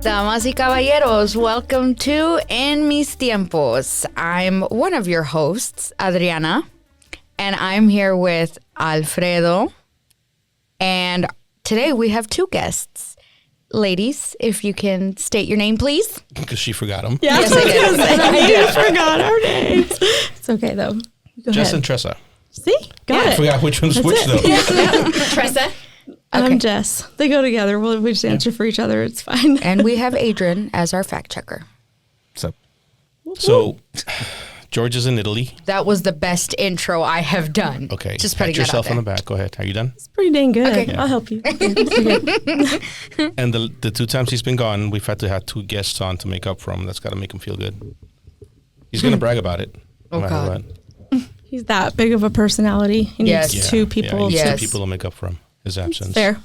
Damas y caballeros, welcome to En Mis Tiempos. I'm one of your hosts, Adriana, and I'm here with Alfredo. And today we have two guests. Ladies, if you can state your name, please. Because she forgot them. Yeah. Yes, I did. I forgot our names. It's okay, though. Go Jess ahead. and Tressa. See? Got I it. forgot which one's which, though. Tressa. I'm Jess. They go together. We just answer for each other. It's fine. And we have Adrian as our fact checker. So, George is in Italy. That was the best intro I have done. Okay. Just pat putting yourself that out on the there. back. Go ahead. Are you done? It's pretty dang good. Okay. I'll help you. And the two times he's been gone, we've had to have two guests on to make up for him. That's got to make him feel good. He's going to brag about it. No matter God. what. He's that big of a personality. He Yes. needs two people. Yeah, he needs Yes. two people to make up for him. His absence. Fair.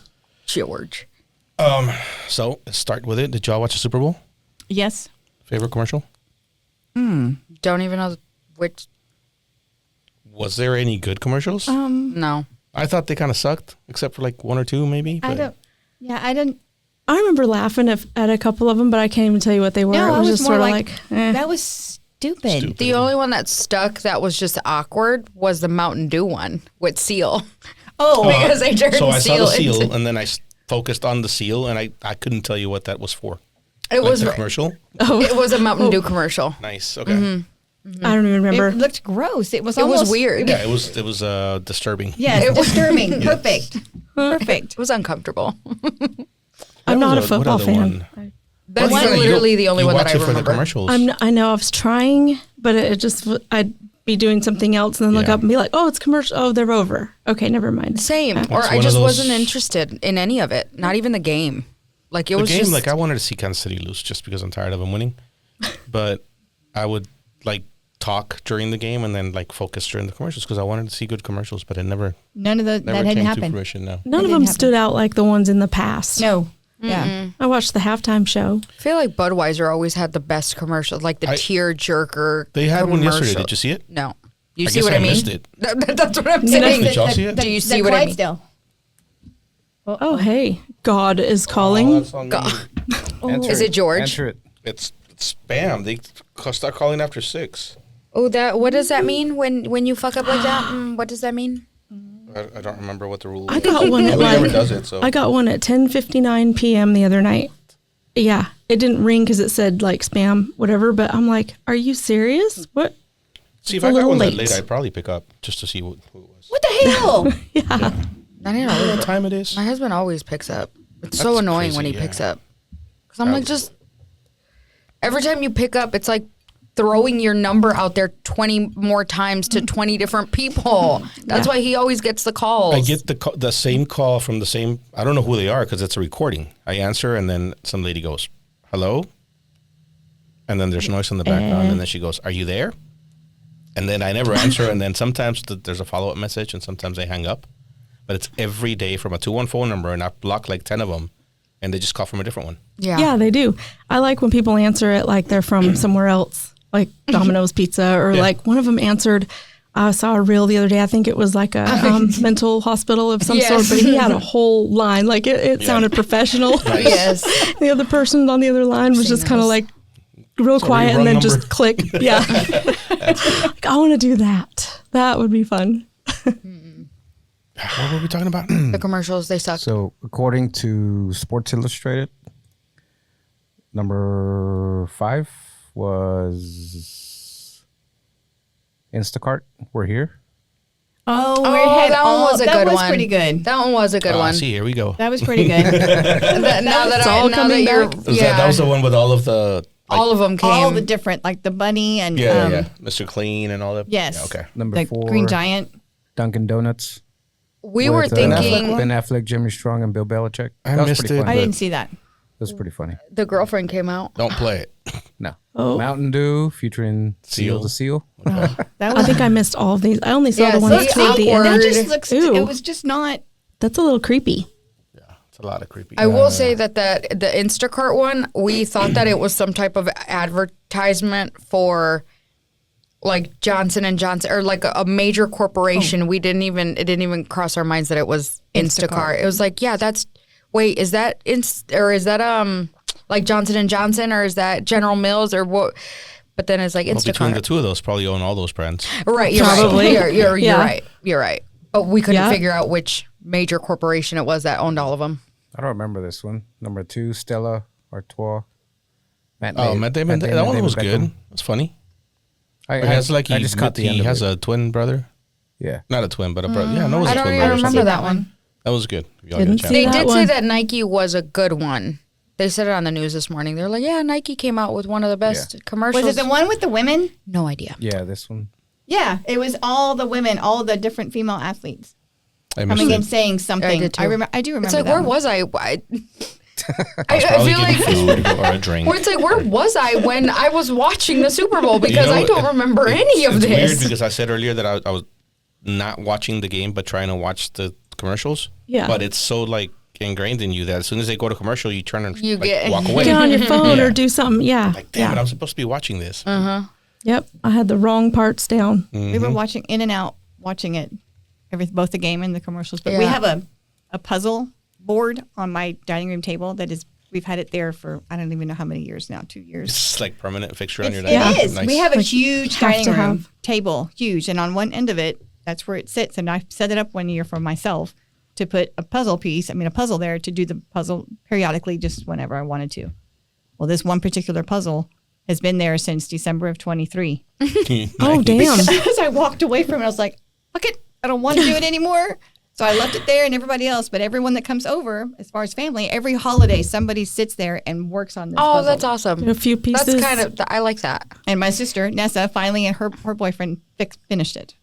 George. So, let's start with it. Did y'all watch the Super Bowl? Yes. Favorite commercial? Don't even know which. Was there any good commercials? No. I thought they kind of sucked, except for like one or two, maybe. I but- don't. Yeah, I didn't. I remember laughing at a couple of them, but I can't even tell you what they were. No, it was I just more sort of like, eh. that was stupid. The only one that stuck that was just awkward was the Mountain Dew one with Seal. Oh, Because they turned So I saw the seal, into- and then I focused on the seal, and I couldn't tell you what that was for. It Like was the commercial. it was a Mountain Dew commercial. Nice. Okay. I don't even remember. it looked gross. It was It almost was weird. Yeah, it was disturbing. Yes, it was disturbing. Perfect. Perfect. It was uncomfortable. I'm not a What football other fan. one? That's Well, you literally don't- the only you one that watch I it for the remember. commercials. I know I was trying, but it just I'd be doing something else and then look Yeah. up and be like, oh, it's commercial. Oh, they're over. Okay, never mind. Same. Or It's I one of just those- wasn't interested in any of it. Not even the game. Like it The was game, just like I wanted to see Kansas City lose just because I'm tired of them winning, but I would like talk during the game and then like focus during the commercials because I wanted to see good commercials, but it never None of that came hadn't to happened. fruition. No. None of didn't them happen. stood out like the ones in the past. No. Yeah. I watched the halftime show. I feel like Budweiser always had the best commercials, like the tear jerker. They had one yesterday. commercial. Did you see it? No. You I see guess what I I mean? missed it. That's what I'm saying. Did y'all see it? Do you see what I mean? Clydesdale. Oh, hey, God is calling. Oh, that's on me. Is it George? Answer it. It's spam. They start calling after 6. Oh, that. What does that mean when you fuck up like that? What does that mean? I don't remember what the rule is. I got one at Nobody ever like does it. So I got one at 10:59 p.m. the other night. Yeah, it didn't ring because it said like spam, whatever. But I'm like, are you serious? What? see if it's a I got little one that late. late, I'd probably pick up just to see who it was. What the hell? Yeah. I don't You know know. what time it is? My husband always picks up. It's so That's annoying crazy, when he yeah. picks up. Because I'm like, just every time you pick up, it's like throwing your number out there 20 more times to 20 different people. That's why he always gets the calls. I get the same call from the same. I don't know who they are because it's a recording. I answer and then some lady goes, "Hello," and then there's noise in the background, and then she goes, "Are you there?" And then I never answer, and then sometimes there's a follow up message, and sometimes they hang up. But it's every day from a 214 number, and I block like 10 of them, and they just call from a different one. Yeah, they do. I like when people answer it like they're from somewhere else, like Domino's Pizza, or Yeah. like one of them answered. I saw a reel the other day. I think it was like a mental hospital of some Yes. sort, but he had a whole line. Like it sounded professional. Yes. The other person on the other line was just kind of like real Sorry, quiet and wrong then number. just click. Yeah. Like, I want to do that. That would be fun. What were we talking about? The commercials, they suck. So, according to Sports Illustrated, number 5 was Instacart. We're here. Oh, that one was a that good was one. pretty good. That one was a good one. See, here we go. That was pretty good. Now that all coming you're, back. That was the one with all of the. all of them came. All the different, like the bunny and Yeah, Mr. Clean and all that. Yes. Yeah, okay. Number the 4, Green Giant. Dunkin' Donuts. We were with, thinking Ben Affleck, Jimmy Strong, and Bill Belichick. I That was missed pretty it. funny. I But- didn't see that. That was pretty funny. the girlfriend came out. Don't play it. No. Oh. Mountain Dew featuring Seal the Seal. That I was think I missed all of these. I only saw Yeah, the ones see, toward the awkward. end. that just looks. Ew. It was just not. That's a little creepy. It's a lot of creepy. I will say that the Instacart one, we thought that it was some type of advertisement for like Johnson and Johnson or like a major corporation. It didn't even cross our minds that it was Instacart. It was like, yeah, that's wait, is that like Johnson and Johnson, or is that General Mills, or what? But then it's like Well, between the Instacart. two of those, probably own all those brands. Right, you're Probably. right. You're Yeah. right. You're right. But we couldn't Yeah. figure out which major corporation it was that owned all of them. I don't remember this one. Number 2, Stella Artois. Matt Damon. That one was good. It's funny. I He has like I just caught the end he of has it. a twin brother. Yeah. Not a twin, but a brother. Yeah, no, it was I a don't twin even brother. or remember something. that one. That was good. If y'all Didn't get a see chance. They that did say one. that Nike was a good one. They said it on the news this morning. They're like, yeah, Nike came out with one of the best commercials. Was it the one with the women? No idea. Yeah, this one. Yeah, it was all the women, all the different female athletes I missed coming it. and saying something. did too. I do remember. It's like, that where one. was I? I Probably feel like getting food or a drink. where it's like, where was I when I was watching the Super Bowl? Because You know, I don't remember any of It's weird this. because I said earlier that I was not watching the game, but trying to watch the commercials. Yeah. But it's so like ingrained in you that as soon as they go to commercial, you turn and You like, get- walk away. Get on your phone Yeah. or do something. Yeah. Like, damn yeah. it, I'm supposed to be watching this. Yep. I had the wrong parts down. We were watching in and out, watching it, both the game and the commercials. But we Yeah. have a puzzle board on my dining room table that is. We've had it there for I don't even know how many years now. 2 years. It's like permanent fixture on your It dining room. is. Nice. We have a Like, huge have dining to room have. table, huge, and on one end of it, that's where it sits. And I set it up one year for myself to put a puzzle there to do the puzzle periodically, just whenever I wanted to. Well, this one particular puzzle has been there since December of 23. Oh, damn. As I walked away from it, I was like, "Fuck it, I don't want to do it anymore." So I left it there, and everybody else, but everyone that comes over, as far as family, every holiday somebody sits there and works on this. Oh, puzzle. that's awesome. A few pieces. That's kind of, I like that. And my sister Nessa finally and her boyfriend finished it.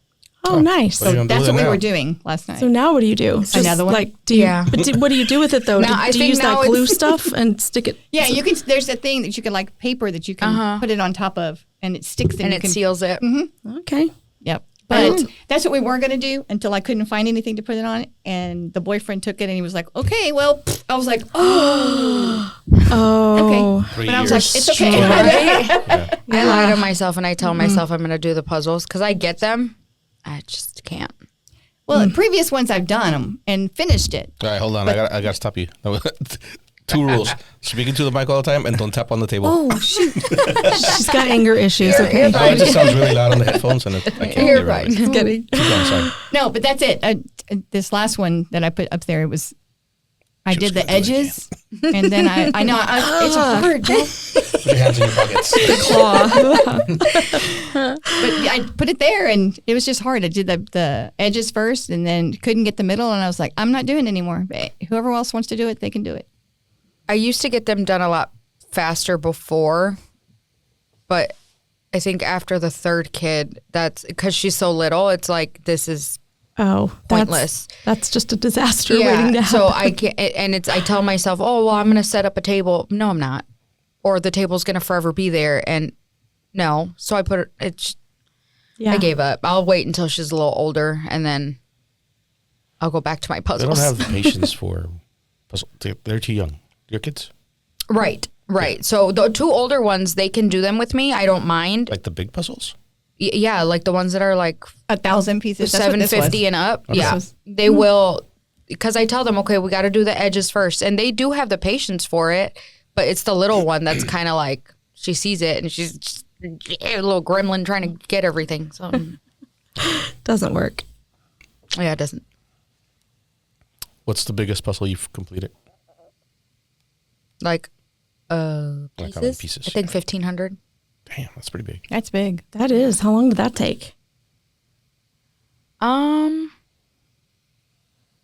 Oh, nice. What are you gonna do That's with what it we now? were doing last night. So now what do you do? It's Another one? Like, do you, Yeah. but what do you do with it though? Now, I do you think use now that glue it's- stuff and stick it? Yeah, you can. There's a thing that you can like paper that you can put it on top of, and it sticks. And you it can, seals it. Okay. Yep. But that's what we were gonna do until I couldn't find anything to put it on, and the boyfriend took it and he was like, "Okay, well," I was like, "Oh, Oh. okay," 3 but I was years. like, "It's okay." Right? I lie to myself and I tell myself I'm going to do the puzzles because I get them. I just can't. Well, the previous ones I've done them and finished it. All right, hold on. I got to stop you. 2 rules: speaking to the mic all the time, and don't tap on the table. Oh shoot! She's got anger issues. Okay. Oh, it just sounds really loud on the headphones, and I can't You're hear fine. it. Just kidding. Keep going, sorry. No, but that's it. This last one that I put up there, it was. I She was did the gonna do it edges, and then I know it's hard, Joe. Put your hands in your pockets. But I put it there, and it was just hard. I did the edges first, and then couldn't get the middle, and I was like, I'm not doing it anymore. But whoever else wants to do it, they can do it. I used to get them done a lot faster before, but I think after the third kid, that's because she's so little. It's like this is Oh, Pointless. That's just a disaster waiting to happen. so I can't, and it's I tell myself, oh well, I'm gonna set up a table. No, I'm not, or the table's gonna forever be there, and no. So I put it. It's yeah. I gave up. I'll wait until she's a little older, and then I'll go back to my They puzzles. don't have the patience for puzzle. They're too young. Your kids? Right. So the 2 older ones, they can do them with me. I don't mind. Like the big puzzles? Yeah, like the ones that are like 1,000 pieces. That's what this was. 750 and up. Okay. Yeah, they will, because I tell them, okay, we got to do the edges first, and they do have the patience for it. But it's the little one that's kind of like she sees it and she's just a little gremlin trying to get everything. So Doesn't work. yeah, it doesn't. What's the biggest puzzle you've completed? Like Like how many pieces. pieces? I think 1,500. Damn, that's pretty big. That's big. That is. How long did that take?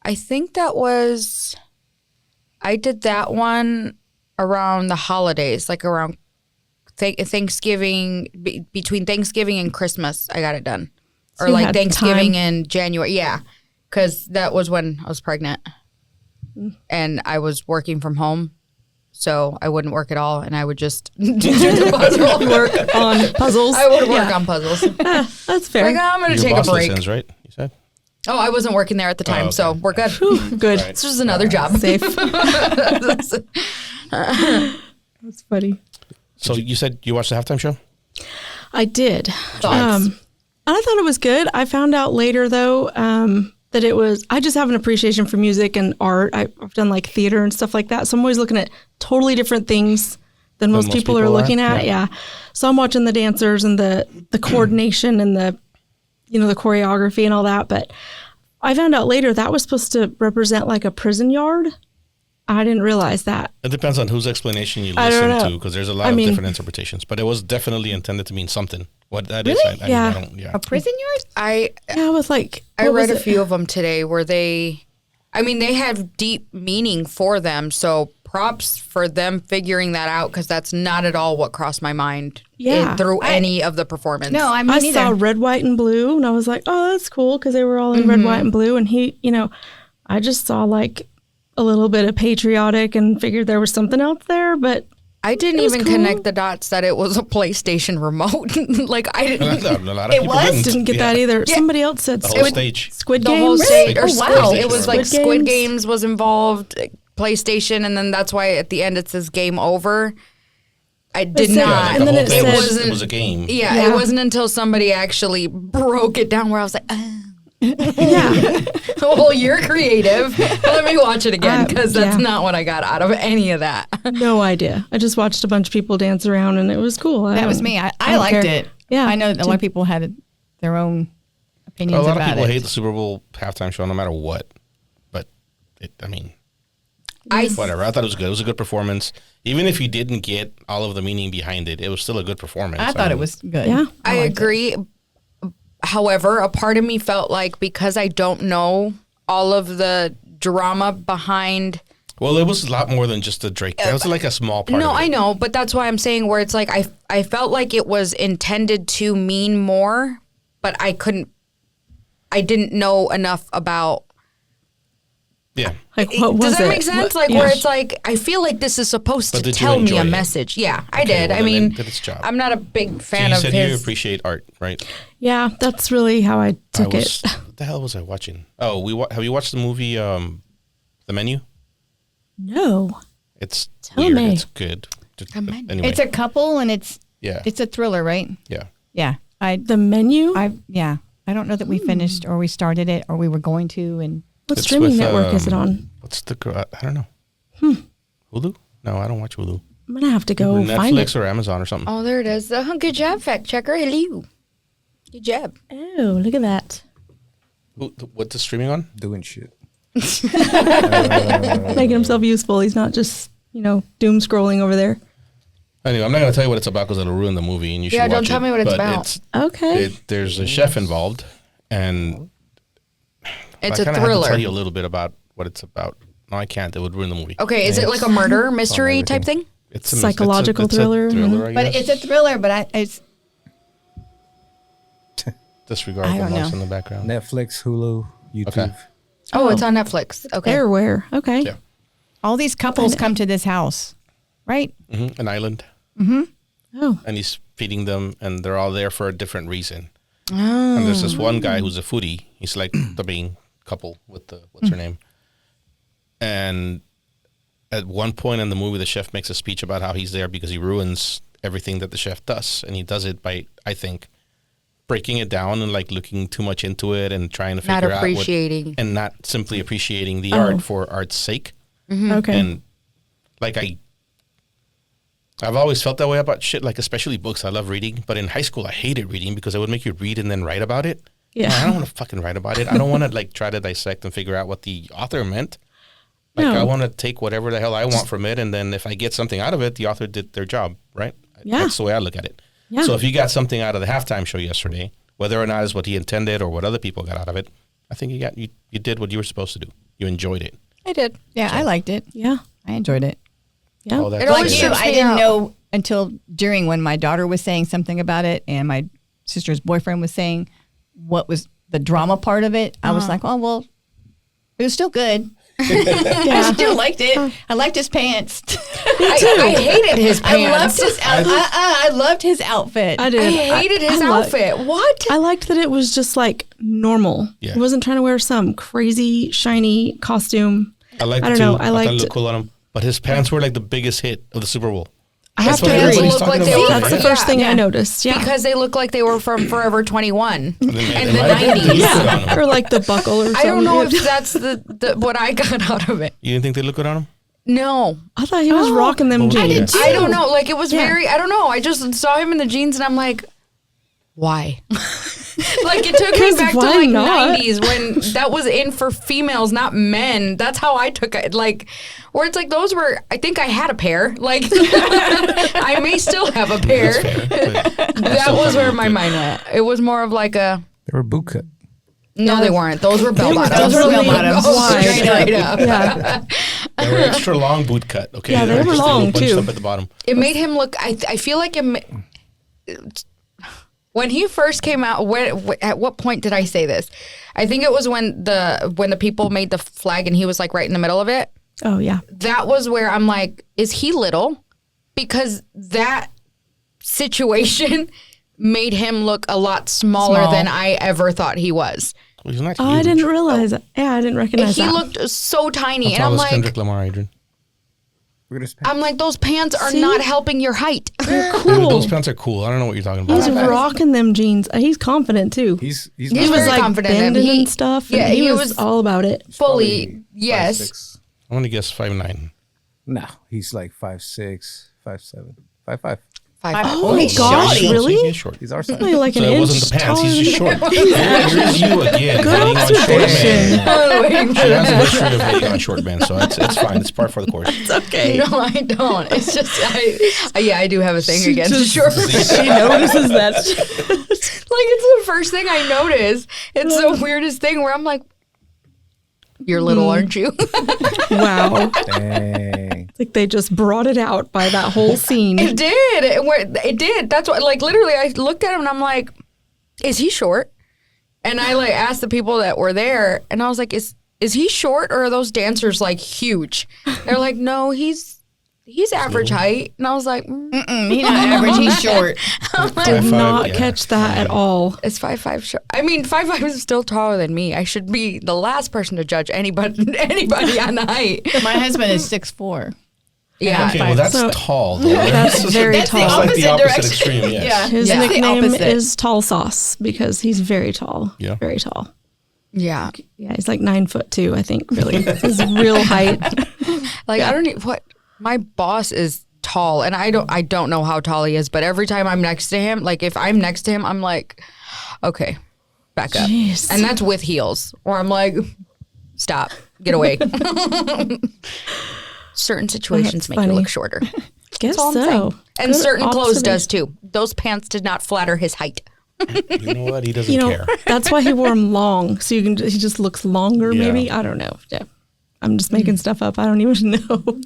I think that was. I did that one around the holidays, like around Thanksgiving, between Thanksgiving and Christmas. I got it done, So or you like had Thanksgiving time. and January. Yeah, because that was when I was pregnant, and I was working from home, so I wouldn't work at all, and I would just do the puzzle. Work on puzzles. I would work on puzzles. That's fair. Like, I'm gonna Your take a boss break. listens, right? You said? Oh, I wasn't working there at the time, okay. so we're good. Good. This was another job. Safe. That's funny. So you said you watched the halftime show? I did. Thoughts? And I thought it was good. I found out later, though, that it was, I just have an appreciation for music and art. I've done like theater and stuff like that. So I'm always looking at totally different things than most people are looking at. Yeah. So I'm watching the dancers and the coordination and the choreography and all that. But I found out later that was supposed to represent like a prison yard. I didn't realize that. It depends on whose explanation you listen to, because there's a lot of different interpretations. But it was definitely intended to mean something. What that is, I mean, A prison yard? I read a few of them today where they have deep meaning for them. So props for them figuring that out, because that's not at all what crossed my mind through any of the performance. No, I saw red, white, and blue, and I was like, oh, that's cool, because they were all in red, white, and blue. And he, I just saw like a little bit of patriotic and figured there was something else there, but I didn't even connect the dots that it was a PlayStation remote. Like I didn't. Didn't get that either. Yeah. Somebody else said the whole stage. Squid the Games. Whole stage, or wow. It was like Squid Games was involved, PlayStation, and then that's why at the end it says game over. I did not. And then it was a game. Yeah, it wasn't until somebody actually broke it down where I was like, yeah. Well, you're creative. Let me watch it again, because that's not what I got out of any of that. No idea. I just watched a bunch of people dance around, and it was cool. That was me. I liked it. Yeah. I know a lot of people had their own opinions about it. A lot of people hate the Super Bowl halftime show no matter what. But, whatever. I thought it was good. It was a good performance. Even if you didn't get all of the meaning behind it, it was still a good performance. I thought it was good. Yeah. I agree. However, a part of me felt like, because I don't know all of the drama behind. Well, it was a lot more than just the Drake. That was like a small part. No, of it. I know, but that's why I'm saying where it's like I felt like it was intended to mean more, but I didn't know enough about. Yeah. Like, what was it? Does that make sense? Where it's like, I feel like this is supposed to tell me a message. Yeah, I did. Well, I mean, did its job. I'm not a big fan you of said his. you appreciate art, right? Yeah, that's really how I took it. What the hell was I watching? Oh, have you watched the movie The Menu? No. It's Tell weird. me. It's good. Anyway. It's a couple, and it's Yeah. It's a thriller, right? Yeah. Yeah. The Menu? I don't know that we finished or we started it or we were going to. And what It's streaming with, network is it on? What's the girl? I don't know. Hulu? No, I don't watch Hulu. I'm going to have to go find it. Netflix or Amazon or something. Oh, there it is. Good job, fact checker. Hello. Good job. Oh, look at that. What's the streaming on? Doing shit. Making himself useful. He's not just, doom scrolling over there. Anyway, I'm not going to tell you what it's about because it'll ruin the movie, and you should watch it. Yeah, don't tell me what it's about. Okay. There's a chef involved, and It's I a kind of have to thriller. tell you a little bit about what it's about. No, I can't. It would ruin the movie. Okay, is it like a murder mystery type thing? It's a Psychological thriller? I but guess. it's a thriller. But it's Disregard I the don't noise know. in the background. Netflix, Hulu, YouTube. Okay. Oh, it's on Netflix. Okay. Everywhere. Okay. Yeah. all these couples come to this house, right? An island. Oh. And he's feeding them, and they're all there for a different reason. Oh. And there's this one guy who's a foodie. He's like the main couple with the, what's her name? And at one point in the movie, the chef makes a speech about how he's there because he ruins everything that the chef does. And he does it by, I think, breaking it down and like looking too much into it and trying to figure out appreciating. and not simply appreciating the art for art's sake. Okay. And like I've always felt that way about shit, like especially books. I love reading, but in high school I hated reading because it would make you read and then write about it. Yeah. I don't want to fucking write about it. I don't want to like try to dissect and figure out what the author meant. Like No. I want to take whatever the hell I want from it, and then if I get something out of it, the author did their job, right? Yeah. That's the way I look at it. Yeah. So if you got something out of the halftime show yesterday, whether or not is what he intended or what other people got out of it, I think you did what you were supposed to do. You enjoyed it. I did. Yeah, I liked it. Yeah. I enjoyed it. Yeah. Oh, that's It always Like good. you, trips I me didn't out. know until during when my daughter was saying something about it and my sister's boyfriend was saying what was the drama part of it. I was like, oh, well, it was still good. I still liked it. I liked his pants. I hated his pants. I loved his outfit. I I did. hated his I outfit. What? I liked that it was just like normal. Yeah. He wasn't trying to wear some crazy, shiny costume. I liked I it don't too. know. I thought it liked looked cool on him. But his pants were like the biggest hit of the Super Bowl. I have to That's what agree. everybody's talking about, That's the right? first thing I noticed. Yeah. Because they look like they were from Forever 21 And in they the might have put 90s. good on them. Or like the buckle or something. I don't know if that's the what I got out of it. You didn't think they look good on him? No. I thought he was rocking them Well, jeans. I don't know. Like, it was Yeah. very, I don't know. I just saw him in the jeans and I'm like, why? Like, it took me 'Cause back to why like not? 90s when that was in for females, not men. That's how I took it. Like, where it's like those were, I think I had a pair. Like, I may still have a pair. That's fair. but That still was probably where look my good. mind went. It was more of like a, They were boot cut. no, they weren't. Those were bell bottoms. Those were bell bottoms. Straight up. Yeah. They were extra long boot cut. Okay. Yeah, they were just a little long, bunched too. Up at the bottom. It made him look. I feel like when he first came out. At what point did I say this? I think it was when the people made the flag and he was like right in the middle of it. Oh, yeah. That was where I'm like, is he little? Because that situation made him look a lot smaller Small. than I ever thought he was. Well, he's not Oh, I huge. didn't realize that. Yeah, I didn't recognize He that. looked so tiny, How and I'm tall is like, Kendrick Lamar, Adrian? Look at his pants. I'm like, those pants are See? not helping your height. Dude, cool. those pants are cool. I don't know what you're talking He's about. rocking them jeans. He's confident too. He's He's he not- was very like confident in him. bending He- and stuff. yeah, and he he was was- all about it. Fully, probably yes. 5'6". I'm gonna guess 5'9". No, he's like 5'6", 5'7", 5'5". 5'5". Oh my gosh, Short. really? He's short. He's our size. Only like So an it inch wasn't the pants. taller He's just than- short. Here's you again. Good hating on short observation. men. She has a history of hating on short men, so it's fine. It's par for the course. It's okay. No, I don't. It's just, I do have a thing She against just- short. She notices that. Like, it's the first thing I notice. It's the weirdest thing where I'm like, you're little, aren't you? Wow. Dang. It's like they just brought it out by that whole scene. It did. It did. That's what, like, literally, I looked at him and I'm like, is he short? And I, like, asked the people that were there, and I was like, is he short, or are those dancers, like, huge? They're like, no, he's average height. And I was like, He's not average. He's short. Did 5'5", not yeah. catch that at all. Is 5'5" short? I mean, 5'5" is still taller than me. I should be the last person to judge anybody on the height. My husband is 6'4". Yeah. Okay, well that's So- tall. Though. That's very That's tall. like the Opposite opposite direction. extreme. Yes. Yeah. His Yeah. nickname Opposite. is Tall Sauce because he's very tall. Yeah. Very tall. Yeah. Yeah, he's like 9'2", I think, really. His real height. Like, I don't need what my boss is tall, and I don't know how tall he is, but every time I'm next to him, like if I'm next to him, I'm like, okay, back up. Jeez. And that's with heels. Or I'm like, stop, get away. Certain situations That's make you funny. look shorter. Guess That's all I'm so. saying. And Good certain clothes does observation. too. Those pants did not flatter his height. You know what? He doesn't You know, care. that's why he wore them long. So he just looks longer, Yeah. maybe. I don't know. Yeah. I'm just making stuff up. I don't even know.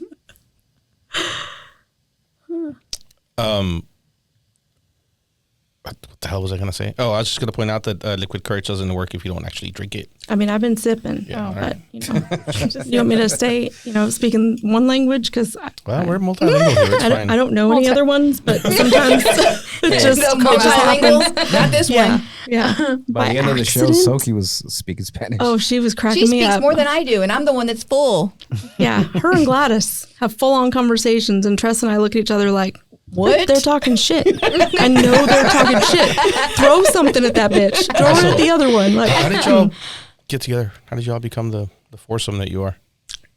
What the hell was I going to say? Oh, I was just going to point out that liquid courage doesn't work if you don't actually drink it. I mean, I've been sipping. Yeah, all but, right. you know, you want me to stay, speaking one language? Because Well, we're multilingual here. It's fine. I don't know any other ones, but sometimes it just, They'll come it just out. happens. Not this Yeah. one. Yeah. By the end of the show, accident? Soki was speaking Spanish. Oh, she was cracking She me speaks up. more than I do, and I'm the one that's full. Yeah, her and Gladys have full-on conversations, and Tress and I look at each other like, What? They're talking shit. I know they're talking shit. Throw something at that bitch. Throw it at the other one. Like, How did y'all get together? How did y'all become the foursome that you are?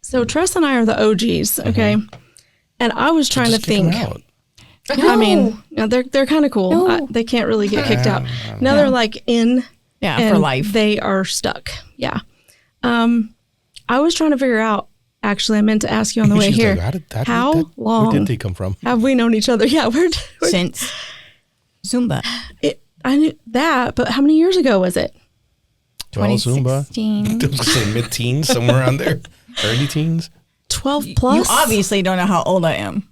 so Tress and I are the OGs, okay? And I was trying to Just kick 'em think. out. I mean, they're kind of cool. They can't really get kicked out. Now they're like in. Yeah, and for life. They are stuck. Yeah. I was trying to figure out. Actually, I meant to ask you on the way She's here. like, how where long did they come from? have we known each other? Yeah, Since Zumba. I knew that, but how many years ago was it? Well, Zumba. 2016. I was going to say mid-teens, somewhere around there. Early teens. 12 You plus. obviously don't know how old I am.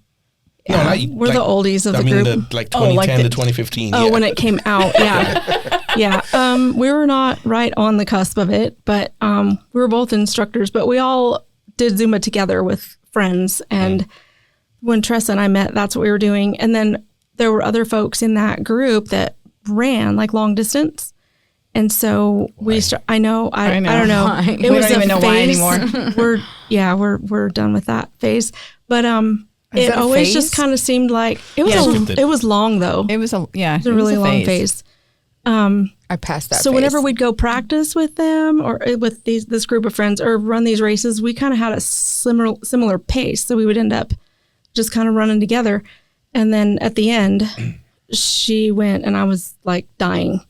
No, not, We're the oldies of the I mean, group. like Oh, 2010 like to the- 2015. Oh, yeah. when it came out, yeah, yeah. We were not right on the cusp of it, but we were both instructors. But we all did Zumba together with friends, and when Tressa and I met, that's what we were doing. And then there were other folks in that group that ran like long distance, and so we. I know. I don't know. Why? It We was don't even a know why phase. anymore. We're done with that phase. But I it that a always phase? just kind of seemed like it was. Yeah. It was long though. It was a really long phase. I passed that. So phase. whenever we'd go practice with them or with this group of friends or run these races, we kind of had a similar pace. So we would end up just kind of running together. And then at the end, she went and I was like dying.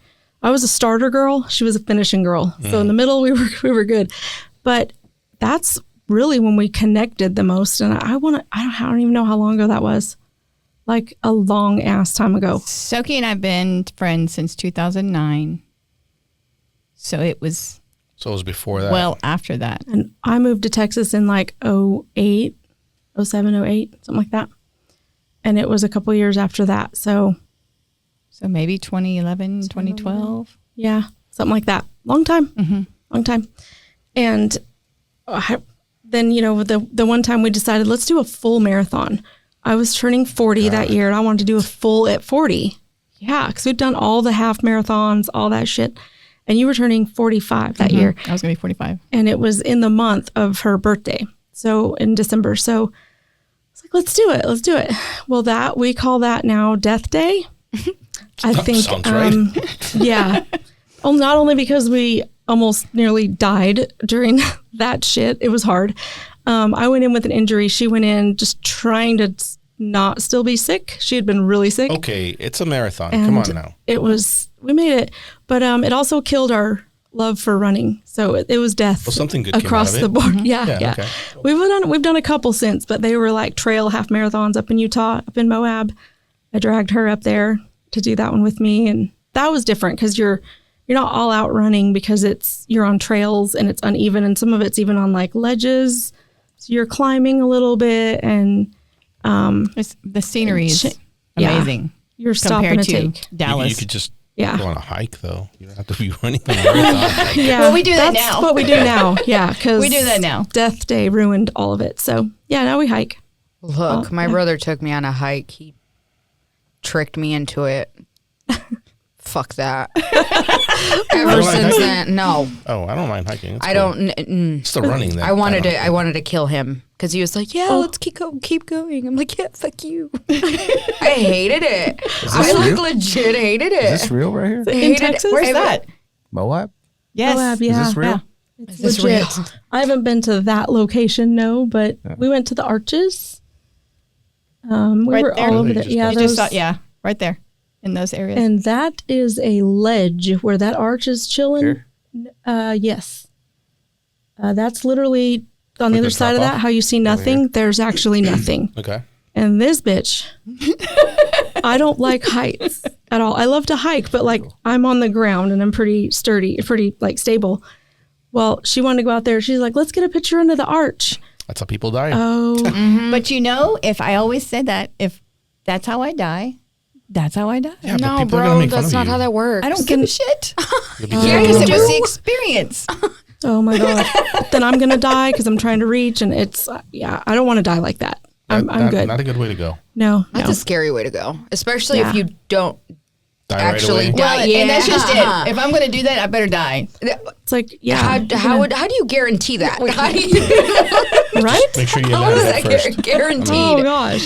I was a starter girl. She was a finishing girl. So in the middle, we were good. But that's really when we connected the most. And I don't even know how long ago that was. Like a long ass time ago. Soki and I've been friends since 2009. So it was before that. well after that. And I moved to Texas in like 08, 07, 08, something like that. And it was a couple years after that. So maybe 2011, 2012. yeah, something like that. Long time. Long time. And then, the one time we decided, let's do a full marathon. I was turning 40 that year and I wanted to do a full at 40. Yeah, because we'd done all the half marathons, all that shit. And you were turning 45 that year. I was going to be 45. And it was in the month of her birthday. So in December. So it's like, let's do it. Let's do it. Well, we call that now Death Day. I think, sounds right. Yeah. Well, not only because we almost nearly died during that shit. It was hard. I went in with an injury. She went in just trying to not still be sick. She had been really sick. Okay, it's a marathon. And Come on now. we made it. But it also killed our love for running. So it was death Well, something good came across out of the it. board. Yeah. Okay. We've done a couple since, but they were like trail half marathons up in Utah, up in Moab. I dragged her up there to do that one with me. And that was different because you're not all out running because you're on trails and it's uneven. And some of it's even on like ledges. So you're climbing a little bit and The scenery is yeah. amazing. You're stopping compared to to take. Dallas. You could just Yeah. go on a hike, though. You don't have to be running a marathon hike. Yeah, Well, we do that that's now. what we do now. Yeah, because We do that now. Death Day ruined all of it. So yeah, now we hike. Look, my brother took me on a hike. He tricked me into it. Fuck that. Ever don't like since hiking? then, no, Oh, I don't mind hiking. It's I cool. don't. It's the running that I wanted I to. I wanted to kill him because he was like, "Yeah, let's keep going." I'm like, "Yeah, fuck you." I hated it. I real? legit hated it. Is this real right here? In Hated it. Texas? Where's that? Moab? Yes. Moab, yeah. Is this real? Yeah. Is this Legit. real? I haven't been to that location, no, but we went to the Arches. We Right were there? all over You there. just Yeah, You just saw, right there in those areas. and that is a ledge where that arch is chilling. Here? Yes. That's literally on the Like other a side of drop-off? that. How you see nothing, there's actually nothing. Okay. And this bitch, I don't like heights at all. I love to hike, but like I'm on the ground and I'm pretty sturdy, pretty like stable. Well, she wanted to go out there. She's like, let's get a picture under the arch. That's how people die. Oh, But if I always said that, if that's how I die, that's how I die. Yeah, but No, people are gonna bro, make fun that's of not you. how that works. I don't give a shit. You'll be Yeah, dead. because it was do? the experience. oh my God. Then I'm going to die because I'm trying to reach. And it's, I don't want to die like that. I'm good. Not a good way to go. No. That's a scary way to go, especially Yeah. if you don't Die actually right away. die. Well, and that's just Yeah. it. If I'm going to do that, I better die. It's like, yeah. How do you guarantee that? How do you, right? Make sure you how land is that that first. guaranteed? Oh gosh.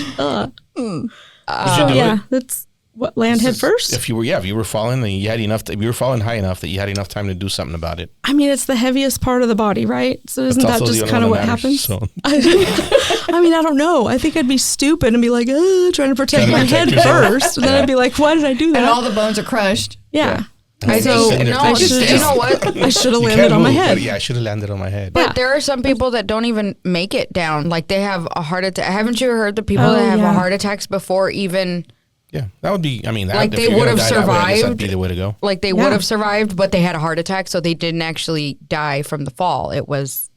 Did you do Yeah. it? That's what, land head first? If you were falling and you had enough, if you were falling high enough that you had enough time to do something about it. I mean, it's the heaviest part of the body, right? So isn't That's that also just the kind only of one what that matters, happens? So. I mean, I don't know. I think I'd be stupid and be like, trying to protect Trying to my protect head yourself. first. And then I'd be like, why did I do And all that? the bones are crushed. Yeah. I So, think, there no, thinking, you know what? I should have You landed can't on my move, head. but yeah, I should have landed on my head. But Yeah. there are some people that don't even make it down. Like they have a heart attack. Haven't you heard the people Oh, that have yeah. heart attacks before even Yeah, that would be. I mean, that, Like if they you're gonna would have die that way, I guess survived. That'd be the way to go. like they Yeah. would have survived, but they had a heart attack, so they didn't actually die from the fall. It was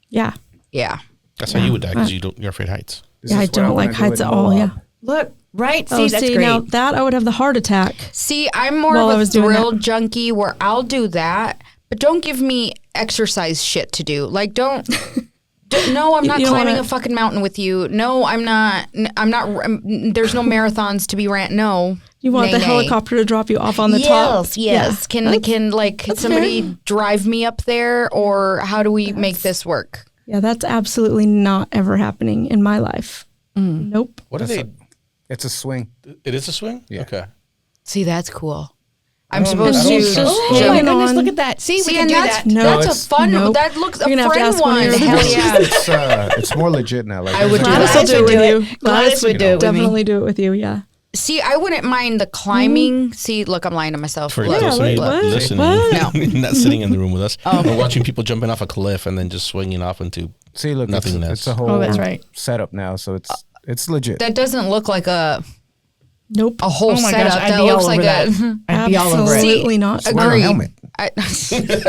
Yeah. yeah. That's how you would die because you're afraid of heights. This Yeah, I is what don't wanna like do heights in at all. Moab. Yeah. Look, right? Oh, That's see, great. now that I would have the heart attack. See, I'm more While I of a was doing thrill that. junkie where I'll do that, but don't give me exercise shit to do. Like don't. No, I'm not You don't climbing wanna- a fucking mountain with you. No, I'm not. There's no marathons to be ran. No. You want the Nay. helicopter to drop you off on the top. Yes. Can like somebody drive me up there, or how do we make this work? Yeah, that's absolutely not ever happening in my life. Nope. What are they? It's a swing. It is a swing? Yeah. Okay. See, that's cool. I'm don't- supposed I to. don't- Just Oh my hanging goodness! on. Look at that. See, we See, can and do that's that. No, that's it's- a fun. Nope. That looks You're a gonna have to friend ask one of one. your other Hell girls. yeah! It's more legit now. Like I would do Gladys that. will do it with you. Gladys would do it with me. Definitely do it with you. Yeah. See, I wouldn't mind the climbing. See, look, I'm lying to myself. For Look. those of you what? listening, No. not sitting in the room with us, we're watching people jumping off a cliff and then just swinging off into. See, look, Nothingness. it's a whole Oh, that's right. setup now, so it's legit. That doesn't look like a Nope. whole Oh my setup. gosh, I'd that be all looks like over that. a. I'd be all over it. Absolutely not. Wear a Agreed. helmet.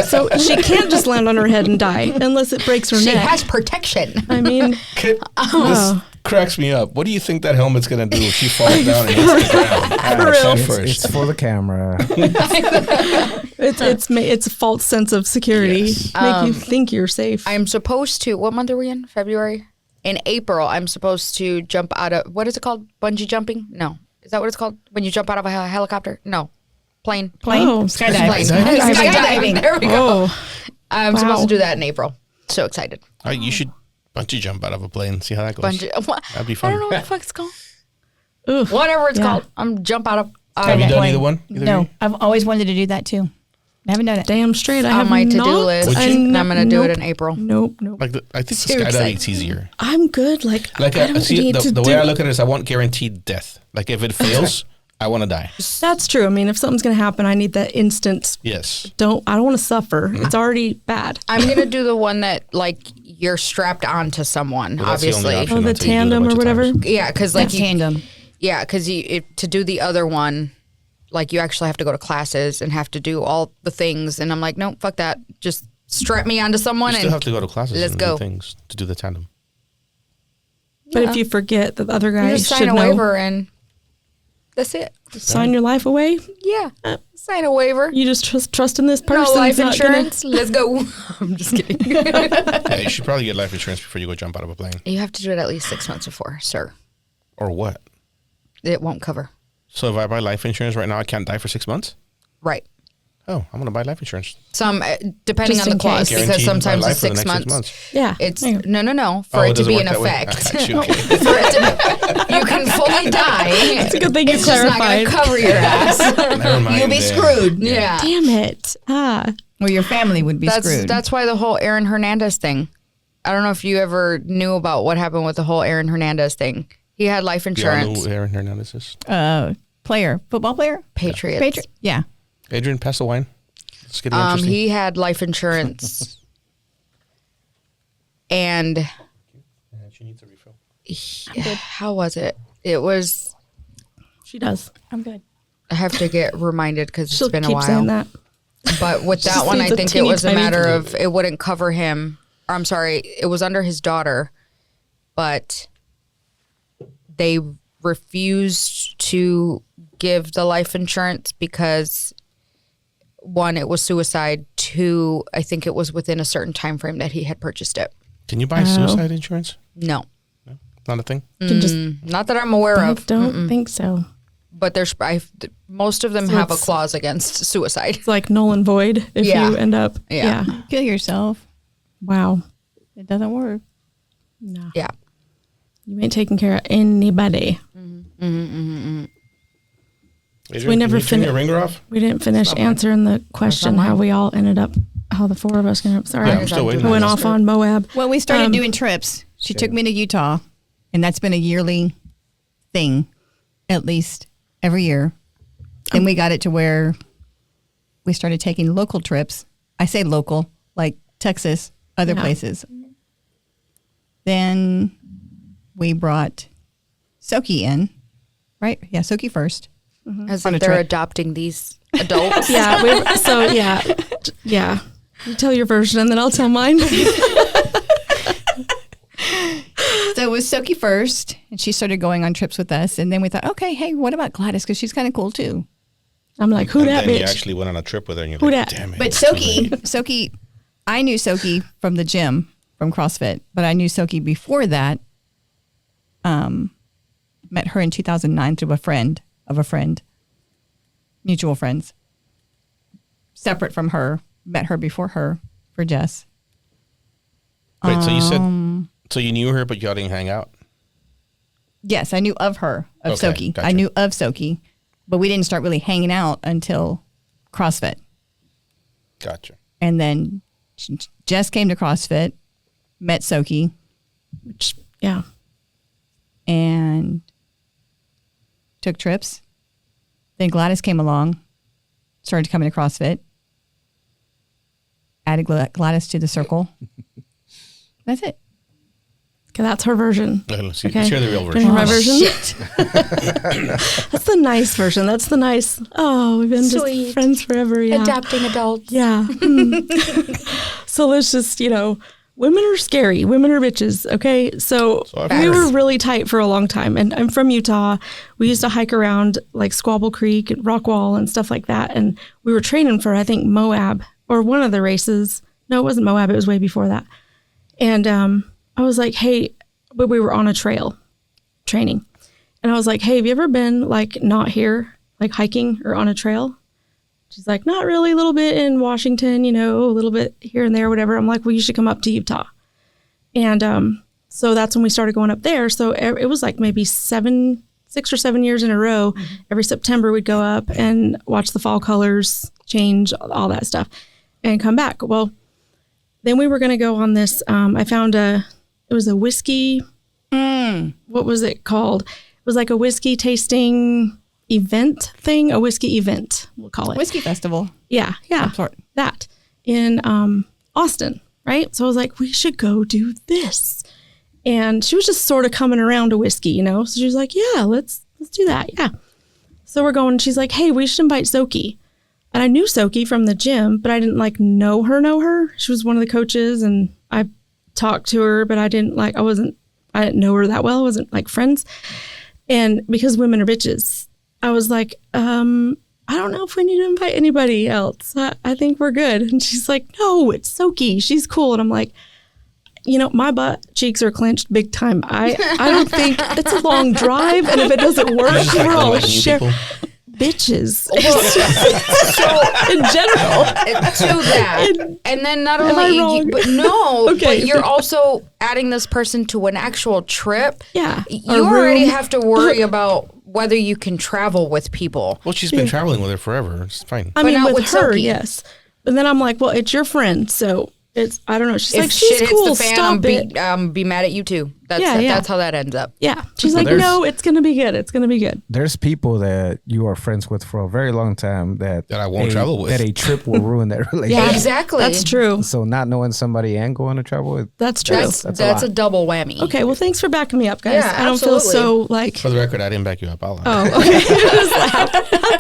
So she can't just land on her head and die unless it breaks her She neck. has protection. I mean, This cracks me up. What do you think that helmet's gonna do if she falls down and hits the ground? For real. At It's first. for the camera. it's a false sense of security. Yes. Make you think you're safe. I'm supposed to. What month are we in? February. In April, I'm supposed to jump out of. What is it called? Bungee jumping? No. Is that what it's called? When you jump out of a helicopter? No. Plane. Plane? Oh, Skydiving. Skydiving. There we go. Oh, I'm Wow. supposed to do that in April. So excited. You should bungee jump out of a plane and see how that goes. Bungee. What? That'd be I fun. don't know what the fuck it's called. Oof. Whatever it's Yeah. called. I'm jump out of. Have you a done plane. either one? Either of No, you? I've always wanted to do that too. I haven't done it. Damn straight. I On have my to-do not. list. Would you? And I'm gonna do it Nope. in April. Nope. Nope. Like I think the Seriously. skydiving's easier. I'm good. Like I don't See, need to the do. way I look at it is I want guaranteed death. Like if it fails, I want to die. That's true. I mean, if something's gonna happen, I need that instant. Yes. I don't want to suffer. It's already bad. I'm gonna do the one that like you're strapped onto someone. Well, that's the only obviously. option Oh, the until you do it a tandem bunch or of whatever. times. Yeah, because like That's you, tandem. yeah, because to do the other one, like you actually have to go to classes and have to do all the things. And I'm like, no, fuck that. Just strap me onto someone You still and have to go to classes let's and go. do things to do the tandem. But if you forget, the other you guy just sign should a know. waiver and that's it. Sign your life away. Yeah, sign a waiver. You just trust in this person. No life He's not gonna- insurance. Let's go. I'm just kidding. Yeah, you should probably get life insurance before you go jump out of a plane. You have to do it at least 6 months before, sir. Or what? It won't cover. So if I buy life insurance right now, I can't die for 6 months? Right. Oh, I'm going to buy life insurance. Some depending Just on the in clause, case. because Guaranteed by sometimes life it's for the 6 next months. 6 months. Yeah. It's There you go. no for Oh, it to doesn't be work in that way? effect. I got you. Okay. For it to be, you can fully die. It's a good thing you It's just not going clarified. to cover your ass. Never mind You'll be then. screwed. Yeah. Damn it. Ah. Or your family would be screwed. That's why the whole Aaron Hernandez thing. I don't know if you ever knew about what happened with the whole Aaron Hernandez thing. He had life Do y'all know insurance. who Aaron Hernandez is? Player, football player? Patriots. Patriot. Yeah. Adrian, pass the wine. It's getting interesting. He had life insurance. And She needs a refill. how was it? It was, She does. I'm good. I have to get reminded because She'll it's been a keep while. saying that. But with that just one, needs I a think it teeny was a tiny matter bit. of it wouldn't cover him. Or I'm sorry, it was under his daughter, but they refused to give the life insurance because one, it was suicide. Two, I think it was within a certain time frame that he had purchased it. Can you buy suicide insurance? No, Not a thing? You can just not that I'm aware I of. don't think so. But there's most of them So have a it's- clause against suicide. It's like null and void if Yeah. you end up. Yeah. Yeah. Kill yourself. Wow. It doesn't work. No. Yeah. You ain't taking care of anybody. Adrian, We never can you turn your fin- ringer off? We didn't finish answering the question how we all ended up, how the four of us ended up. Sorry. Yeah, I'm still waiting I on went this. off on Moab. Well, we started doing trips. She took me to Utah, and that's been a yearly thing, at least every year. Then we got it to where we started taking local trips. I say local, like Texas, other Yeah. places. Then we brought Soki in, right? Yeah, Soki first. As On if a they're trip. adopting these adults. Yeah. Yeah. You tell your version and then I'll tell mine. So it was Soki first, and she started going on trips with us. And then we thought, okay, hey, what about Gladys? Because she's kind of cool too. I'm like, who And that then you bitch? actually went on a trip with her and you're Who like, dat? damn it. But Soki, I knew Soki from the gym, from CrossFit, but I knew Soki before that. Met her in 2009 through a friend of a friend, mutual friends. Separate from her, met her before her for Jess. Wait, so you said, so you knew her, but y'all didn't hang out? Yes, I knew of her, of Okay, Soki. gotcha. I knew of Soki, but we didn't start really hanging out until CrossFit. Gotcha. And then Jess came to CrossFit, met Soki, Yeah. and took trips. Then Gladys came along, started coming to CrossFit, added Gladys to the circle. That's it. Okay, that's her version. Let's Okay. hear the real Can you version. hear my version? That's the nice version. That's the nice, we've been Sweet. just friends forever. Yeah. Adapting adults. Yeah. So let's just, women are scary. Women are bitches. Okay. So I've we heard. were really tight for a long time. And I'm from Utah. We used to hike around like Squabble Creek and Rockwall and stuff like that. And we were training for, I think, Moab or one of the races. No, it wasn't Moab. It was way before that. And I was like, hey, but we were on a trail training. And I was like, hey, have you ever been like not here, like hiking or on a trail? She's like, not really, a little bit in Washington, a little bit here and there, whatever. I'm like, well, you should come up to Utah. And so that's when we started going up there. So it was like maybe 6 or 7 years in a row. Every September we'd go up and watch the fall colors change, all that stuff, and come back. Well, then we were going to go on this. I found it was a whiskey. What was it called? It was like a whiskey tasting event thing, a whiskey event, we'll call it. Whiskey festival. Yeah. Some sort. That in Austin, right? So I was like, we should go do this. And she was just sort of coming around to whiskey, So she was like, yeah, let's do that. Yeah. So we're going, she's like, hey, we should invite Soki. And I knew Soki from the gym, but I didn't like know her. She was one of the coaches and I talked to her, but I didn't know her that well. I wasn't like friends. And because women are bitches, I was like, I don't know if we need to invite anybody else. I think we're good. And she's like, no, it's Soki. She's cool. And I'm like, my butt cheeks are clenched big time. I don't think it's a long drive. And if it doesn't work, Just like we're all letting you share people. bitches. So In general. to that, and then not I only, wrong? but no, Okay. but you're also adding this person to an actual trip. Yeah. You already have to worry about whether you can travel with people. Well, she's been traveling with her forever. It's fine. I But mean, not with with her, Soki. yes. But then I'm like, well, it's your friend, so it's, I don't know. She's If like, shit she's hits cool, the fan, stop it. be mad at you too. That's Yeah, yeah. that's how that ends up. Yeah. She's Well, like, there's- no, it's going to be good. It's going to be good. There's people that you are friends with for a very long time that I won't travel with. That a trip will ruin that relationship. Yeah. Exactly. That's true. So not knowing somebody and going to travel with, That's true. That's That's that's a a lot. double whammy. Okay. Well, thanks for backing me up, guys. Yeah, I don't feel absolutely. so like, For the record, I didn't back you up. I'll oh, okay.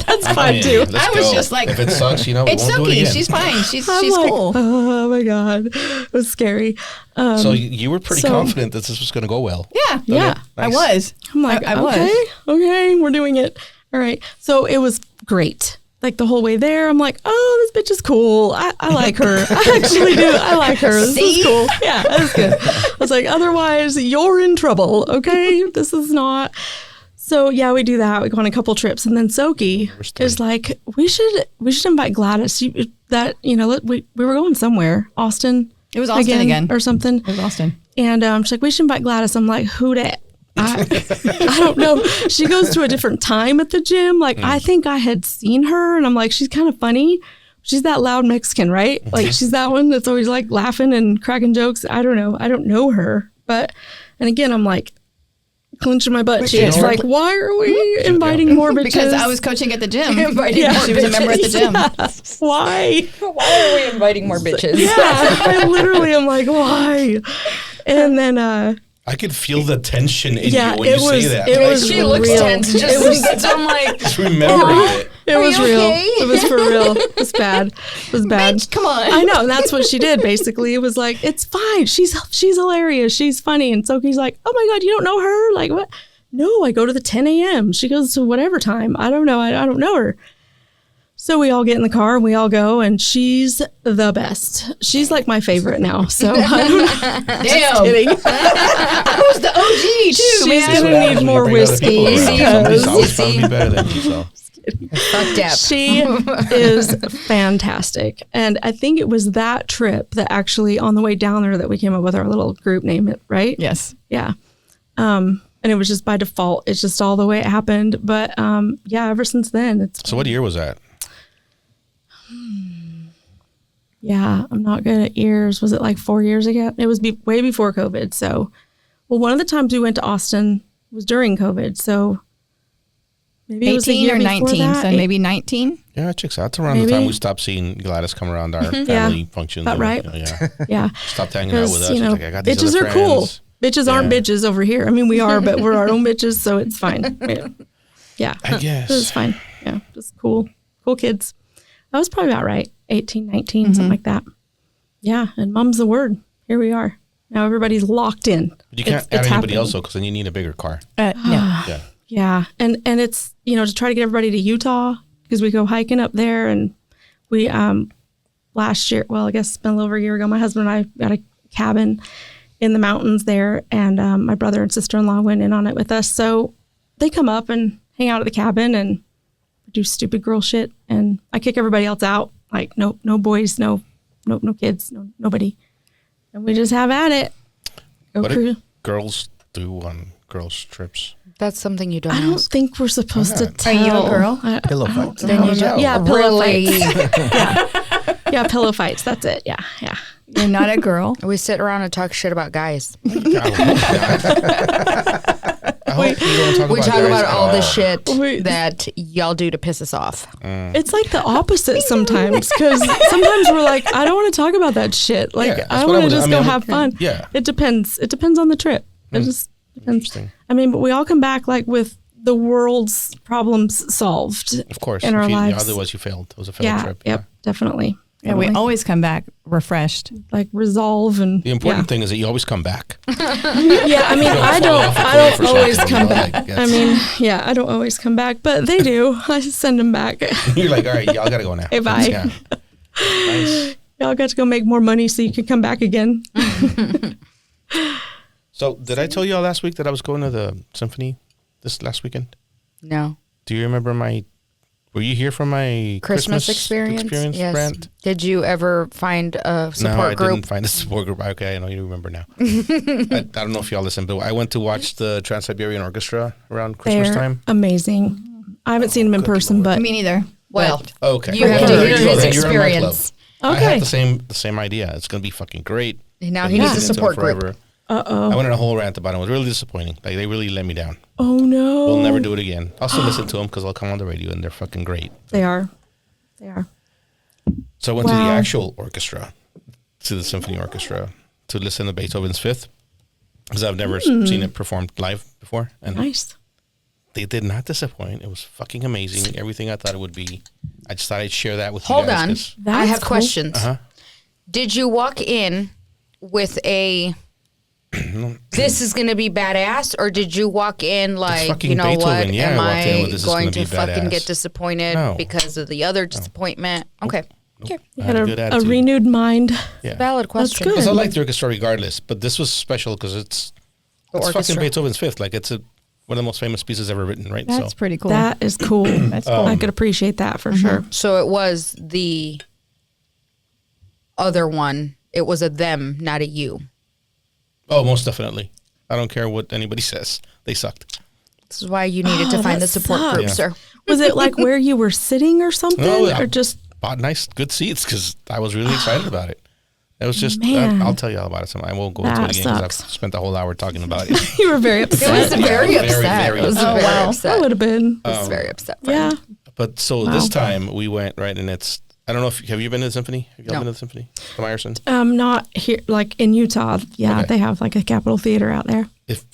That's fine too. Let's I was go. just like, if it sucks, we It's won't do it Soki. again. She's fine. She's I'm like, cool. oh my God. It was scary. So you were pretty so- confident that this was going to go well. Yeah. Yeah. I Nice. was. I'm like, I was. okay, we're doing it. All right. So it was great. Like the whole way there, I'm like, oh, this bitch is cool. I like her. I actually do. I like her. This is See? cool. Yeah, that's good. I was like, otherwise, you're in trouble. Okay. This is not. So yeah, we do that. We go on a couple trips, and then Soki is like, we should invite Gladys. We were going somewhere, Austin. It was Austin again. or something. It was Austin. And she's like, we should invite Gladys. I'm like, who dat? I don't know. She goes to a different time at the gym. Like, I think I had seen her, and I'm like, she's kind of funny. She's that loud Mexican, right? Like, she's that one that's always like laughing and cracking jokes. I don't know. I don't know her. But, and again, I'm like, clenching my butt cheeks. know her? Like, why are we inviting more bitches? Because I was coaching at the gym. Inviting Yeah. more She was a member at the gym. Yeah. Why? Why are we inviting more bitches? Yeah. I literally am like, why? And then, I could feel the tension in Yeah, you when it you was- say that. it Like, was She looks real. tense. Just I'm like, just remembering it. it Are was you real. okay? It was for real. It was bad. It was bad. Bitch, come on. I know. And that's what she did. Basically, it was like, it's fine. She's hilarious. She's funny. And Soki's like, oh my God, you don't know her? Like, what? No, I go to the 10 a.m. She goes to whatever time. I don't know. I don't know her. So we all get in the car and we all go, and she's the best. She's like my favorite now. So I don't know. Damn. Kidding. Who's the OG too, She's man? That's what gonna happens need when you more bring other people whiskey around. Somebody's because- always trying to be better than you. So. fucked up. She is fantastic. And I think it was that trip that actually on the way down there that we came up with our little group name, right? Yes. Yeah. And and it was just by default. It's just all the way it happened. But yeah, ever since then, it's. So what year was that? Yeah, I'm not good at years. Was it like 4 years ago? It was way before COVID. So, well, one of the times we went to Austin was during COVID. So maybe it was a 18 year or before 19, that. so maybe 19. Yeah, it checks out. That's around the time we stopped seeing Gladys come around our family functions. About right. Yeah. Yeah. Stopped hanging out with us. You know, She's like, I got these bitches other are cool. friends. Bitches aren't bitches over here. I mean, we are, but we're our own bitches, so it's fine. Yeah. I guess. It's fine. Yeah. Just cool. Cool kids. That was probably about right. 18, 19, something like that. Yeah. And mom's the word. Here we are. Now everybody's locked in. But you can't add anybody happening. else, though, because then you need a bigger car. No. Yeah. Yeah. And it's, to try to get everybody to Utah because we go hiking up there. And we, last year, well, I guess it's been a little over a year ago, my husband and I got a cabin in the mountains there. And my brother and sister-in-law went in on it with us. So they come up and hang out at the cabin and do stupid girl shit. And I kick everybody else out. Like, no boys, no kids, nobody. And we just have at it. What do girls do on girls' trips? That's something you don't I don't ask. think we're supposed to tell. Are you a girl? Pillow fights. Then you don't. Yeah, pillow Really? fights. Yeah, pillow fights. That's it. Yeah. You're not a girl. We sit around and talk shit about guys. I hope you don't talk We about talk guys about at all the all. shit Wait. that y'all do to piss us off. It's like the opposite sometimes because sometimes we're like, I don't want to talk about that shit. Like, Yeah, that's I what I want to would- just I mean, go I'm- have fun. yeah. It depends. It depends on the trip. It just depends. Interesting. I mean, but we all come back like with the world's problems solved. Of course. In our If you, lives. Otherwise, you failed. It was a failed Yeah. trip. Yep. Definitely. Yeah, we Definitely. always come back refreshed. like resolve and The important thing is that you always come back. Yeah, I mean, I fall off the don't cliff or always something, come you know, back. like, I mean, yeah, I don't always come back, but they do. I send them back. You're like, all right, y'all got to go now. Hey, bye. Yeah. Nice. Y'all got to go make more money so you can come back again. So, did I tell y'all last week that I was going to the symphony this last weekend? No. Do you remember were you here for my Christmas experience? Yes. Brent? Did you ever find a support No, I group? didn't find a support group. Okay, I know you remember now. I don't know if y'all listen, but I went to watch the Trans-Siberian Orchestra around Christmas They're time. amazing. I haven't seen them in good person, Lord. but Me neither. Well, Okay. you have to Well, hear you're his in my club. experience. I Okay. had the same idea. It's going to be fucking great. Now I've he been needs a listening to support it group. forever. Uh-oh. I went on a whole rant about it. It was really disappointing. Like, they really let me down. Oh, no. We'll never do it again. I'll still listen to them because I'll come on the radio and they're fucking great. They are. They are. So I went to the Wow. actual orchestra, to the symphony orchestra, to listen to Beethoven's Fifth, because I've never seen it performed live before. And Nice. they did not disappoint. It was fucking amazing. Everything I thought it would be. I just thought I'd share that with Hold you guys. on. 'Cause- I That's have cool. questions. Uh-huh. Did you walk in with a this is going to be badass, or did you walk in like, fucking you know Beethoven. what, Yeah, am I walked in I with this is going gonna to be fucking badass. get disappointed No. because of the other disappointment? Okay. Okay. You I had had a good a attitude. renewed mind. Yeah. Valid question. good. Because I like the orchestra regardless, but this was special because it's orchestra. fucking Beethoven's Fifth. Like, it's one of the most famous pieces ever written, right? That's pretty cool. That is cool. That's cool. I could appreciate that for sure. So it was the other one. It was a them, not a you. Oh, most definitely. I don't care what anybody says. They sucked. This is why you needed to Oh, find that the support group, sucks. sir. Was it like where you were sitting or something? No, I- or just, Bought nice, good seats because I was really excited about it. It was just, Man. I'll tell you all about it sometime. I won't go into That it again because I've sucks. spent the whole hour talking about it. you were very It was upset. very very, upset. very It was upset. very Oh, wow. upset. I would have been. I was very upset. Yeah. Friend. But so this time we went, right, and it's, I don't know if, have you been to the symphony? Have you all No. been to the symphony? The Meyerson? Not here, like in Utah. Yeah, Okay. they have like a Capitol Theater out there. If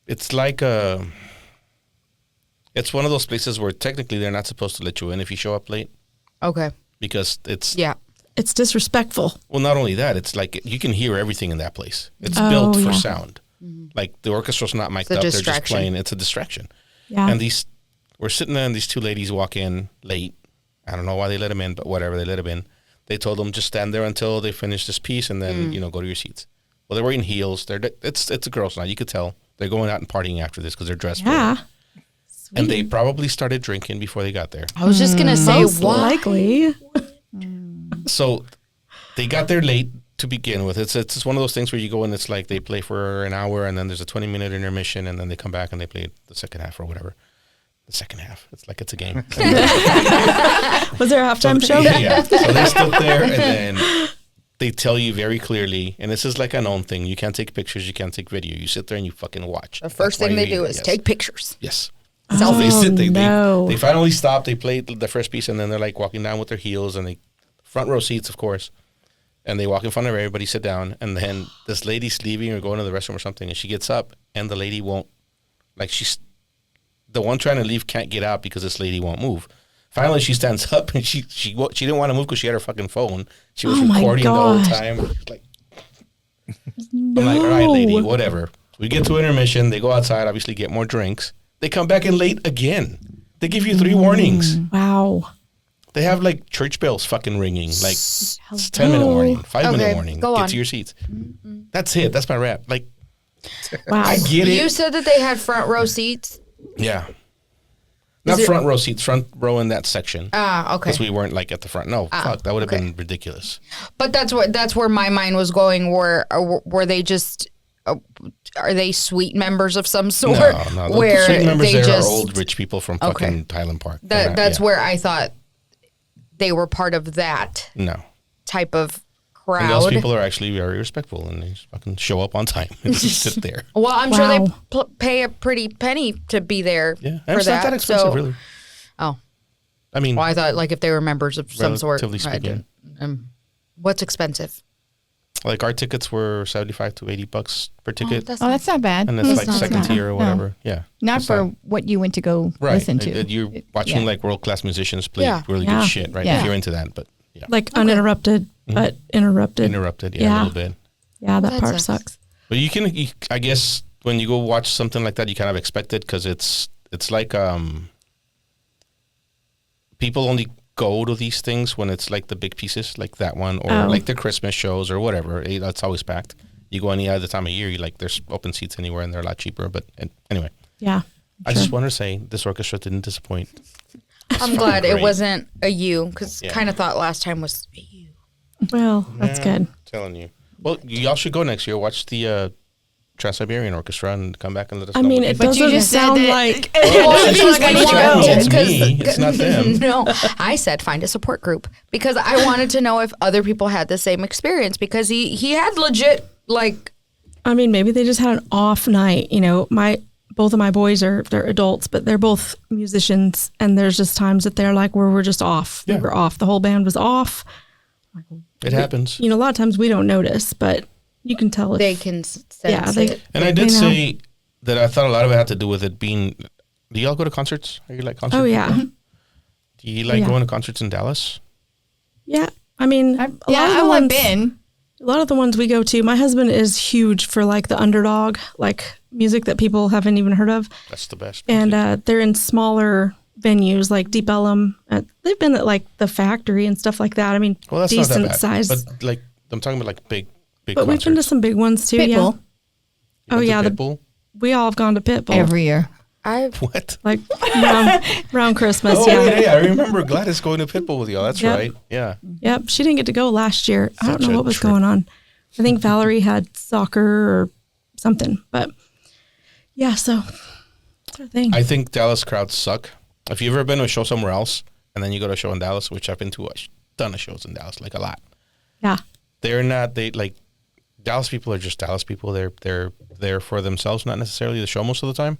it's like it's one of those places where technically they're not supposed to let you in if you show up late Okay. because it's, Yeah. It's disrespectful. well, not only that, it's like you can hear everything in that place. It's Oh, built for yeah. sound. Like the orchestra's not mic'd a up; they're just distraction. playing. It's a distraction. Yeah. And we're sitting there, and these two ladies walk in late. I don't know why they let them in, but whatever, they let them in. They told them just stand there until they finish this piece, and then go to your seats. Well, they're wearing heels. It's a girls' night. You could tell they're going out and partying after this because they're dressed. for it. yeah. And they probably started drinking before they got there. I was just gonna say Most why. likely. So they got there late to begin with. It's one of those things where you go and it's like they play for an hour and then there's a 20-minute intermission and then they come back and they play the second half or whatever. The second half. It's like it's a game. Was there a halftime show? Yeah. So they stood there and then they tell you very clearly, and this is like a known thing, you can't take pictures, you can't take video. You sit there and you fucking watch. The first thing they do is take pictures. Yes. Oh, They sit, no. they finally stop, they play the first piece, and then they're like walking down with their heels, and they front row seats, of course, and they walk in front of everybody, sit down, and then this lady's leaving or going to the restroom or something, and she gets up, and the lady won't, like she's, the one trying to leave can't get out because this lady won't move. Finally, she stands up, and she didn't want to move because she had her fucking phone. She was recording the whole time. Like, I'm like, all right, lady, whatever. We get to intermission. They go outside, obviously get more drinks. They come back in late again. They give you 3 warnings. Wow. They have like church bells fucking ringing. Like it's 10-minute warning, 5-minute warning. Go Get on. to your seats. That's it. That's my rap. Like, Wow. I get it. You said that they had front row seats. Yeah. Not front row seats, front row in that section. Ah, okay. Because we weren't like at the front. No, fuck, that would have been ridiculous. But that's where my mind was going. Were they just are they suite members of some sort? No. Where The suite members they there just are old rich people from fucking Highland Park. that's where I thought they were part of that No. type of And those crowd. people are actually very respectful and they just fucking show up on time and just sit there. Well, I'm sure Wow. they pay a pretty penny to be there Yeah. for And it's that. not that expensive, so, really. oh, I mean, well, I thought like if they were members of some sort. Relatively speaking. What's expensive? like our tickets were $75 to $80 per ticket. Oh, that's not bad. and it's that's like not second bad. tier or No. whatever. Yeah. Not It's for what you went to go right. listen to. You're watching Yeah. like world-class musicians play Yeah. really Yeah. good shit, right? Yeah. If you're into that, but yeah. Like uninterrupted, but interrupted. Interrupted, yeah, a Yeah. little bit. Yeah, that That part sucks. sucks. But I guess when you go watch something like that, you kind of expect it because it's like people only go to these things when it's like the big pieces, like that one, or like the Christmas shows or whatever. That's always packed. You go any other time of year, there's open seats anywhere, and they're a lot cheaper. But anyway, Yeah. I just want to say this orchestra didn't disappoint. I'm glad it great. wasn't a you because Yeah. kind of thought last time was a you. Well, that's Yeah, good. Telling you. Well, y'all should go next year. Watch the Trans-Siberian Orchestra and come back and let us I know. mean, what you it think. But you doesn't just said sound that- like. Well, it's like I need to go. It's Because- me. It's not them. No, I said find a support group because I wanted to know if other people had the same experience because he had legit like I mean, maybe they just had an off night. You know, both of my boys they're adults, but they're both musicians, and there's just times that they're like where we're just off. Yeah. We were off. The whole band was off. It happens. You know, a lot of times we don't notice, but you can tell if they can sense Yeah, they- it. And I did You know. say that I thought a lot of it had to do with it being. Do y'all go to concerts? Are you like concerts? Oh yeah, Do you like Yeah. going to concerts in Dallas? yeah. I mean, a lot of the I've ones, been. a lot of the ones we go to. My husband is huge for like the underdog, like music that people haven't even heard of, That's the best. and they're in smaller venues like Deep Ellum. They've been at like the Factory and stuff like that. I mean, well, that's decent not that bad. size. But like, I'm talking about like big But concerts. we've been to some big ones too. Yeah. Pitbull Oh yeah, Pitbull. we all have gone to Pitbull every year. What? like around Christmas. Oh yeah. yeah, I remember Gladys going to Pitbull with y'all. That's Yep. right. Yeah. Yep. She didn't get to go last year. I don't Such know a what was trip. going on. I think Valerie had soccer or something. But yeah, so that's our thing. I think Dallas crowds suck. If you've ever been to a show somewhere else and then you go to a show in Dallas, which I've been to a ton of shows in Dallas, like a lot. yeah. They're not. They like Dallas people are just Dallas people. They're there for themselves, not necessarily the show most of the time.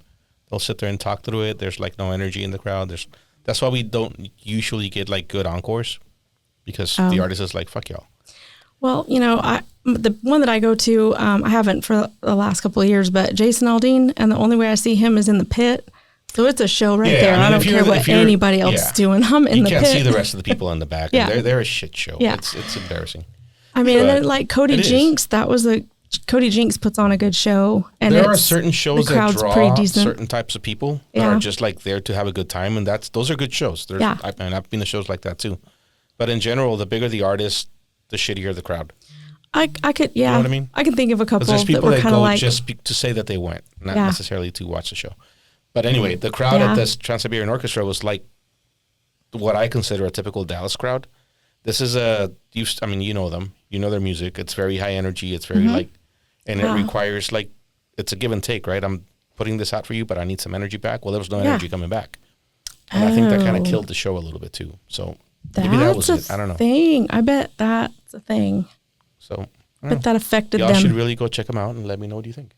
They'll sit there and talk through it. There's like no energy in the crowd. That's why we don't usually get like good encores because the artist is like, fuck y'all. Well, you know, the one that I go to, I haven't for the last couple of years, but Jason Aldean, and the only way I see him is in the pit. So it's a show right Yeah, there. I mean, I don't if you're- care what if you're- anybody else yeah. is doing. I'm in You the can't pit. see the rest of the people in the back. Yeah. They're a shit show. Yeah. It's embarrassing. I mean, and But then like Cody it is. Jinks, Cody Jinks puts on a good show, and There are it's- certain shows the that crowd's draw pretty decent. certain types of people that Yeah. are just like there to have a good time, and those are good shows. Yeah. I've been to shows like that too. But in general, the bigger the artist, the shittier the crowd. I could, yeah, what I mean? I can think of a couple Because there's that people were that kind of go like, just to say that they went, not Yeah. necessarily to watch the show. But anyway, the crowd Yeah. at this Trans-Siberian Orchestra was like what I consider a typical Dallas crowd. this is I mean, you know them. You know their music. It's very high energy. It's very and it requires it's a give and take, right? I'm putting this out for you, but I need some energy back. Well, there was no energy coming back. And I think that kind of killed the show a little bit too. So maybe that was it. I don't know. Thing. I bet that's a thing. So But that affected y'all them. should really go check them out and let me know what you think.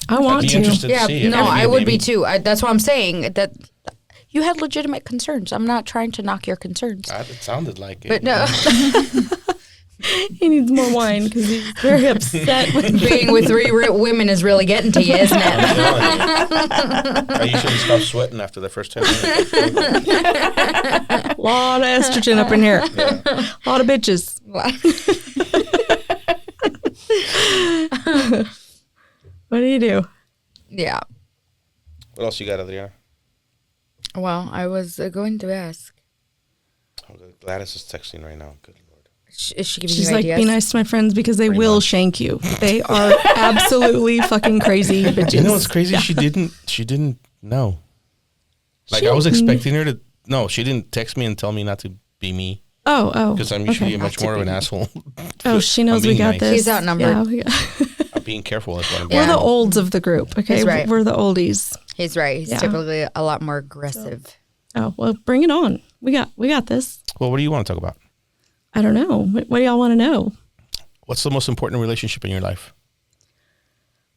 I want I'd be to. interested to see it. No, I would be maybe. too. That's why I'm saying that you had legitimate concerns. I'm not trying to knock your concerns. It sounded like it. But no, He needs more wine because he's very upset with being with three women is really getting to you, isn't it? I usually stop sweating after the first 10 minutes. a lot of estrogen up in here. A lot of bitches. What do you do? Yeah. What else you got, Adriana? Well, I was going to ask. Oh, Gladys is texting right now. Good Lord. Is she giving She's you like, ideas? be nice to my friends because they Pretty will much. shank you. They are absolutely fucking crazy bitches. You know what's crazy? She didn't know. Like, I was expecting her to. No, she didn't text me and tell me not to be me. Oh. Because I'm usually much more of an asshole. Oh, she knows I'm we being got nice. this. He's outnumbered. Yeah, we got I'm being careful. That's what I'm We're doing. the olds of the group, okay? He's right. We're the oldies. He's right. He's Yeah. typically a lot more aggressive. Oh, well, bring it on. We got this. Well, what do you want to talk about? I don't know. What do y'all want to know? What's the most important relationship in your life?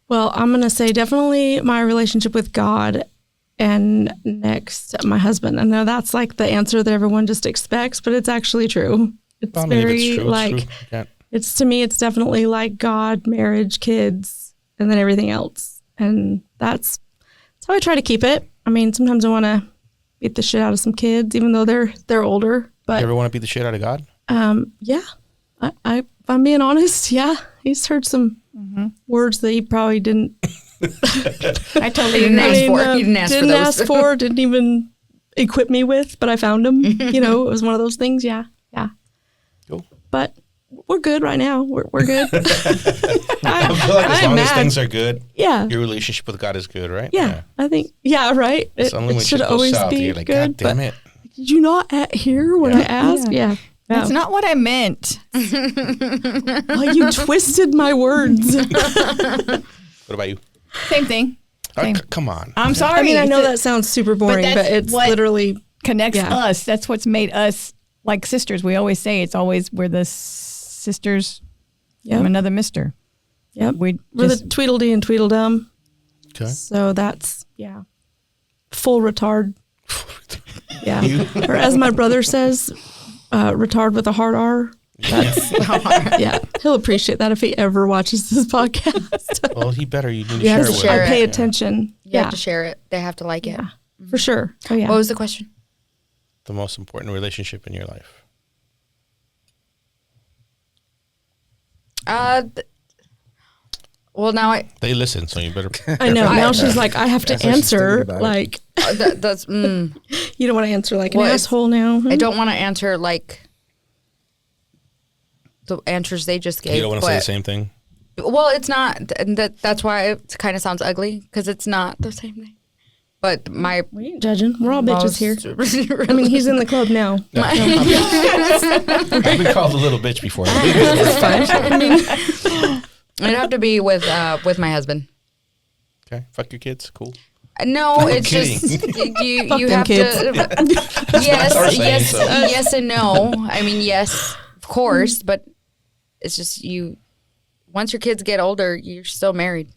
Well, I'm going to say definitely my relationship with God and next my husband. I know that's like the answer that everyone just expects, but it's actually true. It's I mean, if very it's true, like, it's true. Yeah. it's to me, it's definitely like God, marriage, kids, and then everything else. And that's how I try to keep it. I mean, sometimes I want to beat the shit out of some kids, even though they're older, but You ever want to beat the shit out of God? yeah, if I'm being honest, yeah, he's heard some words that he probably didn't. I totally Didn't agree. ask for it. He didn't ask for didn't those. ask for, didn't even equip me with, but I found them. You know, it was one of those things. Yeah. Cool. But we're good right now. We're good. I feel like as I'm long as mad. things are good, Yeah. your relationship with God is good, right? Yeah, I think. Yeah, right. It's only when It should shit goes always south, be you're like, good. God damn but it. did you not hear what I asked? Yeah. That's not what I meant. Well, you twisted my words. What about you? Same thing. Oh, come on. I'm sorry. I mean, I know It's- that sounds super boring, but, that's it's what literally. connects Yeah. us. That's what's made us like sisters. We always say we're the sisters Yep. from another mister. Yep. We're We're just, the Tweedledee and Tweedledum. Okay. So that's, full retard. Yeah. Or as my brother says, retard with a hard R. That's, yeah. He'll appreciate that if he ever watches this podcast. Well, he better. You need to Yes, share it with share I him. pay it. attention. You have to share it. They have to like it. Yeah, for sure. Oh, yeah. What was the question? The most important relationship in your life. Well, now They listen, so you better. I know. Now she's like, I have to That's what she's answer. thinking about it. Like, that's. you don't want to answer like an Well, it's- asshole now. I don't want to answer like the answers they just gave. You don't want to say the but- same thing. Well, it's not. And that's why it kind of sounds ugly because it's not the same thing. But my We ain't judging. We're all bitches here. here. I mean, he's in the club now. I've been called a little bitch before. It'd have to be with my husband. Okay, fuck your kids. Cool. No, I'm it's kidding. just you them have kids. to. our Yes, saying, yes, so. yes, and no. I mean, yes, of course, but it's just you. Once your kids get older, you're still married.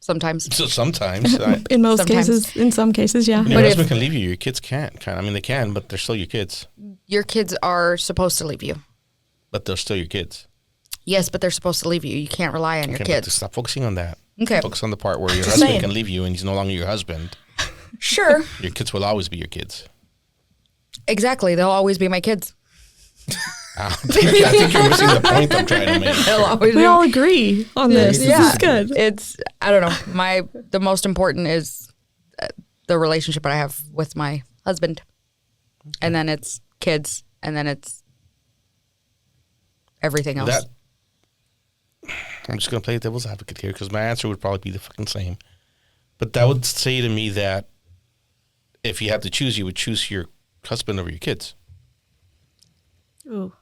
Sometimes. So sometimes In most Sometimes. cases, in some cases, yeah. your But husband if- can leave you. Your kids can't. I mean, they can, but they're still your kids. Your kids are supposed to leave you. But they're still your kids. Yes, but they're supposed to leave you. You can't rely on your Okay, but kids. stop focusing on that. Okay. Focus on the part where your Just husband saying. can leave you and he's no longer your husband. Sure. Your kids will always be your kids. Exactly. They'll always be my kids. I think you're missing the point I'm trying to make. They'll always We be all agree on this. Yeah. This is good. It's I don't know. The most important is the relationship that I have with my husband, and then it's kids, and then it's everything else. That I'm just gonna play devil's advocate here because my answer would probably be the fucking same. But that would say to me that if you had to choose, you would choose your husband over your kids. Ooh.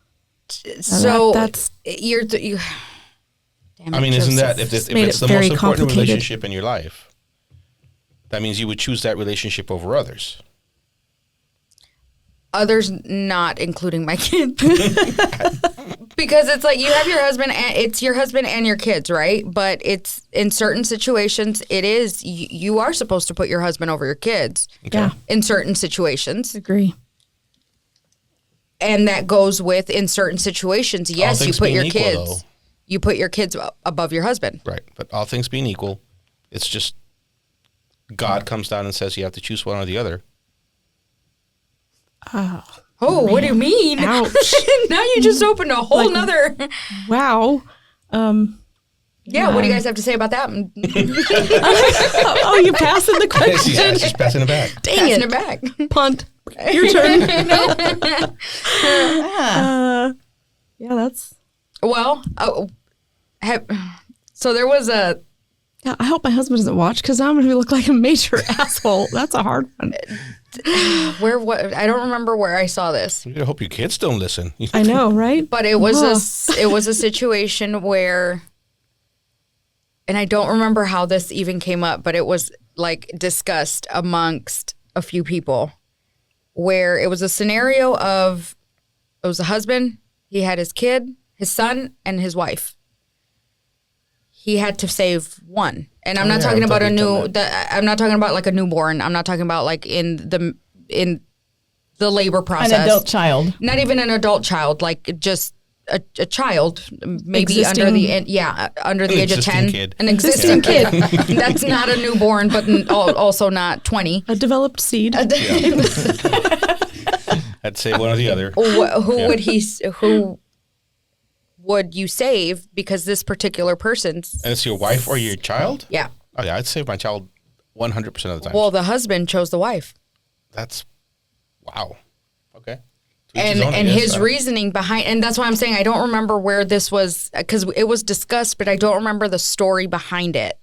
So that's you're. Damn I it, mean, isn't that Joseph. if made it's it the most very important complicated. relationship in your life, that means you would choose that relationship over others. Others not including my kid? Because it's like you have your husband and it's your husband and your kids, right? But it's in certain situations it is you are supposed to put your husband over your kids. Okay. Yeah. In certain situations. agree. And that goes with in certain situations, yes, you things put being your equal, kids though. you put your kids above your husband. Right. But all things being equal, it's just God comes down and says you have to choose one or the other. Oh, what do you mean? Ouch. Now you just opened a whole nother. Wow. Yeah, what do you guys have to say about that? Oh, you passing the question. She's passing it back. Dang Passing it. it back. Punt. Your turn. Yeah, that's. Well, so there was a. Yeah, I hope my husband doesn't watch because I'm going to look like a major asshole. That's a hard one. What I don't remember where I saw this, I hope your kids don't listen. I know, right? but it was it was a situation where, and I don't remember how this even came up, but it was like discussed amongst a few people, where it was a scenario of it was a husband, he had his kid, his son, and his wife. He had to save one, and I'm not talking about I'm not talking about like a newborn. I'm not talking about like in the labor process. An adult child. Not even an adult child, like just a child, maybe Existing. under the age of 10. Kid. An existing kid. That's not a newborn, but also not 20. A developed seed. I'd say one or the other. Who would you save because this particular person's... And it's your wife or your child? Yeah. Oh, yeah, I'd save my child 100% of the time. Well, the husband chose the wife. That's, wow. Okay. And his reasoning behind, and that's why I'm saying I don't remember where this was, because it was discussed, but I don't remember the story behind it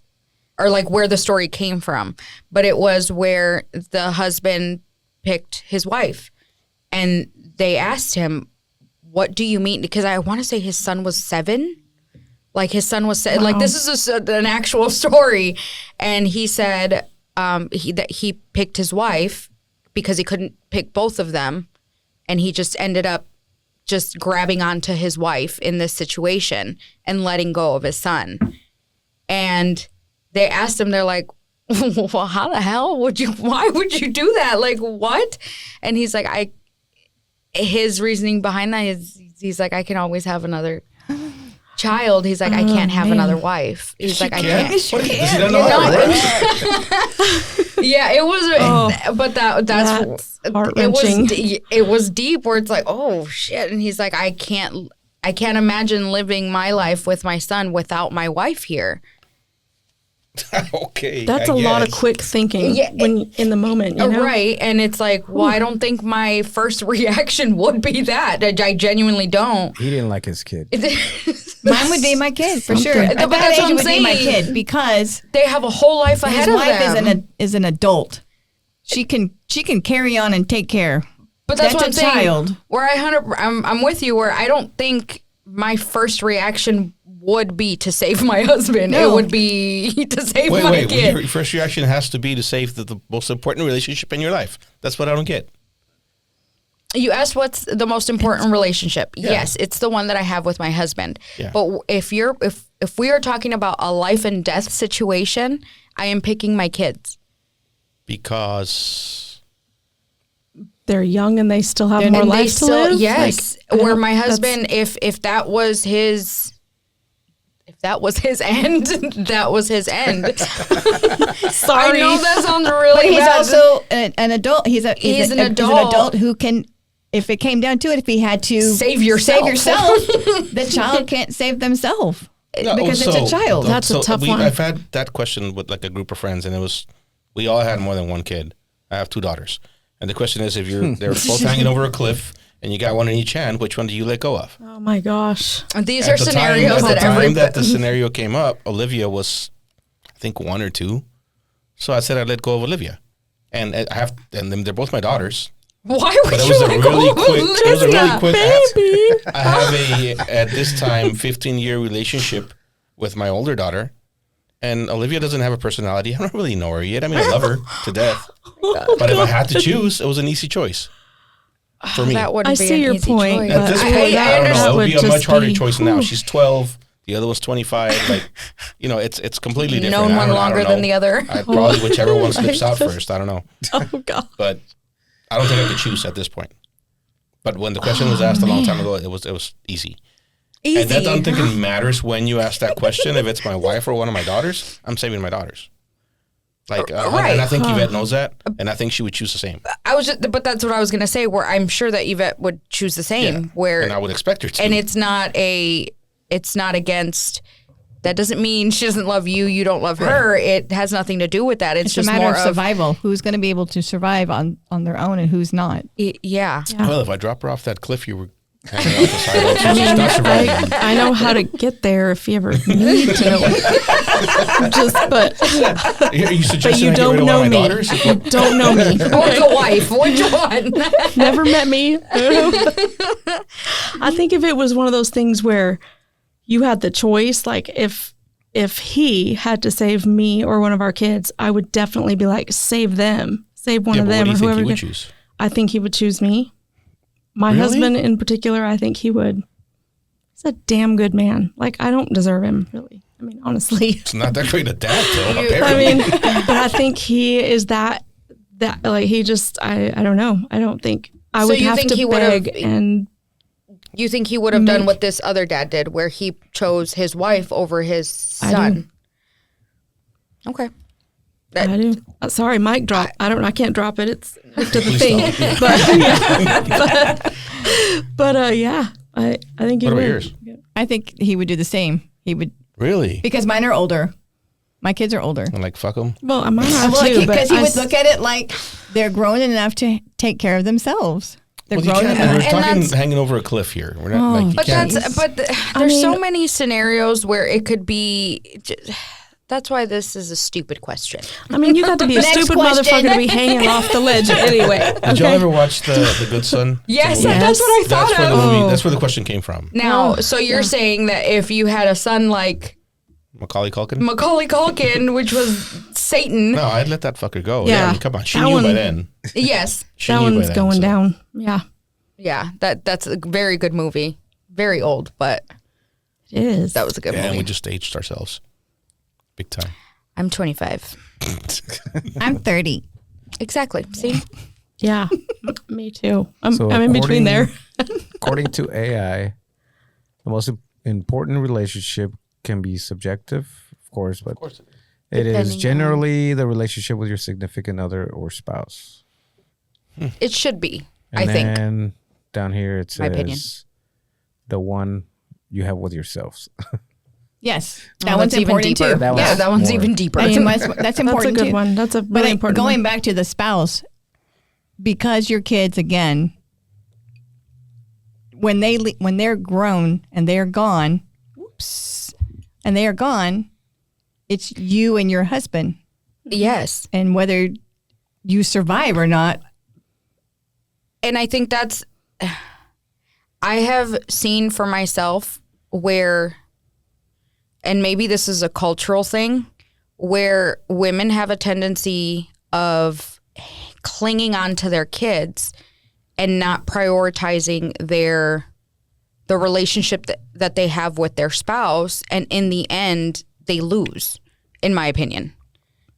or like where the story came from. But it was where the husband picked his wife and they asked him, what do you mean? Because I want to say his son was 7. Like his son was like, this is an actual story. And he said that he picked his wife because he couldn't pick both of them. And he just ended up just grabbing onto his wife in this situation and letting go of his son. And they asked him, they're like, well, how the hell why would you do that? Like, what? And he's like, his reasoning behind that is he's like, I can always have another child. He's like, I can't have another wife. He's like, I can't. Does he not know how it works? Yeah, it was, but that's heart-wrenching. It was deep where it's like, oh shit. And he's like, I can't imagine living my life with my son without my wife here. Okay. That's a a lot of quick thinking when in the moment, you know? Right. And it's like, well, I don't think my first reaction would be that. I genuinely don't. He didn't like his kid. Mine would be my kid for sure. At But that that's age, what it I'm would be my saying. kid because They have a whole life ahead his of wife them. is an adult. She can carry on and take care. But that's what I'm a saying. child. Where I'm with you. Where I don't think my first reaction would be to save my husband. No. It would be to save my Wait. kid. Your first reaction has to be to save the most important relationship in your life. That's what I don't get. You asked what's the most important relationship. Yeah. Yes, it's the one that I have with my husband. Yeah. But if we are talking about a life and death situation, I am picking my kids. Because They're young and they still have more And they life to live. Yes. Like, I where don't- my that's- husband, if that was his end, that was his end. Sorry. I know that sounds really But he's bad. also an adult. He's an an adult. adult who can, if it came down to it, if he had to Save yourself. the child can't save themselves because it's a so- child. That's a tough one. I've had that question with like a group of friends, and we all had more than one kid. I have 2 daughters, and the question is, if they're both hanging over a cliff and you got one in each hand, which one do you let go of? Oh my gosh. These are scenarios At the that time that the scenario came up, Olivia was, I think, 1 or 2. So I said I let go of Olivia, and they're both my daughters. Why would But it you was a want really to go quick. It was a really quick. baby. I have a at this time 15-year relationship with my older daughter, and Olivia doesn't have a personality. I don't really know her yet. I mean, I love her to death. But if I had to choose, it was an easy choice for me. That wouldn't I be see an your easy point, choice. At this I- point, I I don't know. that It would would be a just much harder be- choice now. She's 12. The other was 25. Like, you know, it's completely different. Known I one don't- I longer don't than know. the other. I probably whichever one slips out first. I don't know. Oh God. But I don't think I could choose at this point. But when the question was asked a long time ago, it was easy. Easy. And that don't think it matters when you ask that question. If it's my wife or one of my daughters, I'm saving my daughters. Like, Right. and I think Yvette knows that, and I think she would choose the same. But that's what I was gonna say. Where I'm sure that Yvette would choose the same. Yeah. Where And I would expect her to. and it's not against. That doesn't mean she doesn't love you. You don't love her. It has nothing to do with that. It's It's just a matter more of survival. Who's going to be able to survive on their own and who's not? Yeah. Well, if I drop her off that cliff you were hanging off the side, she's not surviving. I know how to get there if you ever need to know. But You suggesting you I get don't rid of one know of my me. daughters? You don't know me. Or the wife. Which one? Never met me. I think if it was one of those things where you had the choice, like if he had to save me or one of our kids, I would definitely be like, save them, save one Yeah, of but what them do or you think whoever. you would choose? I think he would choose me. My Really? husband in particular, I think he would. He's a damn good man. Like, I don't deserve him, really. I mean, honestly. It's not that great a dad, though, I apparently. mean, but I think he is that like he just I don't know. I don't think I So would you have think to he would've- beg and You think he would have done what this other dad did, where he chose his wife over his I son? Okay. I do. Sorry, mic drop. I can't drop it. It's hooked to the Please thing. don't. But yeah, I think he What would. about yours? I think he would do the same. He would, Really? because mine are older. My kids are older. I'm like, fuck them. Well, mine are Well, too. because he I would s- look at it like they're grown enough to take care of themselves. They're Well, you grown can't. enough. We're And talking that's- hanging over a cliff here. We're not like you But can't. there's so mean- many scenarios where it could be. That's why this is a stupid question. I mean, you got to be a Next stupid question. motherfucker to be hanging off the ledge anyway. Did y'all ever watch the Good Son? Yes, Yes. that's what I That's thought where the of. movie. Oh. That's where the question came from. Now, so you're saying that if you had a son like Macaulay Culkin. Macaulay Culkin, which was Satan, No, I'd let that fucker go. Yeah. I mean, come on, she That knew by one- then. yes, She That knew by one's then, going so. down. Yeah, yeah, that's a very good movie. Very old, but it is. that was a good Yeah, and movie. we just aged ourselves, big time. I'm 25. I'm 30. Exactly. See, Yeah, me too. I'm So in between there. According to AI, the most important relationship can be subjective, of course, but it is Depending generally the relationship with your significant other or spouse. it should be. And I think. then down here it My opinion. says the one you have with yourselves. Yes, Oh, that one's that's even important deeper. too. That Yeah, was that one's more- even deeper. That's, that's That's a important good too. one. That's a But really important going one. back to the spouse, because your kids again, when they're grown and they're gone, and they are gone, it's you and your husband, Yes. and whether you survive or not. And I think I have seen for myself where, and maybe this is a cultural thing, where women have a tendency of clinging on to their kids and not prioritizing the relationship that they have with their spouse. And in the end, they lose, in my opinion,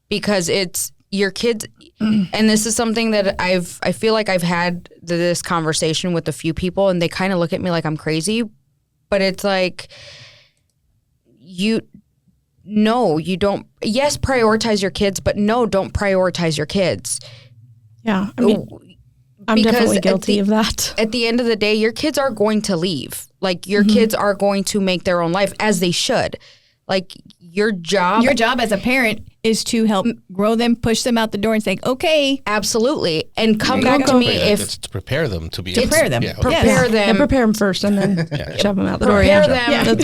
because it's your kids. And this is something that I feel like I've had this conversation with a few people, and they kind of look at me like I'm crazy, but it's like, you don't. Yes, prioritize your kids, but no, don't prioritize your kids. Yeah, I mean, I'm Because definitely at guilty the- of that. At the end of the day, your kids are going to leave. Like, your kids are going to make their own life, as they should. Like, your job. Your job as a parent is to help grow them, push them out the door, and say, "Okay, Absolutely. And come There you back go. to me But if it's to prepare them to be prepare them. Yeah, okay. prepare Yes. them. Prepare them first and then shove them out the door. Prepare Yeah. them.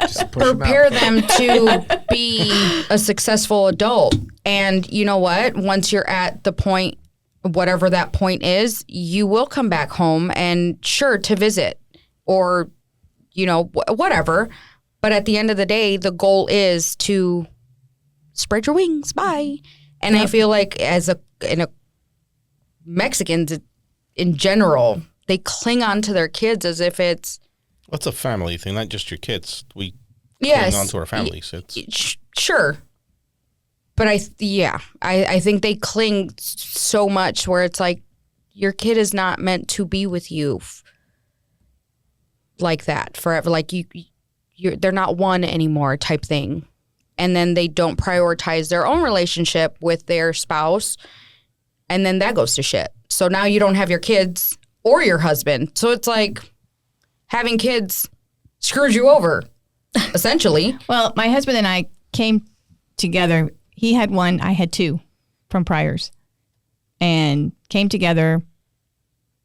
Just push 'em out. Prepare them to be a successful adult. And you know what? Once you're at the point whatever that point is, you will come back home and sure to visit or, whatever. But at the end of the day, the goal is to spread your wings. Bye. And I feel like Mexicans in general, they cling on to their kids as if it's. What's a family thing? Not just your kids. We cling on to our families. Sure. But I think they cling so much where it's like your kid is not meant to be with you like that forever. Like they're not one anymore type thing. And then they don't prioritize their own relationship with their spouse. And then that goes to shit. So now you don't have your kids or your husband. So it's like having kids screws you over, essentially. Well, my husband and I came together. He had one, I had two from priors, and came together.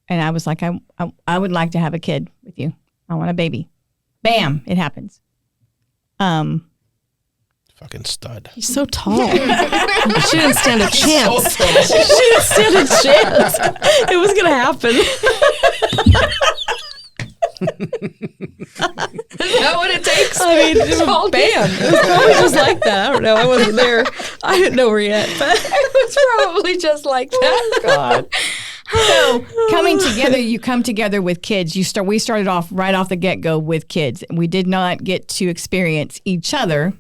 And I was like, I would like to have a kid with you. I want a baby. Bam, it happens. Fucking stud. He's so tall. She didn't stand a chance. She didn't stand a chance. It was gonna happen. Is that what it takes? I mean, bam. It was probably just like that. I don't know. I wasn't there. I didn't know her yet. But It was probably just like that. oh God. So coming together, you come together with kids. We started off right off the get-go with kids. We did not get to experience each other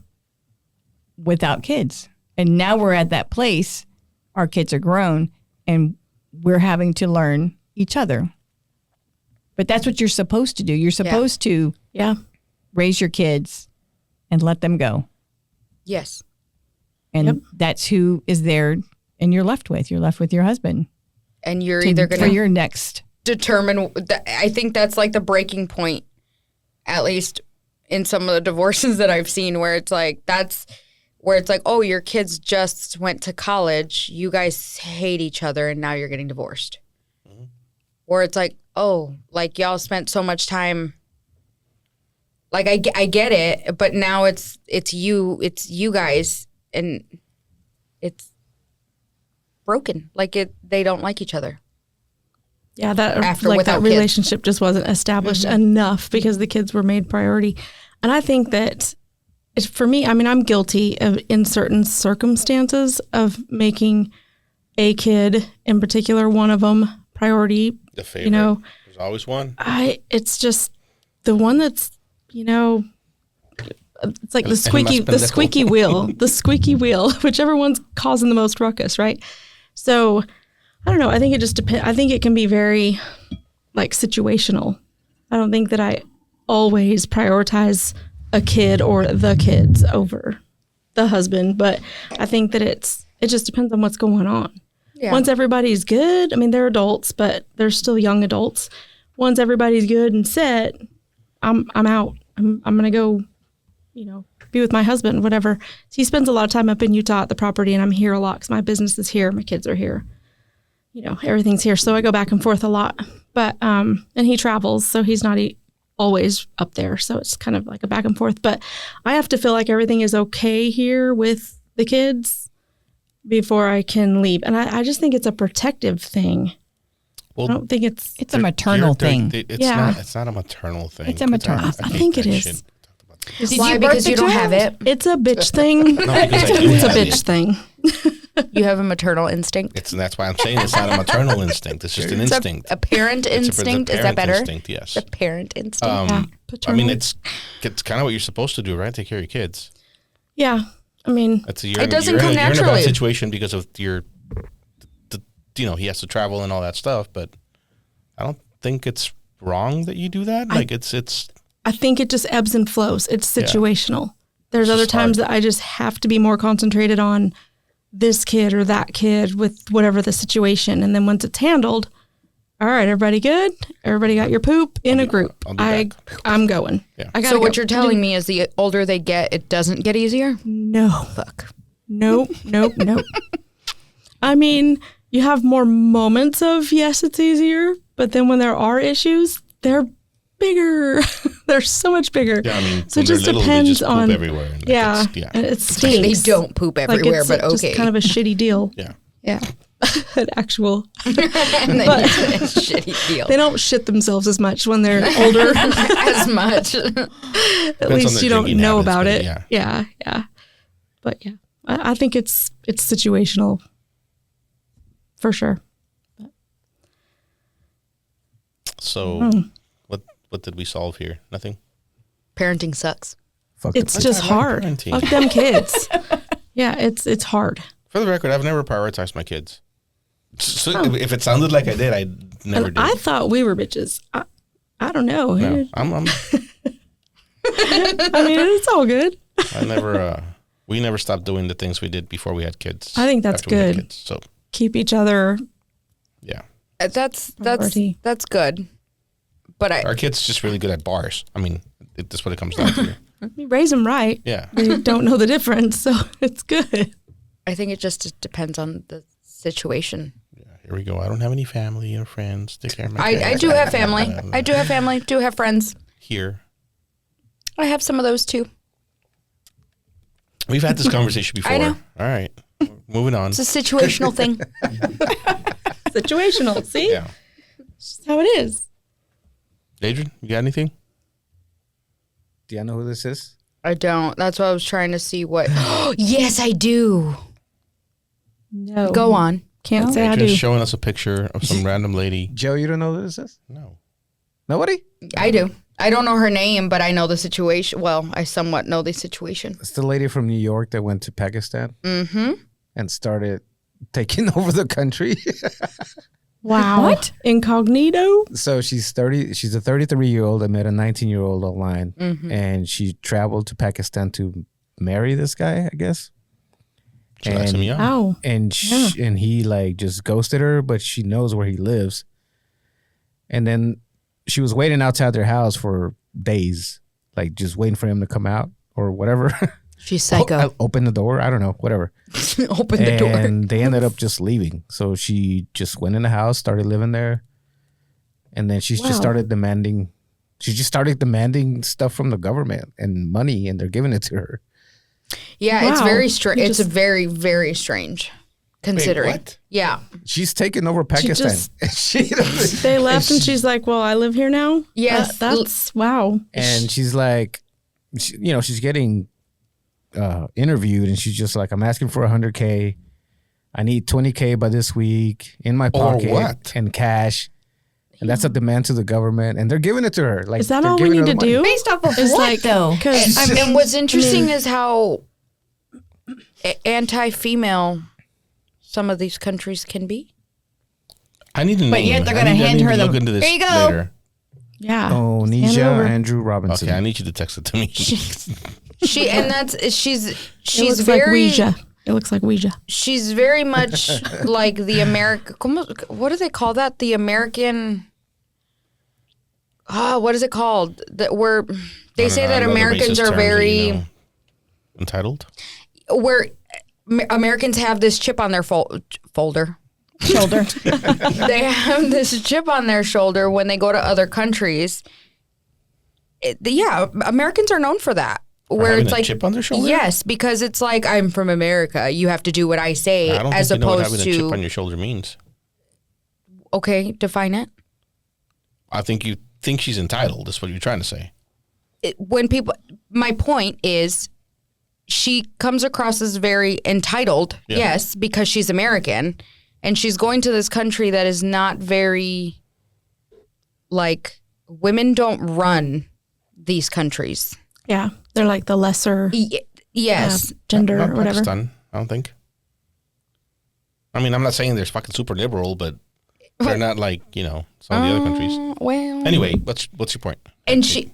without kids. And now we're at that place. Our kids are grown and we're having to learn each other. But that's what you're supposed to do. You're supposed to raise your kids and let them go. Yes. And that's who is there and you're left with. You're left with your husband. And you're either going for your next determine. I think that's like the breaking point, at least in some of the divorces that I've seen, where it's like oh, your kids just went to college, you guys hate each other, and now you're getting divorced. Mm-hmm. Or it's like, oh, like y'all spent so much time. Like I get it, but now it's you guys, and it's broken. Like they don't like each other. Yeah, that relationship just wasn't established enough because the kids were made priority. And I think that for me, I mean, I'm guilty of in certain circumstances of making a kid, in particular, one of them priority. The favorite. There's always one. It's just the one that's, it's like the squeaky wheel, whichever one's causing the most ruckus, right? So I don't know. I think it just depends. I think it can be very situational. I don't think that I always prioritize a kid or the kids over the husband, but I think that it just depends on what's going on. Yeah. Once everybody's good, I mean, they're adults, but they're still young adults. Once everybody's good and set, I'm out. I'm going to go, be with my husband, whatever. So he spends a lot of time up in Utah at the property, and I'm here a lot because my business is here. My kids are here. Everything's here. So I go back and forth a lot. But, and he travels, so he's not always up there. So it's kind of like a back and forth. But I have to feel like everything is okay here with the kids before I can leave. And I just think it's a protective thing. Well, I don't think it's a maternal thing. It's not a maternal thing. It's a maternal. I think it is. Why? Because you don't have it. It's a bitch thing. It's a bitch thing. You have a maternal instinct. That's why I'm saying it's not a maternal instinct. It's just an instinct. A parent instinct. Is that better? Instinct, yes. The parent instinct. I mean, it's kind of what you're supposed to do, right? Take care of your kids. Yeah. I mean, it doesn't come naturally. You're in a bad situation because of he has to travel and all that stuff. But I don't think it's wrong that you do that. I think it just ebbs and flows. It's situational. Yeah. There's other times that I just have to be more concentrated on this kid or that kid with whatever the situation. And then once it's handled, all right, everybody good? Everybody got your poop in a group. I'm going. Yeah. So what you're telling me is the older they get, it doesn't get easier? No. Fuck. Nope. I mean, you have more moments of, yes, it's easier. But then when there are issues, they're bigger. They're so much bigger. Yeah, I mean, so it just depends on everywhere. And it stinks. They don't poop everywhere, but okay. Just kind of a shitty deal. Yeah. Yeah. an actual. And then But- you get a shitty deal. They don't shit themselves as much when they're older. As much. At on least their you don't drinking know habits, about but it. yeah. Yeah. But yeah, I think it's situational for sure. So, what did we solve here? Nothing. Parenting sucks. Fuck It's the just I like hard. parenting. Fuck them kids. Yeah, it's hard. For the record, I've never prioritized my kids. So if it sounded like I did, I never And did. I thought we were bitches. I don't know. No, I'm I mean, it's all good. I never. We never stopped doing the things we did before we had kids. I think that's after we had good. kids. So Keep each other. yeah, That's Priority. good. But our kids just really good at bars. I mean, that's what it comes down to. You raise them right. Yeah. They don't know the difference, so it's good. I think it just depends on the situation. Here we go. I don't have any family or friends. Take care of my I kids. do have family. I do have family. Do have friends. Here. I have some of those too. We've had this conversation before. I know. All right. Moving on. It's a situational thing. Situational. See? Yeah. That's how it is. Adrian, you got anything? Do you know who this is? I don't. That's why I was trying to see what. Yes, I do. No. Go on. Can't say I Adrian's do. showing us a picture of some random lady. Joe, you don't know who this is? No. Nobody? I do. I don't know her name, but I know the situation. Well, I somewhat know the situation. It's the lady from New York that went to Pakistan Mm-hmm. and started taking over the country. Wow. What? Incognito? So she's 30. She's a 33-year-old that met a 19-year-old online, and she traveled to Pakistan to marry this guy, I guess. She likes him young. Wow. And and he like just ghosted her, but she knows where he lives. And then she was waiting outside their house for days, like just waiting for him to come out or whatever. She's psycho. Open the door. I don't know, whatever. Open the door. And they ended up just leaving. So she just went in the house, started living there, and then just started demanding. She just started demanding stuff from the government and money, and they're giving it to her. Yeah, it's Wow. very strange. You It's just- very, very strange. Considering. what? Yeah. She's taken over Pakistan. She They left and she's like, well, I live here now? Yes. That's, wow. and she's like, she's getting interviewed, and she's just like, I'm asking for $100K. I need $20K by this week in my pocket what? and cash. And that's a demand to the government, and they're giving it to her. Like, Is that they're all we giving her need to the money. do? Based off of It's what, like, though? because I mean, what's interesting is how anti-female some of these countries can be. I need a name. But yet they're I gonna need- I hand need her to the- look into this There you go. later. yeah. Oh, Hand it Nisha over. Andrew Robinson. Okay, I need you to text it to me. She and that's she's It she's looks like very Ouija. It looks like Ouija. she's very much like the American. What do they call that? The American. What is it called? That where they say that Americans are very entitled. where Americans have this chip on their shoulder. They have this chip on their shoulder when they go to other countries. Americans are known for that. Where having it's a like chip on their shoulder? Yes, because it's like I'm from America. You have to do what I say, I don't as think you know what opposed having a chip on to your shoulder means. okay, define it. I think you think she's entitled. That's what you're trying to say. When people, my point is, she comes across as very entitled. Yeah. Yes, because she's American, and she's going to this country that is not very like women don't run these countries. Yeah. They're like the lesser Yes. gender Not or whatever. Pakistan, I don't think. I mean, I'm not saying they're fucking super liberal, but they're not like, some of the other countries. Well, Anyway, what's your point? and she,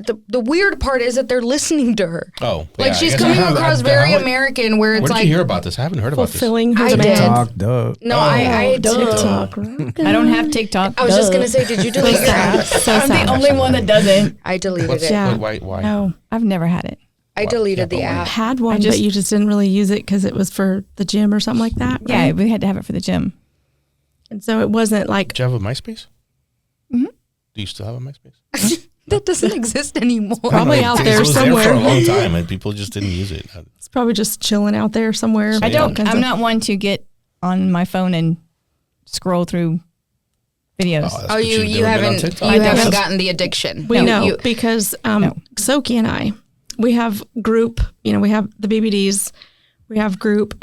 the weird part is that they're listening to her. Oh, Like yeah, I she's guess coming I haven't- across I- very how- American, where it's Where did like you hear about this? I haven't heard about this. Fulfilling her I did. demand. TikTok, duh. no, I TikTok. I don't have TikTok. I was just gonna say, did you delete your app? So I'm sad. the only one that doesn't. I deleted What's, it. Yeah. Why? No. I've never had it. I deleted the I app. had one, just- but you just didn't really use it because it was for the gym or something like that. Yeah, right? we had to have it for the gym. And so it wasn't like, Do you have a MySpace? Mm-hmm. Do you still have a MySpace? That doesn't exist anymore. Probably It- out it there was somewhere. there for a long time, and people just didn't use it. it's probably just chilling out there somewhere. I don't. All kinds I'm of- not one to get on my phone and scroll through videos. that's Oh, what you you've never been on haven't TikTok. you haven't gotten the addiction. We know You- because Soki and I, we have group, we have the BBDs, we have group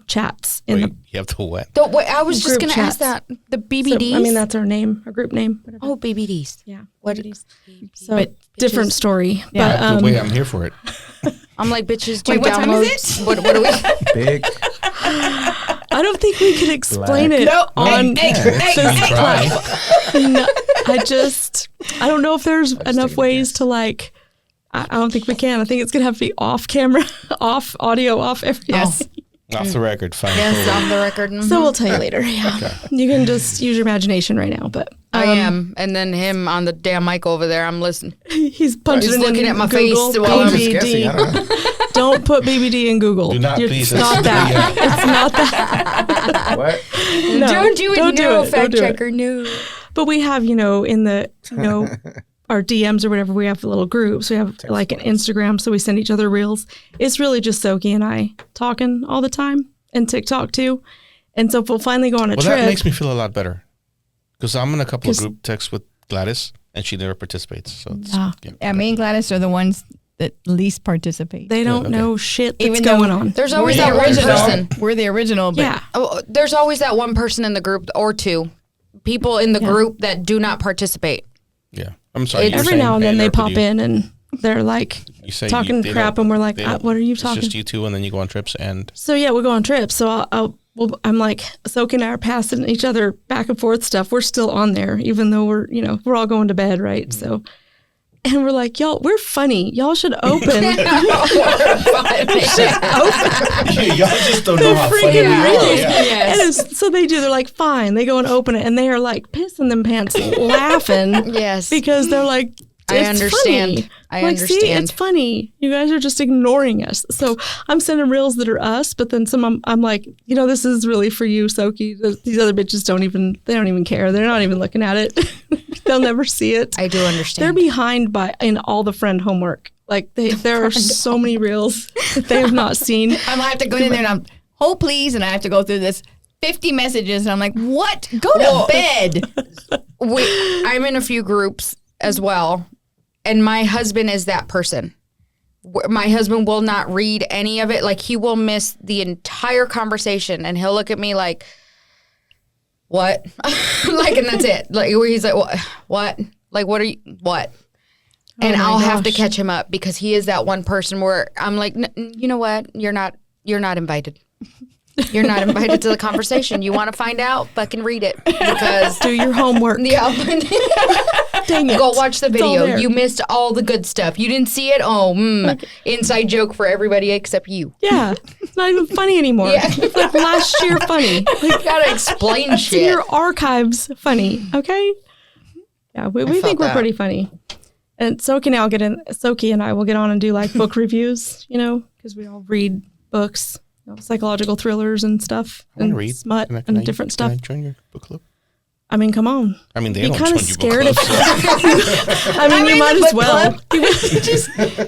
chats in Wait, you have to what? Wait, I was just Group going to ask chats. that. The the, BBDs? so, I mean, that's our name, our group name. Whatever. Oh, BBDs. Yeah. What? BBDs. So But different story. Yeah. But Wait, I'm here for it. I'm like, bitches, do Wait, you what time download? is it? What do we? Big. I don't think we can explain it No. on Hey, this Try. No, I don't know if there's enough ways to like. I don't think we can. I think it's gonna have to be off camera, off audio, off everything. Yes. Off the record, fine. Yes, on the record. Mhm. So we'll tell you later. Yeah, you can just use your imagination right now. But I am. And then him on the damn mic over there. I'm listening. he's punching He's it looking in at my Google, face while I'm Just guessing. I BBD. don't know. Don't put BBD in Google. Do not, You're- please. It's not that. It's not that. What? No, Don't do it. don't do No, it, fact don't do it. checker. No. But we have, in the, our DMs or whatever, we have little groups. We have like an Instagram, so we send each other reels. It's really just Soki and I talking all the time, and TikTok too. And so if we'll finally go on a Well, trip. that makes me feel a lot better. Because I'm in a couple of 'Cause- group texts with Gladys, and she never participates. So it's, Yeah. Yeah, me and Gladys are the ones that least participate. They don't okay. know shit that's Even though going on. There's We're always the that one original. person. We're the original, but Yeah. Oh, there's always that one person in the group or two people in the group that do not participate. yeah. I'm sorry. you were Every saying- now and I then they interrupted pop you. in and they're like You say talking they crap, don't- and we're like, they don't- what are you It's talking? just you two, and then you go on trips, and So yeah, we'll go on trips. So I'm like, Soki and I are passing each other back and forth stuff. We're still on there, even though we're all going to bed, right? So, and we're like, y'all, we're funny. Y'all should open. y'all just don't know how funny freaking you are. reels. Yeah. And so they do. They're like, fine. They go and open it, and they are like pissing them pants, laughing. Yes. Because they're like, I it's understand. funny. I like, see, understand. it's funny. You guys are just ignoring us. So I'm sending reels that are us, but then some I'm like, this is really for you, Soki. These other bitches don't even care. They're not even looking at it. They'll never see it. I do They're understand. behind in all the friend homework. Like there are so many reels that they have not seen. I might have to go in there and I'm, hold please, and I have to go through this 50 messages, and I'm like, what? Go to bed. I'm in a few groups as well, and my husband is that person. My husband will not read any of it. Like, he will miss the entire conversation, and he'll look at me like, what? Like, and that's it. Like, where he's like, what? Like, what are you, what? And my I'll have to gosh. catch him up, because he is that one person where I'm like, you know what? You're not invited. You're not invited to the conversation. You want to find out? Fucking read it, because Do your homework. yeah. Dang it. Go watch the all video. there. You missed all the good stuff. You didn't see it? Oh, inside joke for everybody except you. Yeah, it's not even funny anymore. Yeah. It's like last year funny. Like, You gotta explain it's in shit. your archives funny. Okay. Yeah, we think felt we're that. pretty funny. And Soki and I will get on and do like book reviews, because we all read books, psychological thrillers and stuff, I want and to read. smut Can I- and different Can stuff. I join your book club? I mean, come on. I mean, they Be don't kind join of your scared book of. club. I mean, you might as well.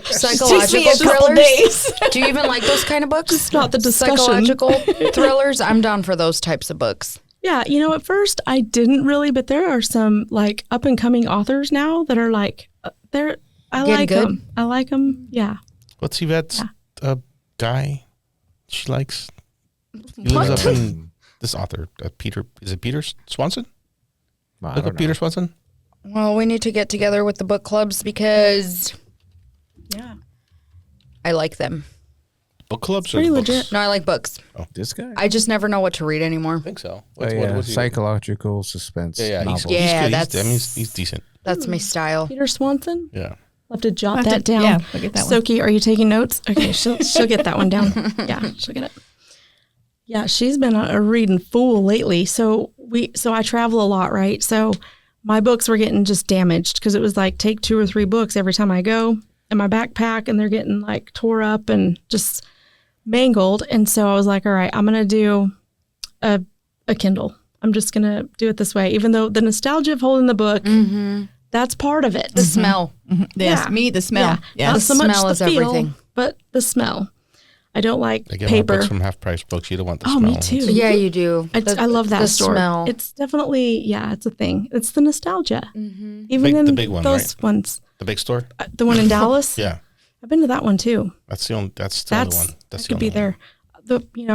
Psychological Takes me a couple thrillers. days. Do you even like those kind of books? It's not the discussion. Psychological thrillers. I'm down for those types of books. Yeah, at first I didn't really, but there are some like up and coming authors now that are like, I Getting like good? them. I like them. Yeah. What's Yvette's guy she likes? He lives up in this author, Peter. Is it Peter Swanson? I Look don't up know. Peter Swanson. Well, we need to get together with the book clubs, because Yeah. I like them. Book clubs or Pretty the books? legit. No, I like books. This guy? I just never know what to read anymore. I think so. Oh, What's, yeah. what's he- Psychological suspense yeah, novels. Yeah, good. that's- I mean, he's decent. That's my style. Peter Swanson. Yeah. I'll have to jot I'll have that to- down. yeah, I'll get that one. Soki, are you taking notes? Okay, she'll get that one down. Yeah, she'll get it. Yeah, she's been a reading fool lately. So I travel a lot, right? So my books were getting just damaged, because it was like take 2 or 3 books every time I go in my backpack, and they're getting like tore up and just mangled. And so I was like, all right, I'm gonna do a Kindle. I'm just gonna do it this way, even though the nostalgia of holding the book, that's part of it. The smell. Yes, Yeah. me, the smell. Yeah. Yes. Not so much smell the is feel, everything. but the smell. I don't like I get paper. my books from Half Price Books. You don't want the Oh, smell. me too. Yeah, you do. I love that the store. smell. It's definitely, it's a thing. It's the nostalgia. Mm-hmm. Even in The big one, those right? ones. The big store? The one in Dallas. Yeah. I've been to that one too. That's the only one. That's I the could only be there.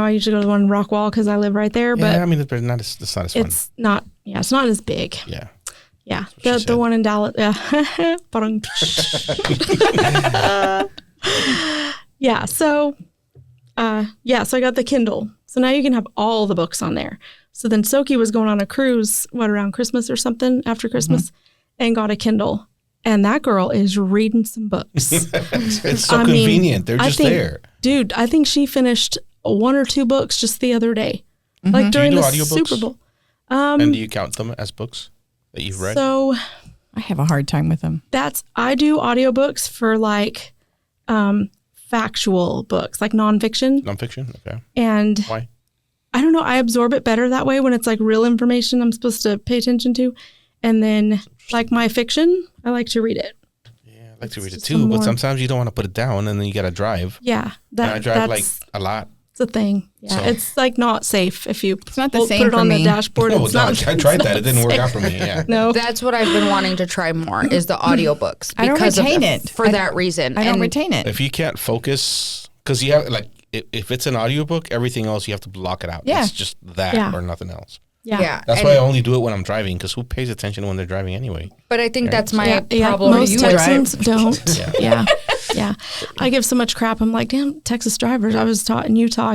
I usually go to the one in Rockwall because I live right there, one. but Yeah, I mean, it's not as fun. it's not. Yeah, it's not as big. Yeah. Yeah, what she the said. one in Dallas. Yeah. Yeah. So, so I got the Kindle. So now you can have all the books on there. So then Soki was going on a cruise, around Christmas or something, after Christmas, and got a Kindle. And that girl is reading some books. It's so convenient. They're just there. Dude, I think she finished 1 or 2 books just the other day. Like during the Super Bowl. And do you count them as books that you've read? So I have a hard time with them. I do audiobooks for like factual books, like nonfiction. Nonfiction? Okay. And Why? I don't know, I absorb it better that way when it's like real information I'm supposed to pay attention to. And then like my fiction, I like to read it. Yeah, I like to read it just too, more- but sometimes you don't want to put it down and then you got to drive. Yeah. And I drive like That's a lot. a thing. Yeah. So- It's like not safe if you not the put same it for on me. the dashboard. No, it's no, not, I tried that. It didn't work out for me. Yeah. No. That's what I've been wanting to try more is the audiobooks. I don't because of- retain it. For that reason. I don't And retain it. If you can't focus, because you have like, if it's an audiobook, everything else you have to block it out. Yeah. It's just that Yeah. or nothing else. Yeah. That's and- why I only do it when I'm driving, because who pays attention when they're driving anyway? But I think that's my Yeah, problem. most you Texans don't. Yeah. Yeah. I give so much crap. I'm like, damn, Texas drivers. I was taught in Utah,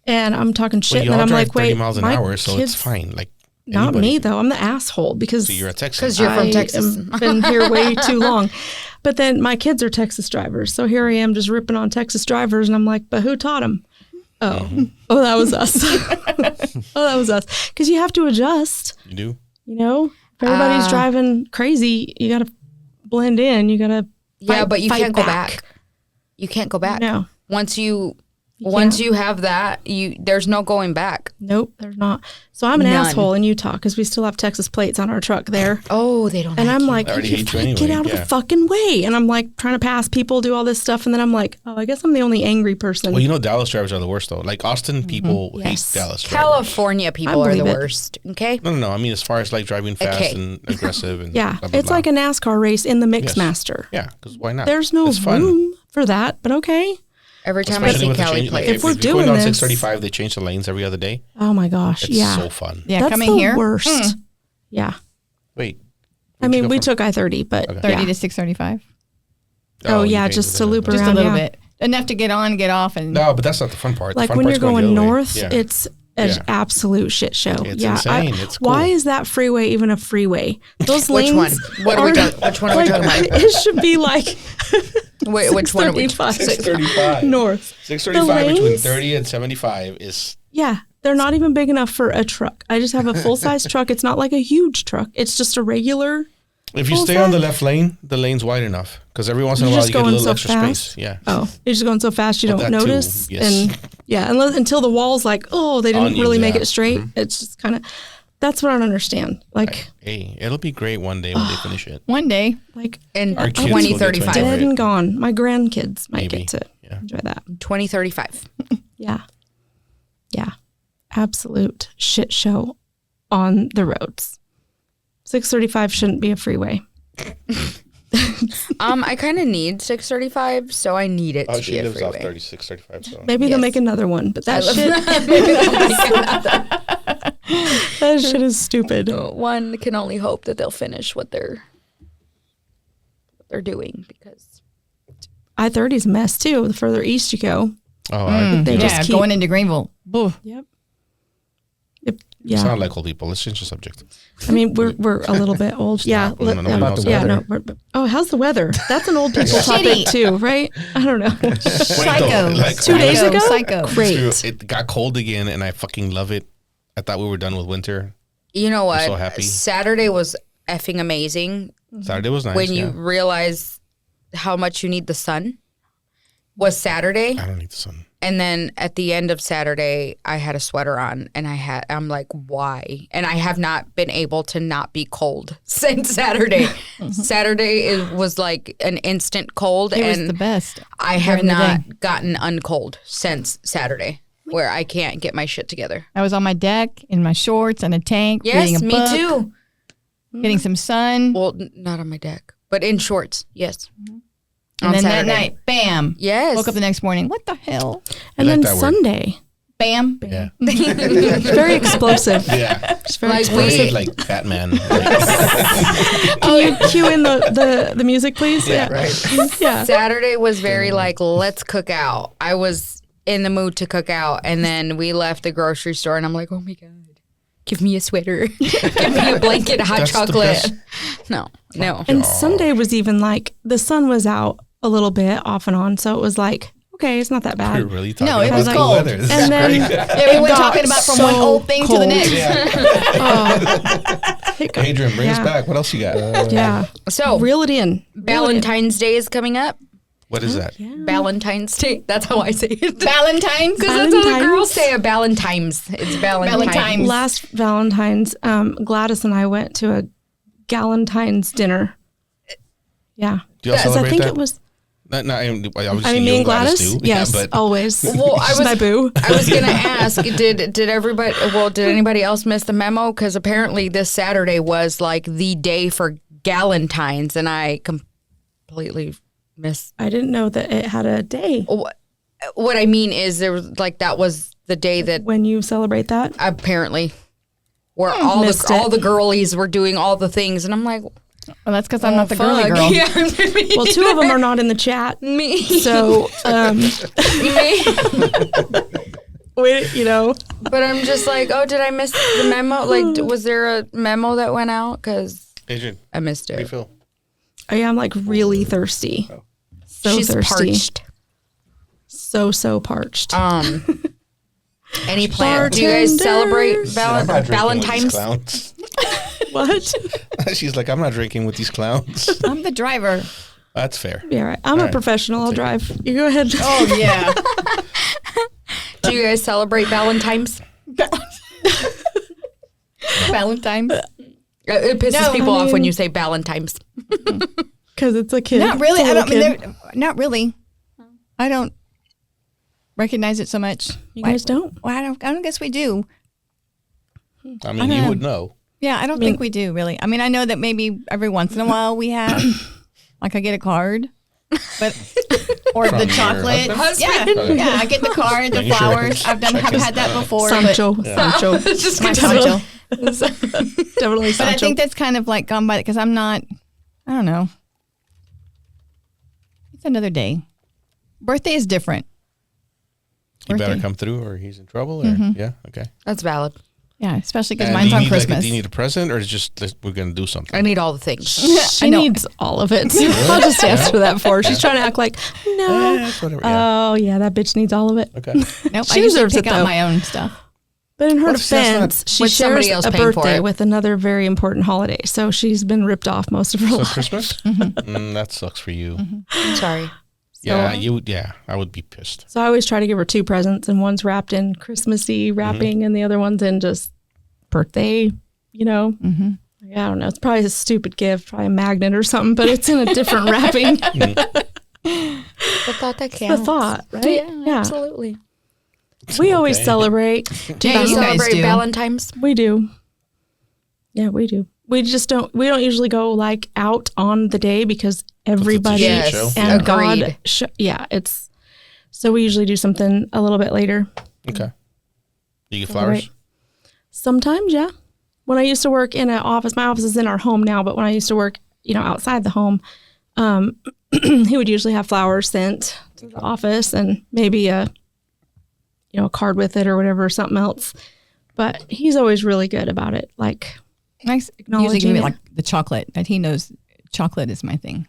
and I'm talking shit. Well, you and then all I'm drive like, 30 wait, miles an my hour, so kids, it's fine. Like Not anybody. me though. I'm the asshole because So you're a Texan. Because you're from I Texas. been here way too long. But then my kids are Texas drivers. So here I am just ripping on Texas drivers. And I'm like, but who taught them? Oh, oh, that was us. That was us. Because you have to adjust, You do? If everybody's driving crazy, you got to blend in. You got to Yeah, but you can't go back. You can't go back. No. Once you can't. you have that, there's no going back. Nope, there's not. So I'm an None. asshole in Utah because we still have Texas plates on our truck there. Oh, they don't. And like I'm you. like, I already "You hate you fucking get anyway, out of yeah. the fucking way. And I'm like trying to pass people, do all this stuff. And then I'm like, oh, I guess I'm the only angry person. Well, Dallas drivers are the worst, though. Like, Austin people Yes. hate Dallas drivers. California people are the believe it. worst. Okay. No. I mean, as far as, like, driving fast Okay. and aggressive and yeah, blah, blah, it's blah. like a NASCAR race in the Yes. Mixmaster. Yeah, because why not? There's no It's fun. room for that, but okay. Every time I Especially see with the Cali change, like, play, If we're you're doing going down this- 635, they change the lanes every other day. Oh my gosh, It's yeah. so fun. Yeah, That's coming the here, worst. Yeah. Wait. I mean, we took I-30, but 30 yeah. to 635. Oh, you yeah, changed just it to a loop little bit. Just around, a little yeah. bit. Enough to get on, get off. And No, but that's not the fun part. The Like fun when part's you're the going other way. north, Yeah. it's an Yeah. absolute shit show. It's yeah, insane. It's Why cool. is that freeway even a freeway? Those Which one? lanes. What are we aren't- talking? Which one are we talking about? It should be like Which one are we? 635 635. north. 635 The between lanes? 30 and 75 is Yeah, they're not even big enough for a truck. I just have a full size truck. It's not like a huge truck. It's just a regular. if you Full stay on the size? left lane, the lane's wide enough because every once in a You're while just you get a going little so extra fast. space. Yeah. Oh, you're just going so fast you Well, don't that too, notice. yes. And yeah, until the wall's like, oh, they didn't On you, really make yeah. it straight. It's just kind of. That's what I don't understand. Like, Hey, it'll be great one day when they finish it. one day, like In Our kids will get to 2035. enjoy dead it. and gone. My grandkids might Maybe. get to Yeah. enjoy that. 2035. Yeah. Yeah. Absolute shit show on the roads. 635 shouldn't be a freeway. I kind of need 635, so I need it to Oh, be she a lives off freeway. 36, 35. So. Maybe they'll Yes. make another one, but that shit, that shit is stupid. One can only hope that they'll finish what they're doing because I-30 is a mess too. The further east you go. Oh, They yeah, just keep- going into Greenville. Boo. Yep. It's Yeah. not like old people. Let's change the subject. I mean, we're a little bit old. Yeah. Well, nobody yeah, knows yeah, the no. Oh, how's the weather? That's an old people topic too, right? I don't know. Psycho. like, 2 days ago? Psycho. Great. It got cold again, and I fucking love it. I thought we were done with winter. you know what? so happy. Saturday was effing amazing Saturday was nice. when you yeah. realize how much you need the sun. Was Saturday? I don't need the sun. And then at the end of Saturday, I had a sweater on, and I'm like, why? And I have not been able to not be cold since Saturday. Saturday was like an instant cold, It and was the best. I have during the day. not gotten uncold since Saturday, where I can't get my shit together. I was on my deck in my shorts and a tank. reading Yes, a me book, too. Getting some sun. Well, not on my deck, but in shorts. Yes. And On then Saturday. that night, bam. Yes. Woke up the next morning. What the hell? And like then that word. Sunday. Bam. Yeah. It's very explosive. Yeah. It's very Like explosive. Like Batman. Can you cue in the music, please? Yeah, right. Yeah. Saturday was very like, let's cook out. I was in the mood to cook out, and then we left the grocery store, and I'm like, oh my God, give me a sweater. Give me a blanket, hot That's the chocolate. best. No. And Sunday was even like the sun was out a little bit off and on, so it was like, okay, it's not that We're bad. really talking No, it about was the cold. weather. This And is then great. Yeah, we went got talking about from so one old thing to the cold. next. Adrian, bring us Yeah. back. What else you got? Yeah. So, Reel it in. Valentine's Day is coming up. What is that? Valentine's Day. That's how I say it. Valentine's. Because that's how the Valentine's? girls say it. Valentine's. It's Valentine's. Valentine's. Last Valentine's, Gladys and I went to a Galentine's dinner. Yeah. Do y'all I celebrate think that? it was. Obviously I mean, me you and Gladys. do. Yes, Yeah, but always. Well, I She's was my boo. I was gonna ask, did everybody? Well, did anybody else miss the memo? Because apparently this Saturday was like the day for Galentine's, and I completely missed. I didn't know that it had a day What I mean is, there was like that was the day that when you celebrate that. apparently where all Missed the girlies were doing all the things, and I'm like, Well, that's because I'm not the girly fuck. girl. Yeah, Well, two of them are not in the chat, me. so me. we, you know, But I'm just like, oh, did I miss the memo? Like, was there a memo that went out? Because Adrian, I missed how do you it. feel? I am like really thirsty. So She's thirsty. parched. So parched. Any plan? Do you guys celebrate Valentine's? Clowns. What? She's like, I'm not drinking with these clowns. I'm the driver. That's fair. Yeah, right. I'm a right. professional. I'll drive. You go ahead. Oh yeah. Do you guys celebrate Valentine's? Valentine's. It pisses No, people I off when mean- you say Valentine's. Because it's a kid. Not really. It's a I don't little mean, kid. not really. I don't recognize it so much. You guys don't? Well, I don't guess we do. I mean, you would know. Yeah, I don't think we do really. I mean, I know that maybe every once in a while we have, like, I get a card, but or From the your chocolate. Yeah, yeah, I get the card, the Making sure flowers. I've had that before. Sancho. But, Sancho. Just my continue. Sancho. Definitely But Sancho. I think that's kind of like gone by because I'm not. I don't know. It's another day. Birthday is different. You better Birthday. come through or he's in trouble. Or, Yeah, okay. That's valid. Yeah, especially because And mine's do you on need, Christmas. do you need a present or is just we're going to do something? I need all the things. she I know. needs all of it. I'll just answer that for her. She's trying to act like, no. It's whatever. Yeah. Oh, yeah, that bitch needs all of it. Okay. Nope, She I usually deserves pick it, out though. my own stuff. But in her What if that's defense, she With shares somebody else a paying for birthday it? with another very important holiday. So she's been ripped off most of her So life. Christmas? That sucks for you. I'm sorry. Yeah, I would be pissed. So I always try to give her two presents, and one's wrapped in Christmassy wrapping, and the other one's in just birthday, you know? Mm-hmm. I don't know. It's probably a stupid gift, probably a magnet or something, but it's in a different wrapping. The thought that The counts. thought, right? Yeah, absolutely. We always Okay. celebrate. Do Yeah, you you guys celebrate do. Valentine's? We do. Yeah, we do. We don't usually go like out on the day because everybody Yes. show. and Agreed. God, it's so we usually do something a little bit later. Okay. You get flowers? Right. Sometimes, yeah. When I used to work in an office, my office is in our home now, but when I used to work, outside the home, he would usually have flowers sent to the office and maybe a card with it or whatever, something else. But he's always really good about it. Like, Nice. Usually Acknowledging give me it. like the chocolate that he knows. Chocolate is my thing.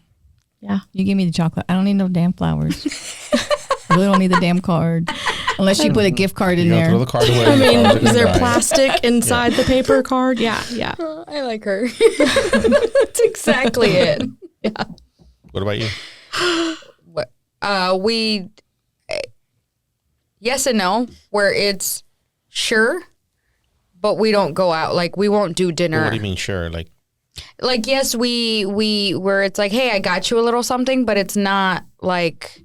yeah. You give me the chocolate. I don't need no damn flowers. I really don't need the damn card unless you put a gift card in You're going to there. throw the card away. I mean, Flowers are is there gonna die. plastic inside the paper card? Yeah, yeah. I like her. That's exactly it. What about you? We yes and no, where it's sure, but we don't go out. Like, we won't do dinner. What do you mean, sure? Like, yes, we where it's like, hey, I got you a little something, but it's not like,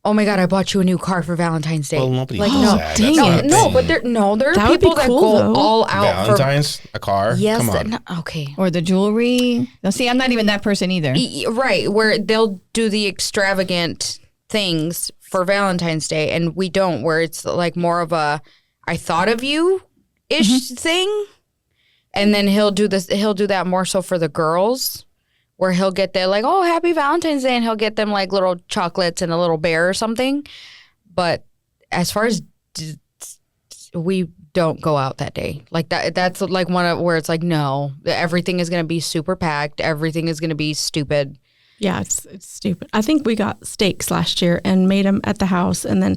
oh my God, I bought you a new car for Valentine's Day. Well, nobody like, does no, that. dang That's not it. a no, thing. but there are That would be people that cool, go though. all out Valentine's, a car? for yes, Come on. no, okay. Or the jewelry. Now, see, I'm not even that person either. Right, where they'll do the extravagant things for Valentine's Day, and we don't, where it's like more of a I thought of you ish thing. And then he'll do that more so for the girls, where he'll get their like, oh, happy Valentine's Day, and he'll get them like little chocolates and a little bear or something. But as far as we don't go out that day. Like that's like one of where it's like, no, everything is going to be super packed. Everything is going to be stupid. Yeah, it's stupid. I think we got steaks last year and made them at the house, and then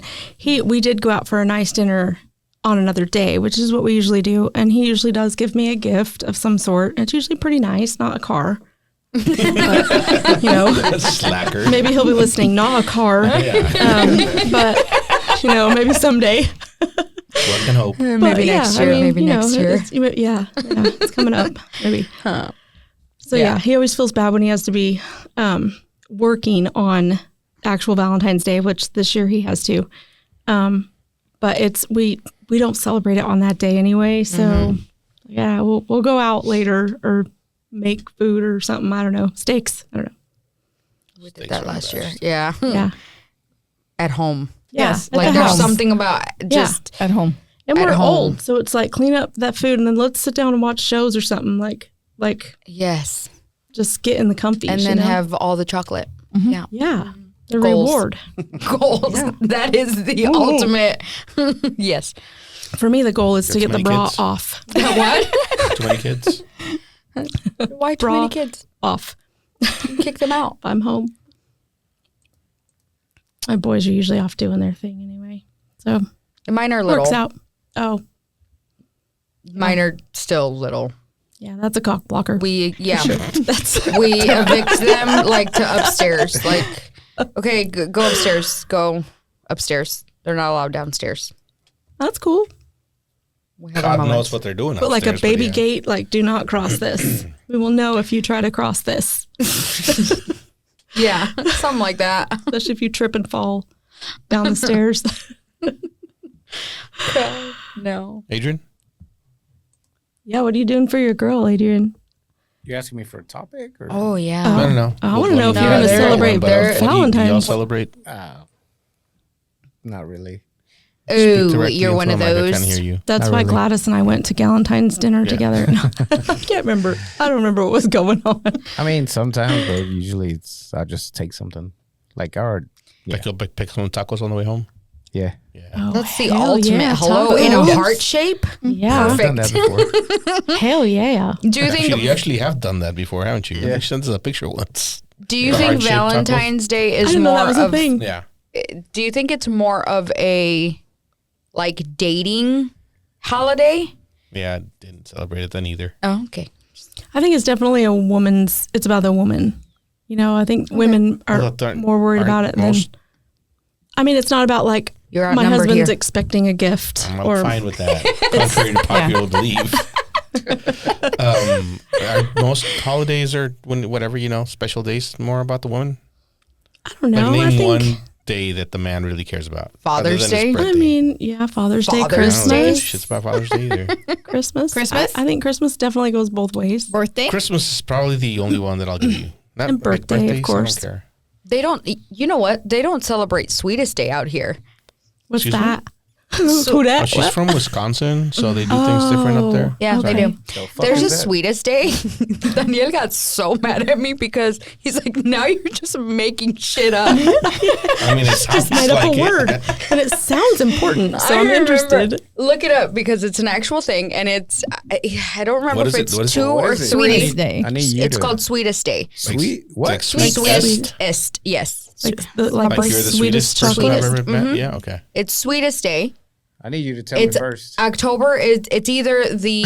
we did go out for a nice dinner on another day, which is what we usually do. And he usually does give me a gift of some sort. It's usually pretty nice, not a car. But, Slacker. maybe he'll be listening. Not a car, but maybe someday. One can hope. But Maybe next year. Maybe next year. It's coming up. Maybe. So Yeah. he always feels bad when he has to be working on actual Valentine's Day, which this year he has to. But we don't celebrate it on that day anyway. So yeah, we'll go out later or make food or something. I don't know, steaks. I don't know. We did that last year. Yeah. Yeah. At home. Yeah. Yes, at Like the there's house. something about just At home. And at we're home. old, so it's like clean up that food and then let's sit down and watch shows or something. Like yes. just get in the comfy. And then have all the chocolate. Yeah. yeah, the Goals. reward. Goals. That is the ultimate. Yes. For me, the goal is to Got get the too many bra kids? off. What? Too many kids. Why too Bra. many kids? Off. Kick them out. If I'm home. My boys are usually off doing their thing anyway, so Mine are little. works out. Oh, Mine are still little. yeah, that's a cock blocker. We That's we evict them like to upstairs. Like, okay, go upstairs. Go upstairs. They're not allowed downstairs. that's cool. We have our God knows moments. what they're doing. But like a upstairs, baby yeah. gate, like do not cross this. We will know if you try to cross this, Yeah, something like that. especially if you trip and fall down the stairs. No. Adrian? Yeah, what are you doing for your girl, Adrian? You're asking me for a topic? Or? Oh yeah. I don't know. I wanna know if you're gonna celebrate Valentine's. Do y'all celebrate? Not really. Ooh, Directly you're into one of the mic, I can't those. hear you. That's Not why really. Gladys and I went to Galentine's dinner together. I can't remember. I don't remember what was going on. I mean, sometimes, but usually I just take something. Like our, Like you'll pick some tacos on the way home? yeah. Yeah. Oh, That's the hell ultimate. yeah, Hello, in a tacos. heart shape. Yeah, I've done that before. hell yeah. Do you think? You actually have done that before, haven't you? Yeah. You sent us a picture once. Do you The think heart-shaped tacos? Valentine's Day I is didn't know more that was a of? thing. Yeah. Do you think it's more of a like dating holiday? Yeah, I didn't celebrate it then either. Oh, okay. I think it's definitely it's about the woman. You know, I think women are Well, aren't- more worried about it than. most- I mean, it's not about like You're my outnumbered husband's here. expecting a gift I'm or fine with that. Contrary to popular belief. Most holidays are whatever, special days more about the woman. I don't know. Like I name think. one day that the man really cares about. Father's other than his Day? birthday. I mean, yeah, Father's Day, Father's I don't know Day? Christmas, shit's about Father's Day either. Christmas. Christmas? I think Christmas definitely goes both ways. Birthday? Christmas is probably the only one that I'll give you. Not And birthday, of birthdays, course. I don't care. They don't. You know what? They don't celebrate Sweetest Day out here. What's Excuse me? that? Who Oh, that? she's What? from Wisconsin, so they do things different up there. Yeah, Okay. they do. So fuck There's a that. Sweetest Day. Daniel got so mad at me because he's like, now you're just making shit up. I mean, it Just sounds made up like a it. word, and it sounds important, so I I'm remember- interested. Look it up because it's an actual thing, and it's I don't remember What if is it? it's What is it? 2 What or is it? 3. Sweetest Day. I need you It's to. called Sweetest Day. Sweet. What? Like sweet. Sweetest. Sweetest, yes. Like Like the you're the sweetest sweetest person I've chocolate. ever met. Yeah, okay. It's Sweetest Day. I need you to tell It's me first. October. It's either the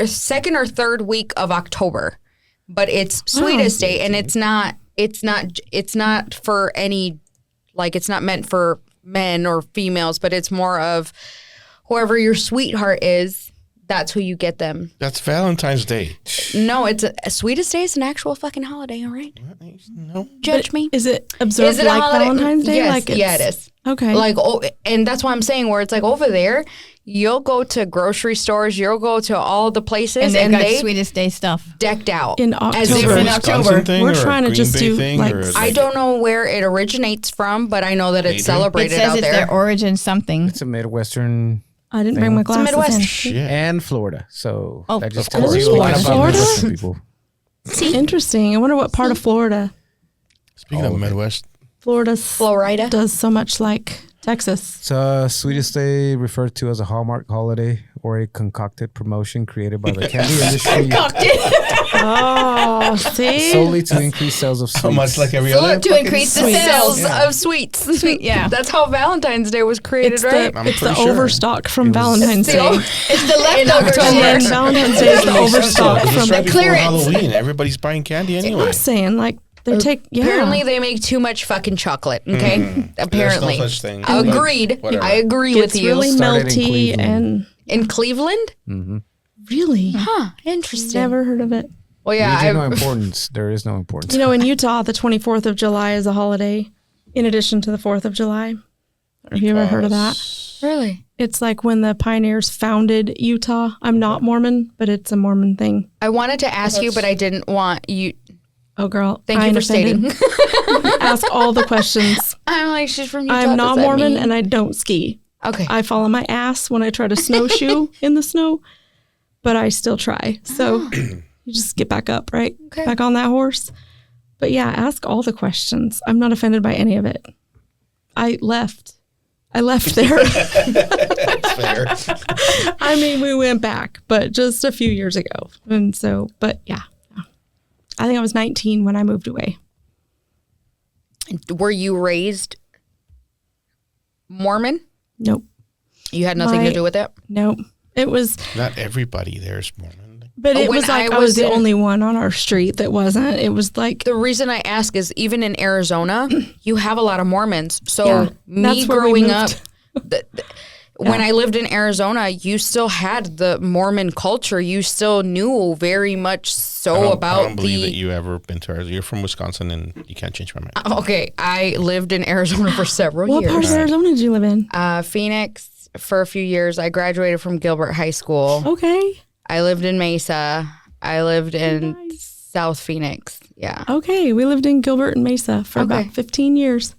second or third week of October, but it's Sweetest Day, and it's not for any, like, it's not meant for men or females, but it's more of whoever your sweetheart is. That's who you get them. That's Valentine's Day. No, it's Sweetest Day is an actual fucking holiday, all right? No. Judge me. Is it observed Is it a like holiday? Valentine's Day? Yes, Like yeah, it is. Okay. Like, and that's why I'm saying where it's like over there, you'll go to grocery stores, you'll go to all the places, And they've got they Sweetest Day stuff. decked out In as October. if In Wisconsin October. thing We're or a trying to Green just Bay do, thing, like, or is I it- don't know where it originates from, but I know that They it's do? It celebrated says out it's there. their origin something. It's a Midwestern I didn't bring my It's a glasses Midwest. in. Shit. and Florida. So Oh, that just of tells course. you a lot about Florida? Midwestern people. Interesting. I wonder what part of Florida. Speaking of Midwest, Florida. does so much like Texas. So Sweetest Day referred to as a Hallmark holiday or a concocted promotion created by the candy industry Oh, see? solely to increase sales of sweets. how much like every other? To increase the Sales sales. of sweets. Sweet, yeah. That's how Valentine's Day was created, It's right? the, I'm it's the pretty sure. overstock from It was- Valentine's It's the Day. o- It's the In leftovers. And then October. Valentine's Day is the overstock Because from it's right before clearance. Halloween. Everybody's buying candy anyway. I'm saying, like, they take, yeah. Apparently, they make too much fucking chocolate. Okay, apparently. There's no such thing. Agreed. Whatever. I agree with It's you. really Started in melty Cleveland. and In Cleveland? really Huh. Interesting. never heard of it. Well, yeah. Regional I, importance. There is no importance. You know, in Utah, the 24th of July is a holiday in addition to the 4th of July. Have you ever heard of that? really? It's like when the pioneers founded Utah. I'm not Mormon, but it's a Mormon thing. I wanted to ask you, but I didn't want you. Oh, girl. Thank I you ain't for stating. offended. Ask all the questions. I'm like, she's from Utah. I'm not does that Mormon mean- and I don't ski. Okay. I fall on my ass when I try to snowshoe in the snow, but I still try. So you just get back up, right? Okay. Back on that horse. But yeah, ask all the questions. I'm not offended by any of it. I left there. That's fair. I mean, we went back, but just a few years ago. And so, but yeah. I think I was 19 when I moved away. Were you raised Mormon? Nope. You had nothing My- to do with it? Nope. It was, Not everybody there's Mormon. but it When was like I I was was the in- only one on our street that wasn't. It was like, The reason I ask is even in Arizona, you have a lot of Mormons. So Yeah, me that's where we growing up, moved. when I lived in Arizona, you still had the Mormon culture. You still knew very much so about I don't believe that the. you ever been to Arizona. You're from Wisconsin, and you can't change my mind. Okay, I lived in Arizona for several what years. part of Arizona did you live in? Phoenix for a few years. I graduated from Gilbert High School. Okay. I lived in Mesa. I lived in South Phoenix. Yeah. Okay. We lived in Gilbert and Mesa for Okay. about 15 years.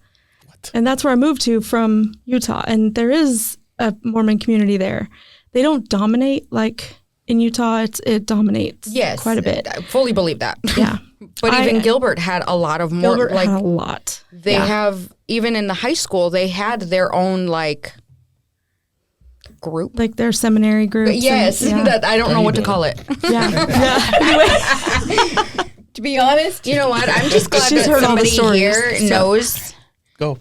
And that's where I moved to from Utah. And there is a Mormon community there. They don't dominate like in Utah. It dominates Yes. quite a bit. I fully believe that. Yeah. But I- even Gilbert had a lot of more Gilbert like had a lot. they Yeah. have even in the high school they had their own like group. Like their seminary groups. and- Yes, yeah. that I don't know what to call it. yeah. Yeah. Anyway, To be honest, You know what? I'm just glad She's that heard all the somebody stories, here so- knows. Go.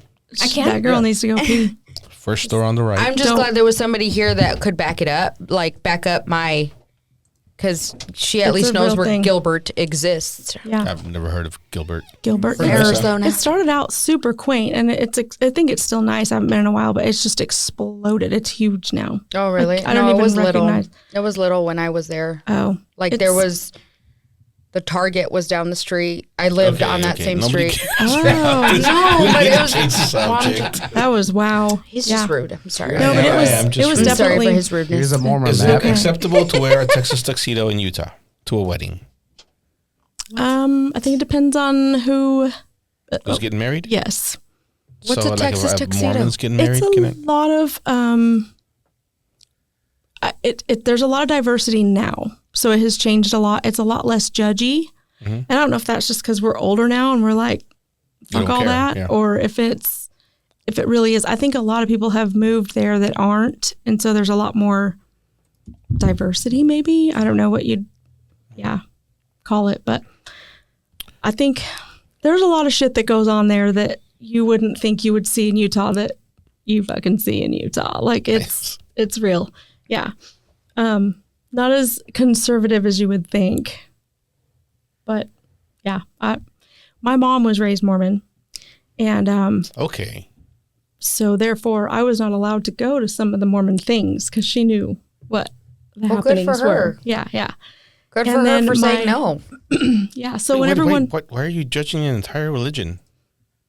that girl needs to go pee. First store on the right. I'm just Don't- glad there was somebody here that could back it up, like back up my, because she at It's least a knows real where thing. Gilbert exists. Yeah. I've never heard of Gilbert. Gilbert. Arizona. It started out super quaint, and I think it's still nice. I haven't been in a while, but it's just exploded. It's huge now. Oh, really? Like, I don't No, even it was recognize. little. It was little when I was there. Oh, Like it's- there was, the Target was down the street. I lived on that same Nobody street. cares. Oh, No, but it was. Change the subject. that was wow. He's Yeah. just rude. I'm sorry. No, but Yeah, it was. I am just It was rude. I'm sorry for definitely. his rudeness. Here's a Mormon Is map. it acceptable to wear a Texas tuxedo in Utah to a wedding? I think it depends on who. Who's getting married? Yes, What's a Texas if tuxedo? Mormons getting married? it's Can a it? lot of. There's a lot of diversity now, so it has changed a lot. It's a lot less judgy. And I don't know if that's just because we're older now and we're like, You fuck don't all care, that, yeah. or if it really is. I think a lot of people have moved there that aren't, and so there's a lot more diversity. Maybe I don't know what you'd, call it, but I think there's a lot of shit that goes on there that you wouldn't think you would see in Utah that you fucking see in Utah. Like it's real, yeah. Not as conservative as you would think. But yeah, my mom was raised Mormon, and Okay. So therefore, I was not allowed to go to some of the Mormon things because she knew what the Well, good happenings for her. were. Yeah. Good And for her then for saying no. Yeah. So Wait, when wait, everyone, why are you judging an entire religion?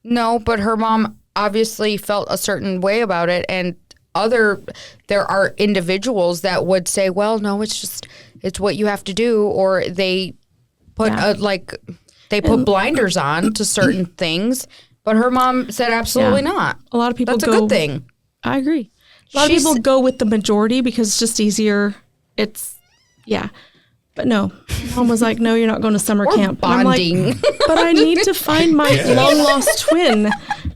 No, but her mom obviously felt a certain way about it, and there are individuals that would say, well, no, it's what you have to do, or they put put blinders on to certain things, but her mom said absolutely not. a lot of people That's go, a good thing. I agree. A lot of people go with the majority because it's just easier. But no, mom was like, no, you're not going to summer camp. And I'm like, Bonding. but I need to find my long lost twin.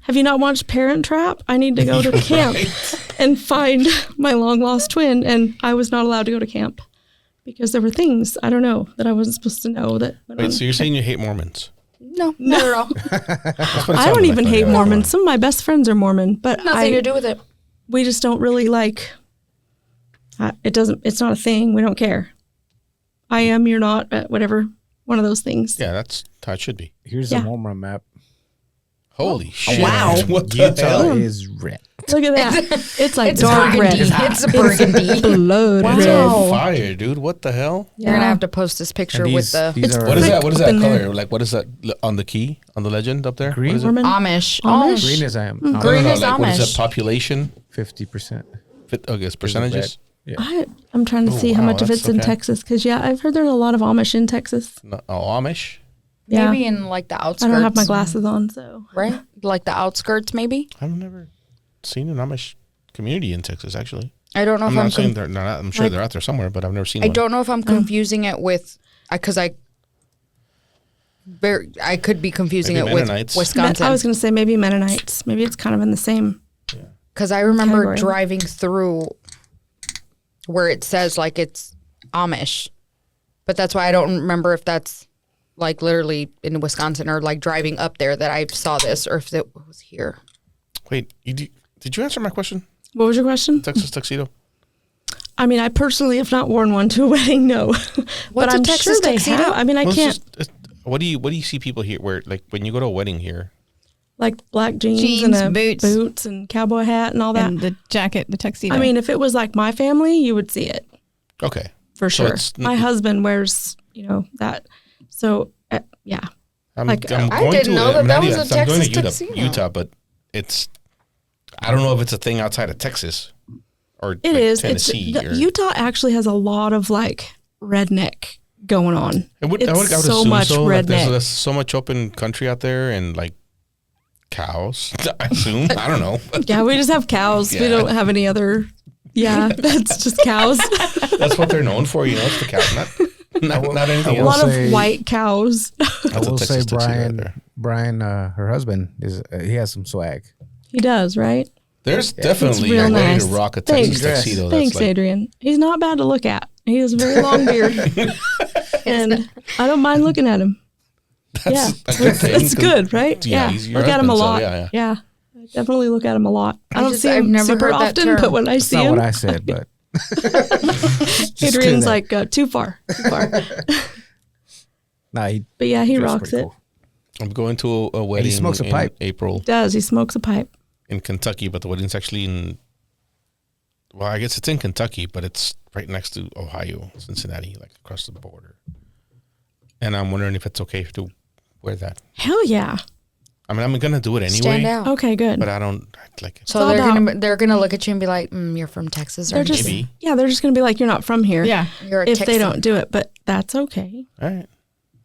Have you not watched Parent Trap? I need to go to camp and find my long lost twin. And I was not allowed to go to camp because there were things, I don't know, that I wasn't supposed to know. Wait, so you're saying you hate Mormons? No, not at all. I don't even hate Mormons. Some of my best friends are Mormon, but Nothing to do with it. we just don't really like, it's not a thing. We don't care. I am, you're not, whatever. One of those things. Yeah, that's how it should be. Here's a Mormon map. Holy shit. wow. What the Utah hell? is red. Look at that. It's like It's dark red. burgundy. It's a burgundy. Blood It's red. on fire, dude. What the hell? You're gonna have to post this picture And with the these are What is that? What is up that in color? there. Like, what is that on the key, on the legend up there? Green? What is it? Mormon. Amish. Amish? green as I am. Green is like, what is Amish. that population? 50%. Okay, it's percentages. Yeah. I'm trying to see how wow, much of that's it's in okay. Texas because I've heard there's a lot of Amish in Texas. No, Amish? Yeah, Maybe in like the outskirts. I don't have my glasses on, so Right? Like the outskirts, maybe. I've never seen an Amish community in Texas, actually. I don't know I'm if not I'm. saying they're not. I'm sure they're out there somewhere, but I've never seen I one. don't know if I'm confusing it with because I could be confusing Maybe it with Mennonites. Wisconsin. I was going to say maybe Mennonites. Maybe it's kind of in the same. Because I remember Category. driving through where it says like it's Amish, but that's why I don't remember if that's like literally in Wisconsin or like driving up there that I saw this or if it was here. Wait, did you answer my question? What was your question? Texas tuxedo? I mean, I personally have not worn one to a wedding, no. But What's a I'm Texas sure they tuxedo? have. I mean, I Well, can't what do you see people here wear, like when you go to a wedding here? like black jeans Jeans, and boots. boots and cowboy hat and all that. And the jacket, the tuxedo. I mean, if it was like my family, you would see it Okay. for So sure. it's- My husband wears, that. So yeah, I'm Like, going I didn't to know that I'm that not was even- a I'm going to Texas Utah, tuxedo. Utah, but I don't know if it's a thing outside of Texas or it like is. Tennessee. or, Utah actually has a lot of like redneck going on. I would it's so assume much Like, redneck. there's so much open country out there and like cows. I assume. I don't know. Yeah, we just have cows. We Yeah. don't have any other. Yeah, that's just cows. That's what they're known for. It's the cow, not anything A else. lot of say- white cows. I That's a will say Texas tuxedo right Brian, there. her husband he has some swag. He does, right? There's definitely real a way nice. to rock a Thanks. Texas tuxedo. Thanks, that's like, Adrian. He's not bad to look at. He has a very long beard, and I don't mind looking at him. Yeah, a good thing, it's 'cause- good, right? yeah, Yeah, he's your look at him a husband, so lot. yeah. I definitely look at him a lot. I don't see I've him never super heard that often, term. but when I That's see not him, what I said, but Adrian's like too far. nah, he But yeah, he dressed rocks pretty it. cool. I'm going to a wedding smokes a in pipe. April Does he smokes a pipe? in Kentucky, but the wedding's actually in. Well, I guess it's in Kentucky, but it's right next to Ohio, Cincinnati, like across the border. And I'm wondering if it's okay to wear that. Hell yeah. I mean, I'm gonna do it anyway, Stand out. Okay, good. but I don't like it. So all they're gonna look at you and be like, "You're from Texas, or They're just Maybe. they're just gonna be like, you're not from here. yeah. you're a If they Texan." don't do it, but that's okay. All right,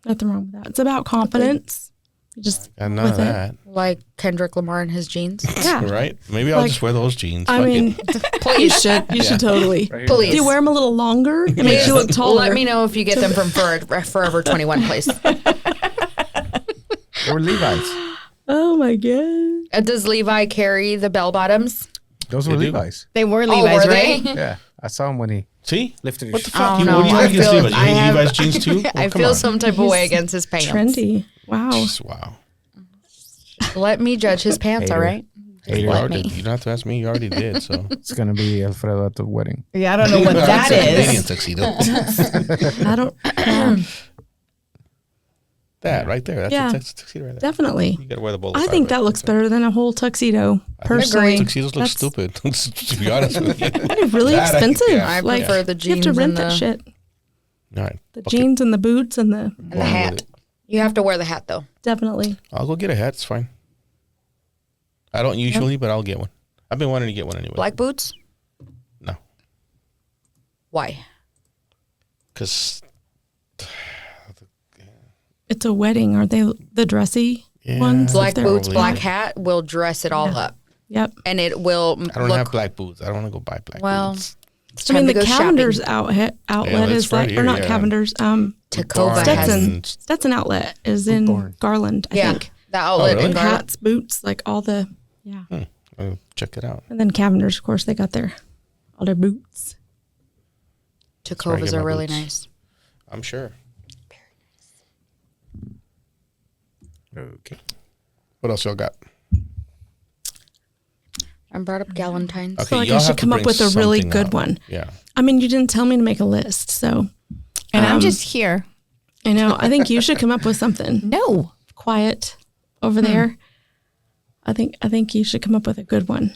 Nothing wrong with that. It's about confidence. Just got none of with it. that. like Kendrick Lamar and his jeans. Yeah. Right? Maybe I'll Like, just wear those jeans. I Fuck mean, it. you should. You should totally. Please. Do you wear them a little longer? It makes you look taller. Let me know if you get them from Forever 21 place. They were Levi's. Oh my god. Does Levi carry the bell bottoms? Those were They do. Levi's. They were Oh, Levi's, were right? they? Yeah, I saw him when he See? lifted his What the shirt. fuck? Oh, You, no. what do you I have against feel- Levi's? You I hate have- Levi's jeans too? I Well, come feel on. some type of way against his pants. Trendy. Wow. Wow. Let me judge his pants, all Hater. right? Hater. You, Let already, me. you don't have to ask me. You already did. So It's gonna be Alfredo at the wedding. Yeah, I don't know what that That's a Canadian is. tuxedo. I don't. That right there. That's Yeah. a tuxedo right there. Definitely. You gotta wear the bolo I tie, think but that looks better than a whole tuxedo. I think Personally, tuxedos look That's- stupid. To be honest with you. They're really That expensive. I Like, prefer the you have jeans to rent and that the, shit. All right. The Okay. jeans and the boots and the and the Going with hat. it. You have to wear the hat though. definitely. I'll go get a hat. It's fine. I don't usually, but I'll get one. I've been wanting to get one anyway. Black boots? No, Why? because It's a wedding. Aren't they the dressy ones? Black They're- boots, probably. black hat will dress it all up. Yep. And it will I don't look have black boots. I don't want to go buy black well. boots. It's I time mean, to the go Cavender's shopping. outlet it's is like, right or here, not yeah. Cavender's. Tacova has Stetson. Stetson outlet is in Barn. Garland, I yeah, think. the outlet really? in Garland. Hats, boots, like all the, yeah. I'll check it out. And then Cavender's, of course, they got all their boots. where I Tacovas get are my really boots. nice. I'm sure. Okay. What else y'all got? I brought up Galentine's. Okay, So like I y'all should have to come up bring with a really something good out. one. Yeah. I mean, you didn't tell me to make a list, so And I'm just here. I know. I think you should come up with something No. quiet over there. I think you should come up with a good one.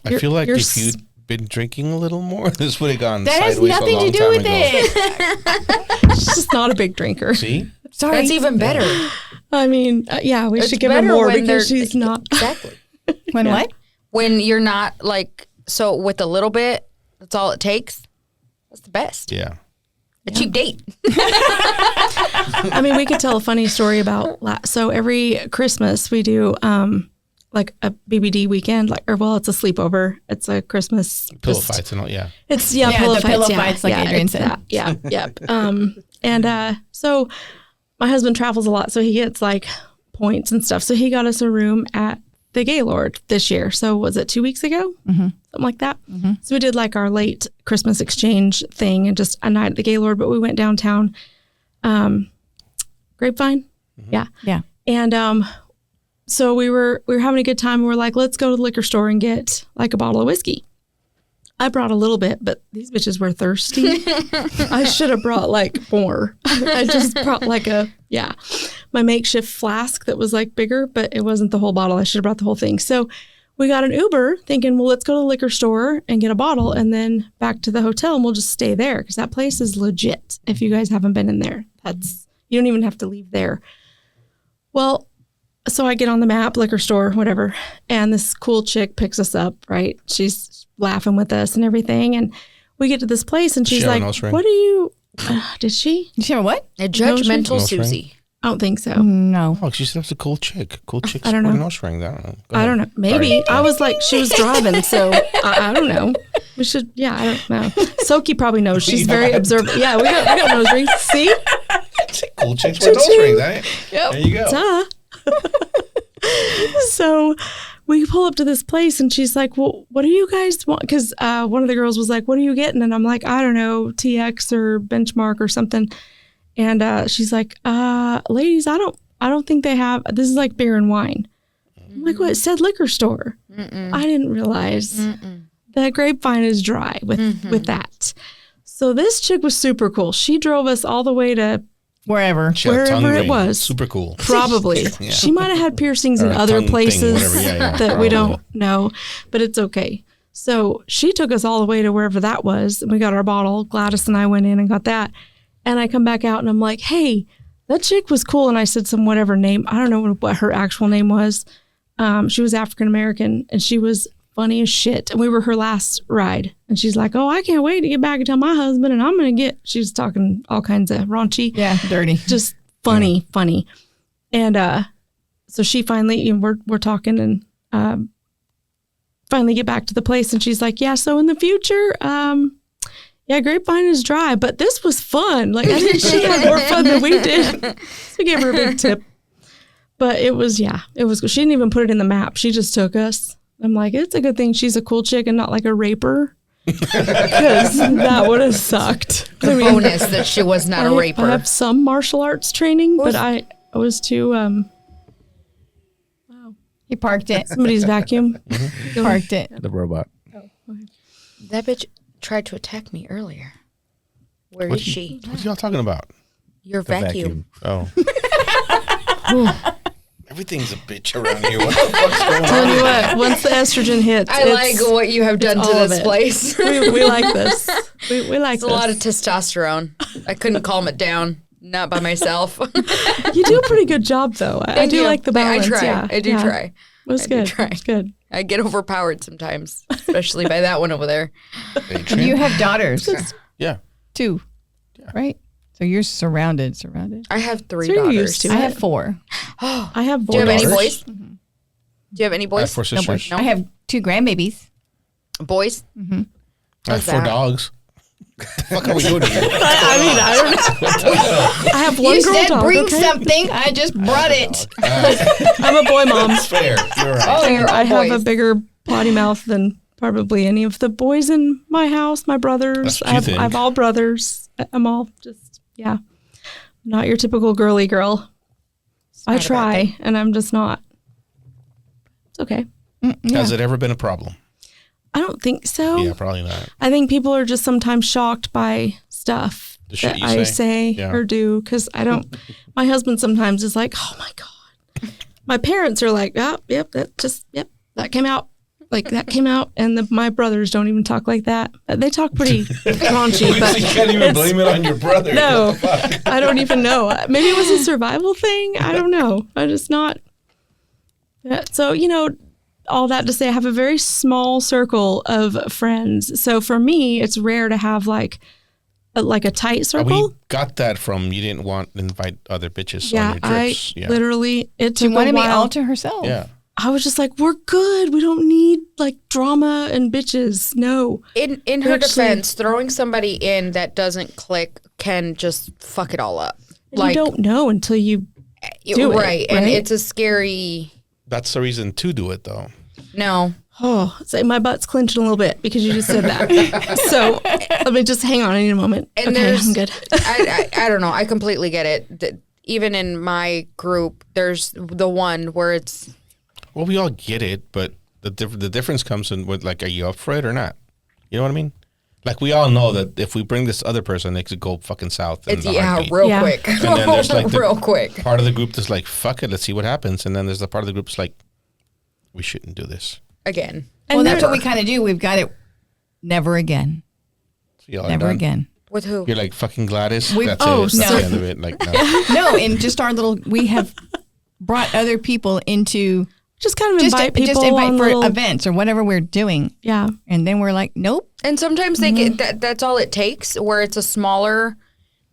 I feel like you're if you'd been drinking a little more, this would have gone That has sideways a nothing to long do time with ago. it. She's just not a big drinker. See? Sorry. That's even better. I mean, yeah, we It's should give her better more when because they're- she's not. Exactly. When what? When you're not like, so with a little bit, that's all it takes. That's the best. Yeah. A cheap date. I mean, we could tell a funny story about. So every Christmas we do like a BBD weekend, it's a sleepover. It's a Christmas Pillow just- fights and all. Yeah. It's Yeah, pillow the fights. pillow yeah, fights, like yeah, Adrian it's said. that. Yeah, yep. And so my husband travels a lot, so he gets like points and stuff. So he got us a room at the Gaylord this year. So was it 2 weeks ago? Something like that. So we did like our late Christmas exchange thing and just a night at the Gaylord, but we went downtown. Grapevine. Yeah. Yeah. And so we were having a good time. We were like, let's go to the liquor store and get like a bottle of whiskey. I brought a little bit, but these bitches were thirsty. I should have brought like more. I just brought like my makeshift flask that was like bigger, but it wasn't the whole bottle. I should have brought the whole thing. So we got an Uber thinking, well, let's go to the liquor store and get a bottle and then back to the hotel and we'll just stay there because that place is legit. If you guys haven't been in there, you don't even have to leave there. Well, so I get on the map, liquor store, whatever, and this cool chick picks us up, right? She's laughing with us and everything. And we get to this place and she's She have a like, nose ring? what are you, did she? You sure what? A judgmental Nose ring? Susie. I don't think so. No. Oh, she said it's a cool chick. Cool chick. I don't know. Nose ring. I don't know. Go I ahead. don't know. Maybe. I was like, she was driving, so I don't know. We should, I don't know. Soki probably knows. She's very observant. Yeah, we got nose rings. See? Cool chicks wear nose rings. There you go. Duh. So we pull up to this place and she's like, well, what do you guys want? Because one of the girls was like, what are you getting? And I'm like, I don't know, TX or Benchmark or something. And she's like, ladies, I don't think they have, this is like beer and wine. I'm like, what? It said liquor store. I didn't realize that Grapevine is dry with that. So this chick was super cool. She drove us all the way to Wherever. She had a tongue wherever it ring. was. Super cool. Probably. Yeah. She might have had piercings in Or a other tongue thing, places whatever. Yeah, that probably. we don't know, but it's okay. So she took us all the way to wherever that was. And we got our bottle. Gladys and I went in and got that. And I come back out and I'm like, hey, that chick was cool. And I said some whatever name. I don't know what her actual name was. She was African-American and she was funny as shit. And we were her last ride. And she's like, oh, I can't wait to get back and tell my husband and I'm going to get, she was talking all kinds of raunchy. Yeah, dirty. Just funny. And so she finally, we're talking and finally get back to the place. And she's like, yeah, so in the future, Grapevine is dry, but this was fun. Like, I think she had more fun than we did. So we gave her a big tip. But it was good. She didn't even put it in the map. She just took us. I'm like, it's a good thing she's a cool chick and not like a raper. Because that would have sucked. The bonus that she was not a raper. I have some martial arts training, but I was too, He parked it. somebody's vacuum. He parked it. The robot. That bitch tried to attack me earlier. Where is she? What are y'all talking about? Your The vacuum. Oh. Everything's a bitch around here. What the fuck's going Tell on? you what, once the estrogen hits, I like what you have done to all of this it. place. we like this. We like It's a this. lot of testosterone. I couldn't calm it down. Not by myself. You do a pretty good job, though. I Thank do you. like the balance. I try. Yeah, I do yeah. try. It was I do good. try. It was good. I get overpowered sometimes, especially by that one over there. Hey, Trent? You have daughters Yeah. too, right? So you're surrounded. I have 3 So you're daughters. used to I it. have 4. I have Do you have any daughters? boys? Do you have any I have boys? 4 sisters. No. I have 2 grandbabies. Boys? I have What's 4 that? dogs. What the fuck are we doing here? I don't know. I have one You girl said dog. bring okay? something. I just brought it. I'm a boy mom. Fair. You're right. Oh, you're all I have a boys. bigger potty mouth than probably any of the boys in my house. My brothers. That's what you I have think. all brothers. I'm all just not your typical girly girl. I not a bad try, and I'm just not. It's okay. Has it ever been a problem? I don't think so. Yeah, probably not. I think people are just sometimes shocked by stuff The shit that you I say? say Yeah. or do because I don't. My husband sometimes is like, "Oh my god." My parents are like, "Oh, yep, that came out." Like that came out, and my brothers don't even talk like that. They talk pretty raunchy, but you can't even it's- blame it on your brother. No, What the fuck? I don't even know. Maybe it was a survival thing. I don't know. I just not. Yeah, so all that to say, I have a very small circle of friends. So for me, it's rare to have like a tight circle. We got that from you didn't want to invite other bitches Yeah, on your I trips. Yeah. literally it She took a wanted me while. all to herself. Yeah. I was just like, we're good. We don't need like drama and bitches. No. In her Actually- defense, throwing somebody in that doesn't click can just fuck it all up. You don't know until you do it, right. And right? it's a scary That's the reason to do it, though. no. Oh, so my butt's clenching a little bit because you just said that. So let me just hang on. I need a moment. And Okay, there's I'm good. I don't know. I completely get it. Even in my group, there's the one where it's Well, we all get it, but the difference comes in with, like, are you up for it or not? You know what I mean? Like, we all know that if we bring this other person, it could go fucking south. In it's a heartbeat. real Yeah. quick. And then there's like real quick. part of the group that's like, fuck it, let's see what happens. And then there's the part of the group that's like, we shouldn't do this. Again. Well, that's never. what we kind of do. We've got it. Never again. So y'all are Never done. again. With who? You're like, fucking Gladys. We- That's oh, it. That's no. the end of it. Like, no. No, and just our little. We have brought other people into Just kind of just invite to, people just invite on for little, events or whatever we're doing, Yeah. and then we're like, nope. And sometimes they get that's all it takes, where it's a smaller,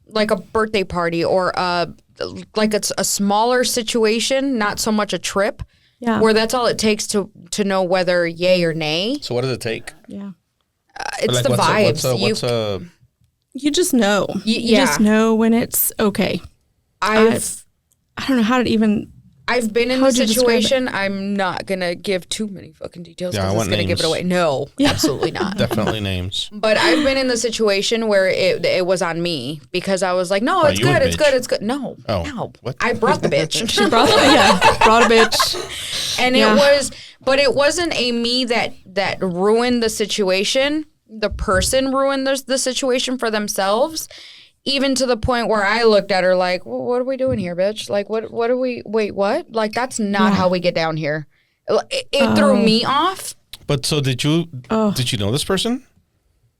like a birthday party or like it's a smaller situation, not so much a trip. Yeah. Where that's all it takes to know whether yay or nay. So what does it take? Yeah. It's Like, the vibes. What's a You just know. You yeah. just know when it's okay. I don't know how to even. I've been in the How'd you describe it? situation. I'm not gonna give too many fucking details Yeah, I because it's want gonna give it names. away. No, absolutely not. definitely names? But I've been in the situation where it was on me because I was like, no, it's you a good, it's bitch. good, it's good. No, Oh, no, what? I brought the bitch. Brought a bitch. And Yeah. it was, but it wasn't a me that ruined the situation. The person ruined the situation for themselves, even to the point where I looked at her like, well, what are we doing here, bitch? Like, what are we, wait, what? Like, that's not how we get down here. It threw me off. But so did you know this person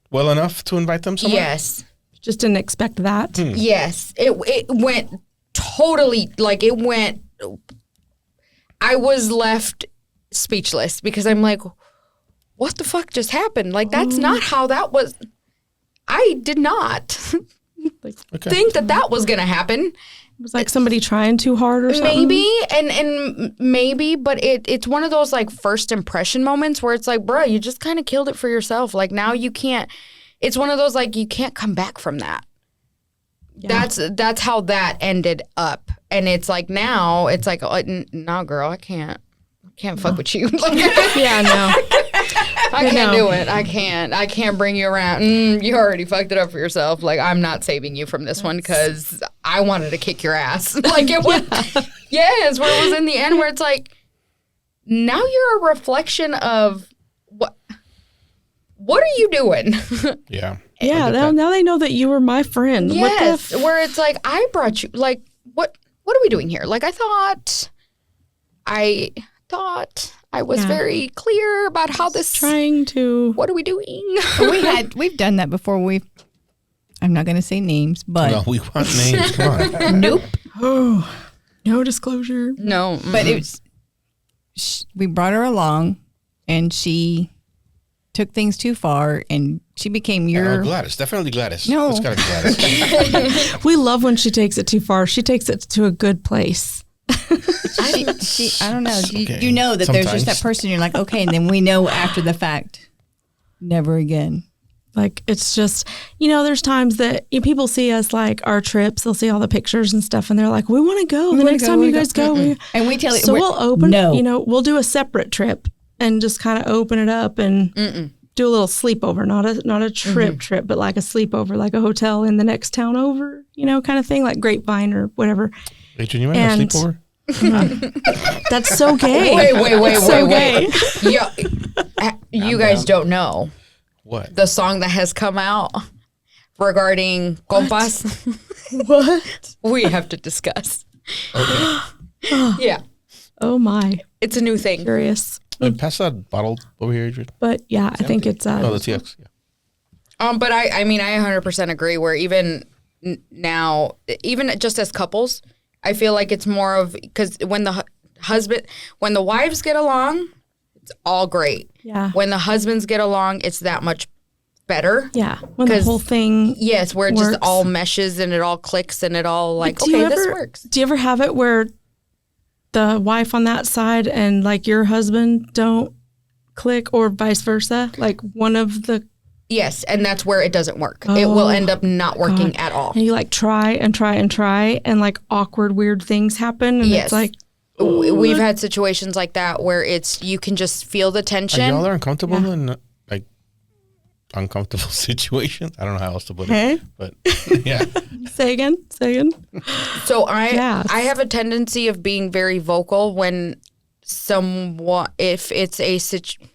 well enough to invite them somewhere? Yes. Just didn't expect that. Yes. It went totally, like, it went, I was left speechless because I'm like, what the fuck just happened? Like, that's not how that was. I did not Okay. think that was going to happen. It was like somebody trying too hard or something. Maybe, and maybe, but it's one of those, like, first impression moments where it's like, bruh, you just kind of killed it for yourself. Like, now you can't, it's one of those, like, you can't come back from that. Yeah. That's how that ended up. And it's like, now it's like, no, girl, I can't fuck with you. Like, Yeah, no. I can't No. do it. I can't bring you around. You already fucked it up for yourself. Like, I'm not saving you from this one because I wanted to kick your ass. Like, it was, yes, where it was in the end where it's like, now you're a reflection of what are you doing? Yeah. Yeah, I get now they know that you were my friend. Yes, What the where it's like, I brought you, like, what what are we doing here? Like, I thought I was very clear about how this. Trying to. What are we doing? We've done that before. I'm not going to say names, but No, we want names. Come on. nope. Oh, no disclosure. No, But we brought her along, and she took things too far, and she became your. Gladys, definitely Gladys. No. It's got to be Gladys. We love when she takes it too far. She takes it to a good place. I don't know. Okay. You know that there's just Sometimes. that person. You're like, okay, and then we know after the fact, never again. Like, it's just, there's times that people see us, like, our trips, they'll see all the pictures and stuff, and they're like, we want to go. The next time you guys go. And we tell it. So we'll open, No. we'll do a separate trip and just kind of open it up and do a little sleepover, not a trip, but like a sleepover, like a hotel in the next town over, kind of thing, like Grapevine or whatever. Adrian, you want to have a And- sleepover? That's so gay. wait. Yeah, you guys don't know What? the song that has come out regarding compas. What? We have to discuss. Okay. Yeah, Oh my, it's a new thing. curious. Pass that bottle over here, Adrian. But yeah, I think it's Oh, the TX. Yeah. But I mean, I 100% agree. Where even now, even just as couples, I feel like it's more of because when the wives get along, it's all great. Yeah. When the husbands get along, it's that much better. Yeah, when the 'Cause- whole thing. Yes, where it just works. all meshes and it all clicks and it all like, Do you okay, this ever- works. Do you ever have it where the wife on that side and like your husband don't click, or vice versa? Like one of the, Yes, and that's where it doesn't work. It will end up not working at all. and you like try and try and try, and like awkward, weird things happen, and Yes. it's like, We've had situations like that where you can just feel the Are tension. y'all uncomfortable in like uncomfortable situations? I don't know how else to put it. Hey? But yeah. say again. So I Yes. have a tendency of being very vocal when if it's a situation.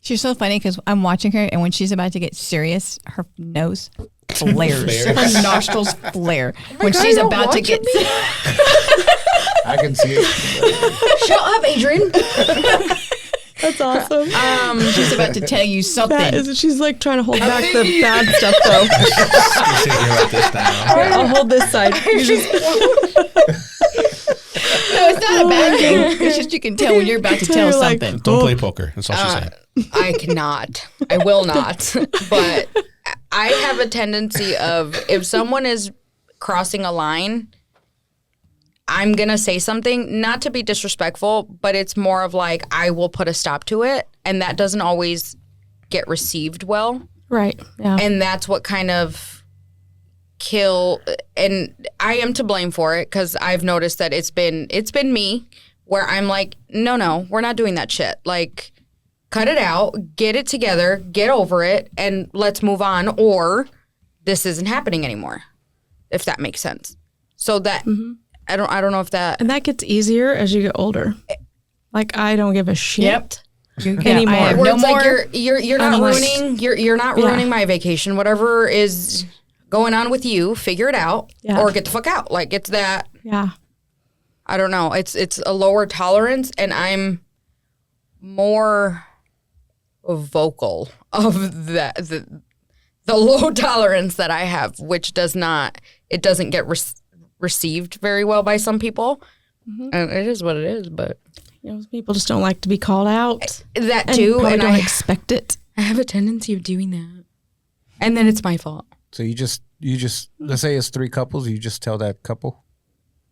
She's so funny because I'm watching her, and when she's about to get serious, her nose flares. Her nostrils flare. When God, she's don't about to watch get me. I can see it. Shut up, Adrian. That's awesome. she's about to tell you something. She's like trying to hold back the bad stuff though. You sit here like this now. I'll hold this side. You just- No, it's not a bad thing. It's just you can tell when you're about to tell You're like, something. Don't play poker. That's all she said. I cannot. I will not. But I have a tendency of if someone is crossing a line, I'm going to say something, not to be disrespectful, but it's more of like I will put a stop to it. And that doesn't always get received well. Right. Yeah. And that's what kind of and I am to blame for it because I've noticed that it's been me where I'm like, no, we're not doing that shit. Like, cut it out, get it together, get over it, and let's move on, or this isn't happening anymore, if that makes sense. So that I don't know if that And that gets easier as you get older. Like, I don't give a shit. Yep. Anymore. I have where no it's more. like you're not I'm like- ruining you're not ruining my vacation. Whatever is going on with you, figure it out, Yeah. or get the fuck out. Like it's that. Yeah. I don't know. It's a lower tolerance, and I'm more vocal of that the low tolerance that I have, which doesn't get received very well by some people. And it is what it is, but People just don't like to be called out. that And too, probably and don't I expect it. have a tendency of doing that, and then it's my fault. So you just let's say it's 3 couples, you just tell that couple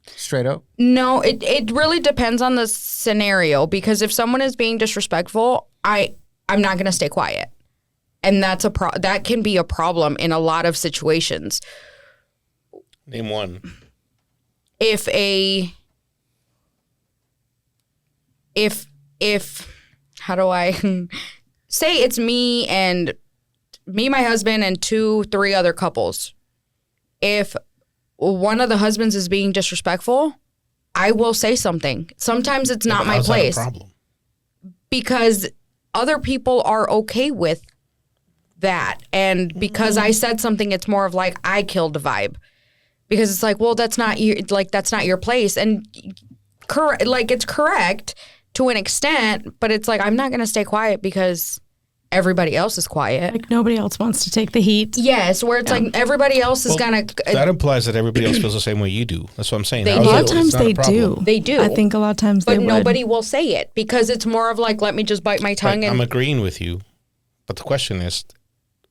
straight up. No, it really depends on the scenario, because if someone is being disrespectful, I'm not going to stay quiet. And that's that can be a problem in a lot of situations. Name one. If how do I say, it's me, my husband, and 2-3 other couples. If one of the husbands is being disrespectful, I will say something. Sometimes it's not my How's that a place, problem? because other people are okay with that. And because I said something, it's more of like I killed the vibe. because it's like, well, that's not your place. And it's correct to an extent, but it's like, I'm not going to stay quiet because everybody else is quiet. Like nobody else wants to take the heat. Yes, where it's like everybody else is gonna. That implies that everybody else feels the same way you do. That's what I'm saying. They A do. lot of times they do. They do. I think a lot of times but they would. nobody will say it because it's more of like, let me just bite my tongue. Right, And I'm agreeing with you, but the question is,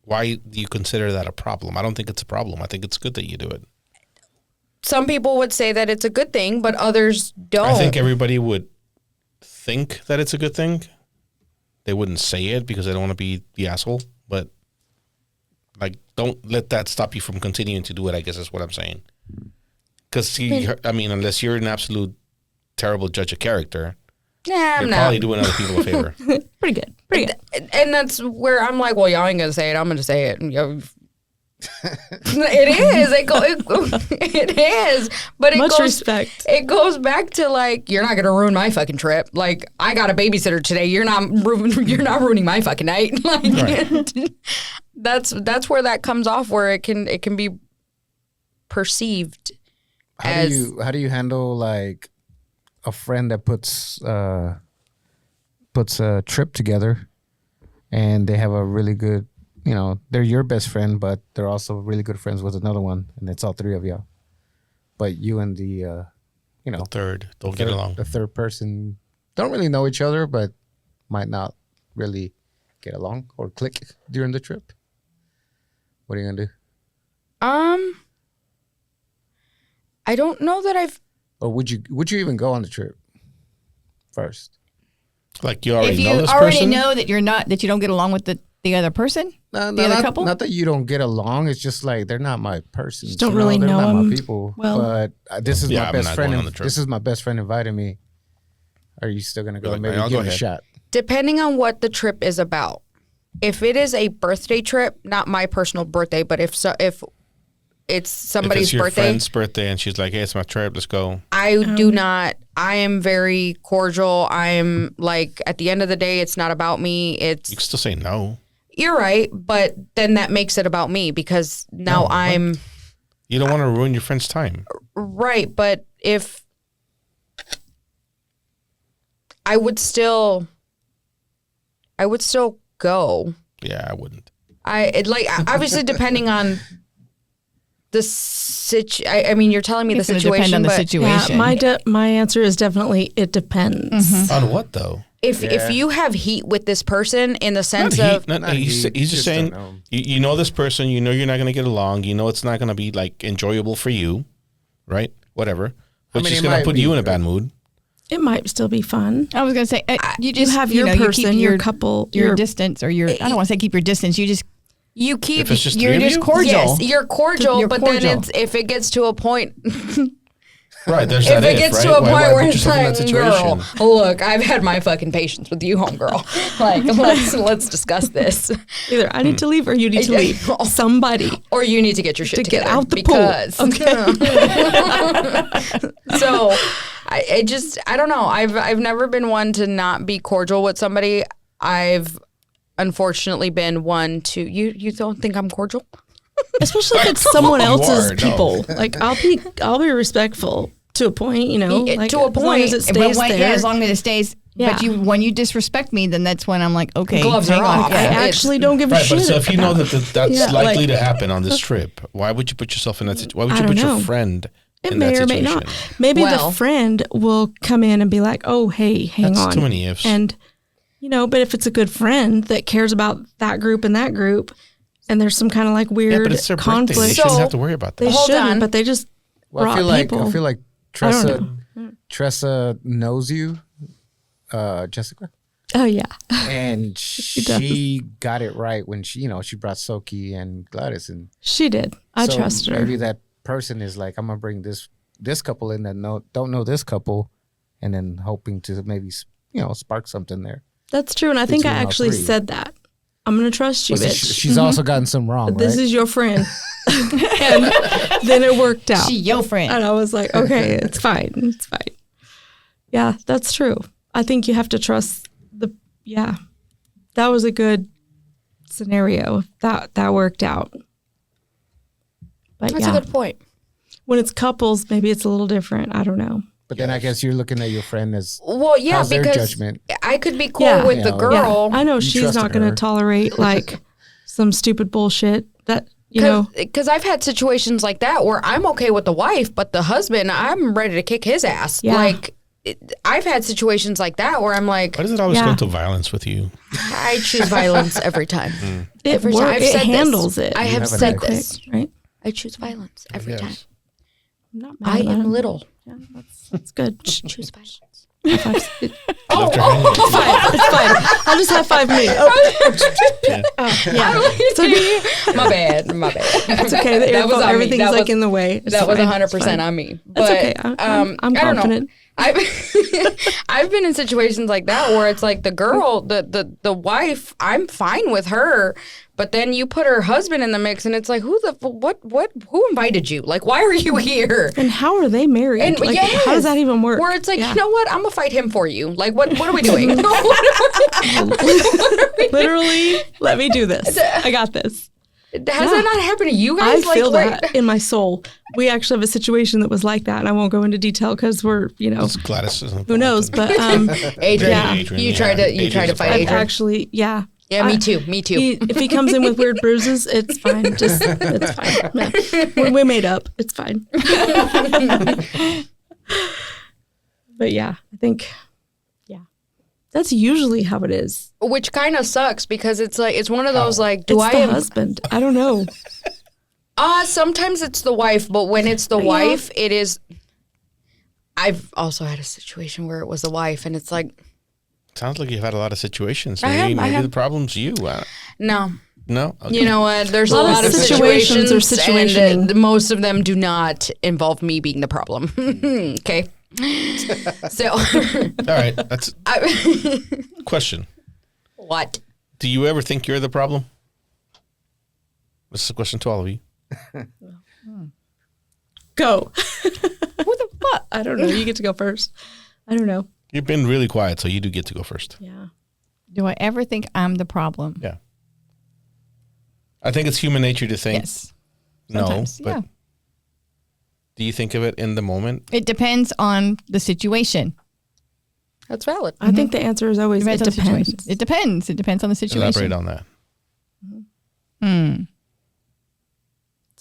why do you consider that a problem? I don't think it's a problem. I think it's good that you do it. some people would say that it's a good thing, but others don't. I think everybody would think that it's a good thing. They wouldn't say it because they don't want to be the asshole, but like, don't let that stop you from continuing to do it, I guess is what I'm saying. Because, I mean, unless you're an absolute terrible judge of character, I'm you're not. probably doing other people a favor. Pretty good. Pretty good. And that's where I'm like, well, y'all ain't gonna say it. I'm gonna say it. And it is. It is. But Much respect. It goes back to like, you're not gonna ruin my fucking trip. Like, I got a babysitter today. You're not ruining my fucking night. Like, Right. that's where that comes off. Where it can be perceived. How do you handle like a friend that puts a trip together and they have a really good, they're your best friend, but they're also really good friends with another one, and it's all three of y'all. But you and the Third, don't get along. The third person don't really know each other, but might not really get along or click during the trip. What are you gonna do? I don't know that I've. Or would you even go on the trip first? Like, you already If you know this already person? know that that you don't get along with the other person, the other couple. Not that you don't get along. It's just like they're not my person. Just don't really they're know not them my people. well. But this is Yeah, my I'm best not friend. going on the trip. This is my best friend inviting me. Are you still gonna go? Like, Maybe I'll give go it a ahead. shot. Depending on what the trip is about. If it is a birthday trip, not my personal birthday, but if it's somebody's if it's your birthday, friend's birthday and she's like, hey, it's my trip, let's go. I do not. I am very cordial. I'm like, at the end of the day, it's not about me. You can still say no. You're right, but then that makes it about me because now I'm You don't want to ruin your friend's time. right. But if I would still go. Yeah, I wouldn't. Obviously depending on the I mean, you're telling me It's the gonna depend situation, on the but situation. Yeah, my answer is definitely it depends. On what, though? if you have heat with this person in the sense Not of heat. Not He's heat, just just saying, don't know. you know this person, you know you're not going to get along, you know it's not going to be like enjoyable for you, right? Whatever. Which mean, is it going to might put be, you in a bad mood. It might still be fun. I was going to say, you just have your you person, keep your couple, your your- distance, or I don't want to say keep your distance. you keep If it's just you're three of just you? cordial. yes, you're cordial, You're but cordial. then if it gets to a point Right, there's if that it gets right? to a Why point where put it's yourself in like, that situation? girl, look, I've had my fucking patience with you, homegirl. Like, let's discuss this. Either I need to leave or you need to leave. Somebody. Or you need to get your shit To get together out the because, pool. So I don't know. I've never been one to not be cordial with somebody. I've unfortunately been one to you don't think I'm cordial? Especially if it's someone You else's are, no. people. Like I'll be respectful to a point, like, to a as long as point, it stays but there. as long as it stays. Yeah. But when you disrespect me, then that's when I'm like, okay, Gloves hang are on. off. I Yeah. actually don't give a Right, shit. but so if you know about that's Yeah, likely like- to happen on this trip, why would you put yourself in that situation? Why would I you don't put your know. friend it in may that or may situation? not. Maybe Well- the friend will come in and be like, "Oh, hey, hang That's on." too many ifs. And but if it's a good friend that cares about that group and that group, and there's some kind of like Yeah, weird but it's their birthday. They conflict, shouldn't So- have to worry about that. they Hold shouldn't. on. But they just Well, brought people. I feel like I don't Tressa knows you, Jessica, Oh yeah, and does. she got it right when she brought Soki and Gladys, and she did. I so trust her. Maybe that person is like, I'm gonna bring this couple in that don't know this couple, and then hoping to maybe spark something there. That's true, and I think I between all actually three. said that. I'm gonna trust you, Well, see, bitch. she's also gotten some wrong, This right? is your friend. And then it worked out. She your friend. And I was like, okay, it's fine. It's fine. Yeah, that's true. I think you have to trust that was a good scenario. That worked out. But That's yeah. a good point. when it's couples, maybe it's a little different. I don't know. But then I guess you're looking at your friend as Well, yeah, how's their because judgment? I could be cool Yeah. with the Yeah. girl. I know You she's trusted not going to her. tolerate like some stupid bullshit that, you know. Because I've had situations like that where I'm okay with the wife, but the husband, I'm ready to kick his ass. Yeah. Like, I've had situations like that where I'm like, Why does it always Yeah. go to violence with you? I choose violence every time. It, Every time. I've it said handles this. it. I have have an said ex. this. right? I choose violence every time. Yes. I'm not mad I about am it. little. Yeah, that's good. Choose violence. Left her hanging. It's fine. I'll just have 5 minutes. Yeah. So My bad. it's okay. That, That was on me. everything's That like was- in the way. It's That was fine. 100% It's fine. on me. That's But, okay. I'm I don't know. confident. I've been in situations like that where it's like the girl, the wife, I'm fine with her, but then you put her husband in the mix, and it's like, who invited you? Like, why are you here? And how are they married? And like, yes, how does that even work? Where it's like, Yeah. you know what? I'm gonna fight him for you. Like, what are we doing? Literally, let me do this. I got this. Has that not happened to you I guys? Like, feel where- that in my soul. We actually have a situation that was like that, and I won't go into detail because we're, Gladys is who knows? But Adrian, Yeah. you tried to fight I've Adrian. actually, yeah. Yeah, me too. If he comes in with weird bruises, it's fine. It's fine. Yeah. We made up. It's fine. But yeah, I think, that's usually how it is. Which kind of sucks because it's like it's one of those like, do It's I the have husband. I don't know. sometimes it's the wife, but when it's the Yeah. wife, it is. I've also had a situation where it was the wife, and it's like, Sounds like you've had a lot of situations. I have- Maybe the problem's you. no. No? Okay. You know what? There's a lot lot of of situations situations, are situationing. and most of them do not involve me being the problem. Okay. So, All right. That's question. what? Do you ever think you're the problem? This is a question to all of you. Go. Who the fuck? I don't know. You get to go first. I don't know. You've been really quiet, so you do get to go first. Yeah. Do I ever think I'm the problem? Yeah. I think it's human nature to think Yes. no, Sometimes, but yeah. do you think of it in the moment? It depends on the situation. That's valid. I think the answer is always Depends it on the situation. depends. It depends. It depends on the situation. Elaborate on that.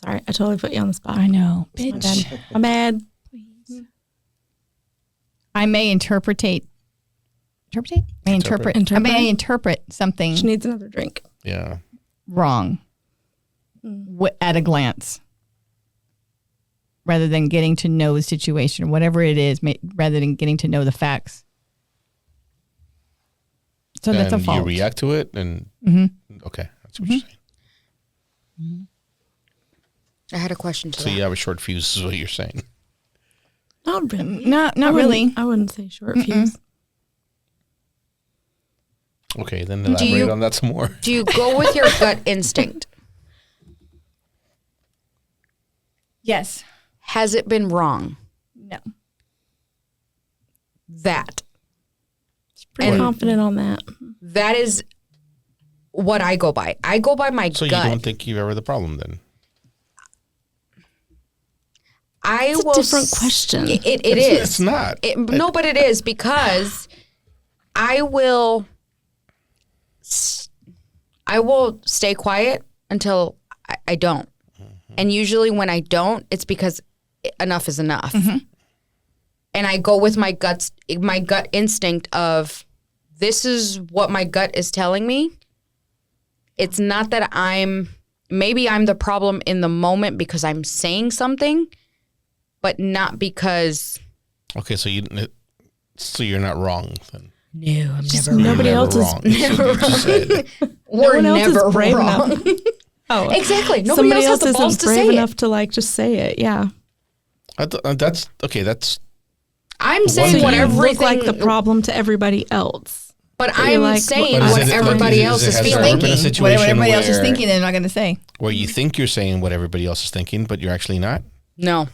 Sorry, I totally put you on the spot. I know. My Bitch. bad. My bad. I may interpret. I may interpret something She needs another drink. Yeah. wrong at a glance, rather than getting to know the situation, whatever it is, rather than getting to know the facts. So that's a And fault. you react to it, and okay, that's what you're saying. I had a question to So that. you have a short fuse, is what you're saying. Not really. Not I wouldn't- really. I wouldn't say short fuse. Okay, then elaborate you- on that some more. Do you go with your gut instinct? Yes. Has it been wrong? No. That. Pretty And- confident on that. That is what I go by. I go by my So gut. you don't think you're ever the problem then? It's a different question. It is. It's not. No, but it is because I will stay quiet until I don't. And usually when I don't, it's because enough is enough. And I go with my gut instinct of this is what my gut is telling me. It's not that maybe I'm the problem in the moment because I'm saying something, but not because. Okay, so you're not wrong then. No, I'm Just never nobody You're else is. wrong. That's what you just said. We're one else is never brave wrong. enough. Oh, Exactly. Nobody somebody else has the balls isn't to brave say enough it. to like just say it. Yeah. That's okay. That's I'm So saying you what look everything, like the problem to everybody else. but you're I'm like, saying But is what it- everybody else is has there ever feeling. been a Thinking. situation Whatever everybody else is where- thinking, they're not going to say. where you think you're saying what everybody else is thinking, but you're actually not? No.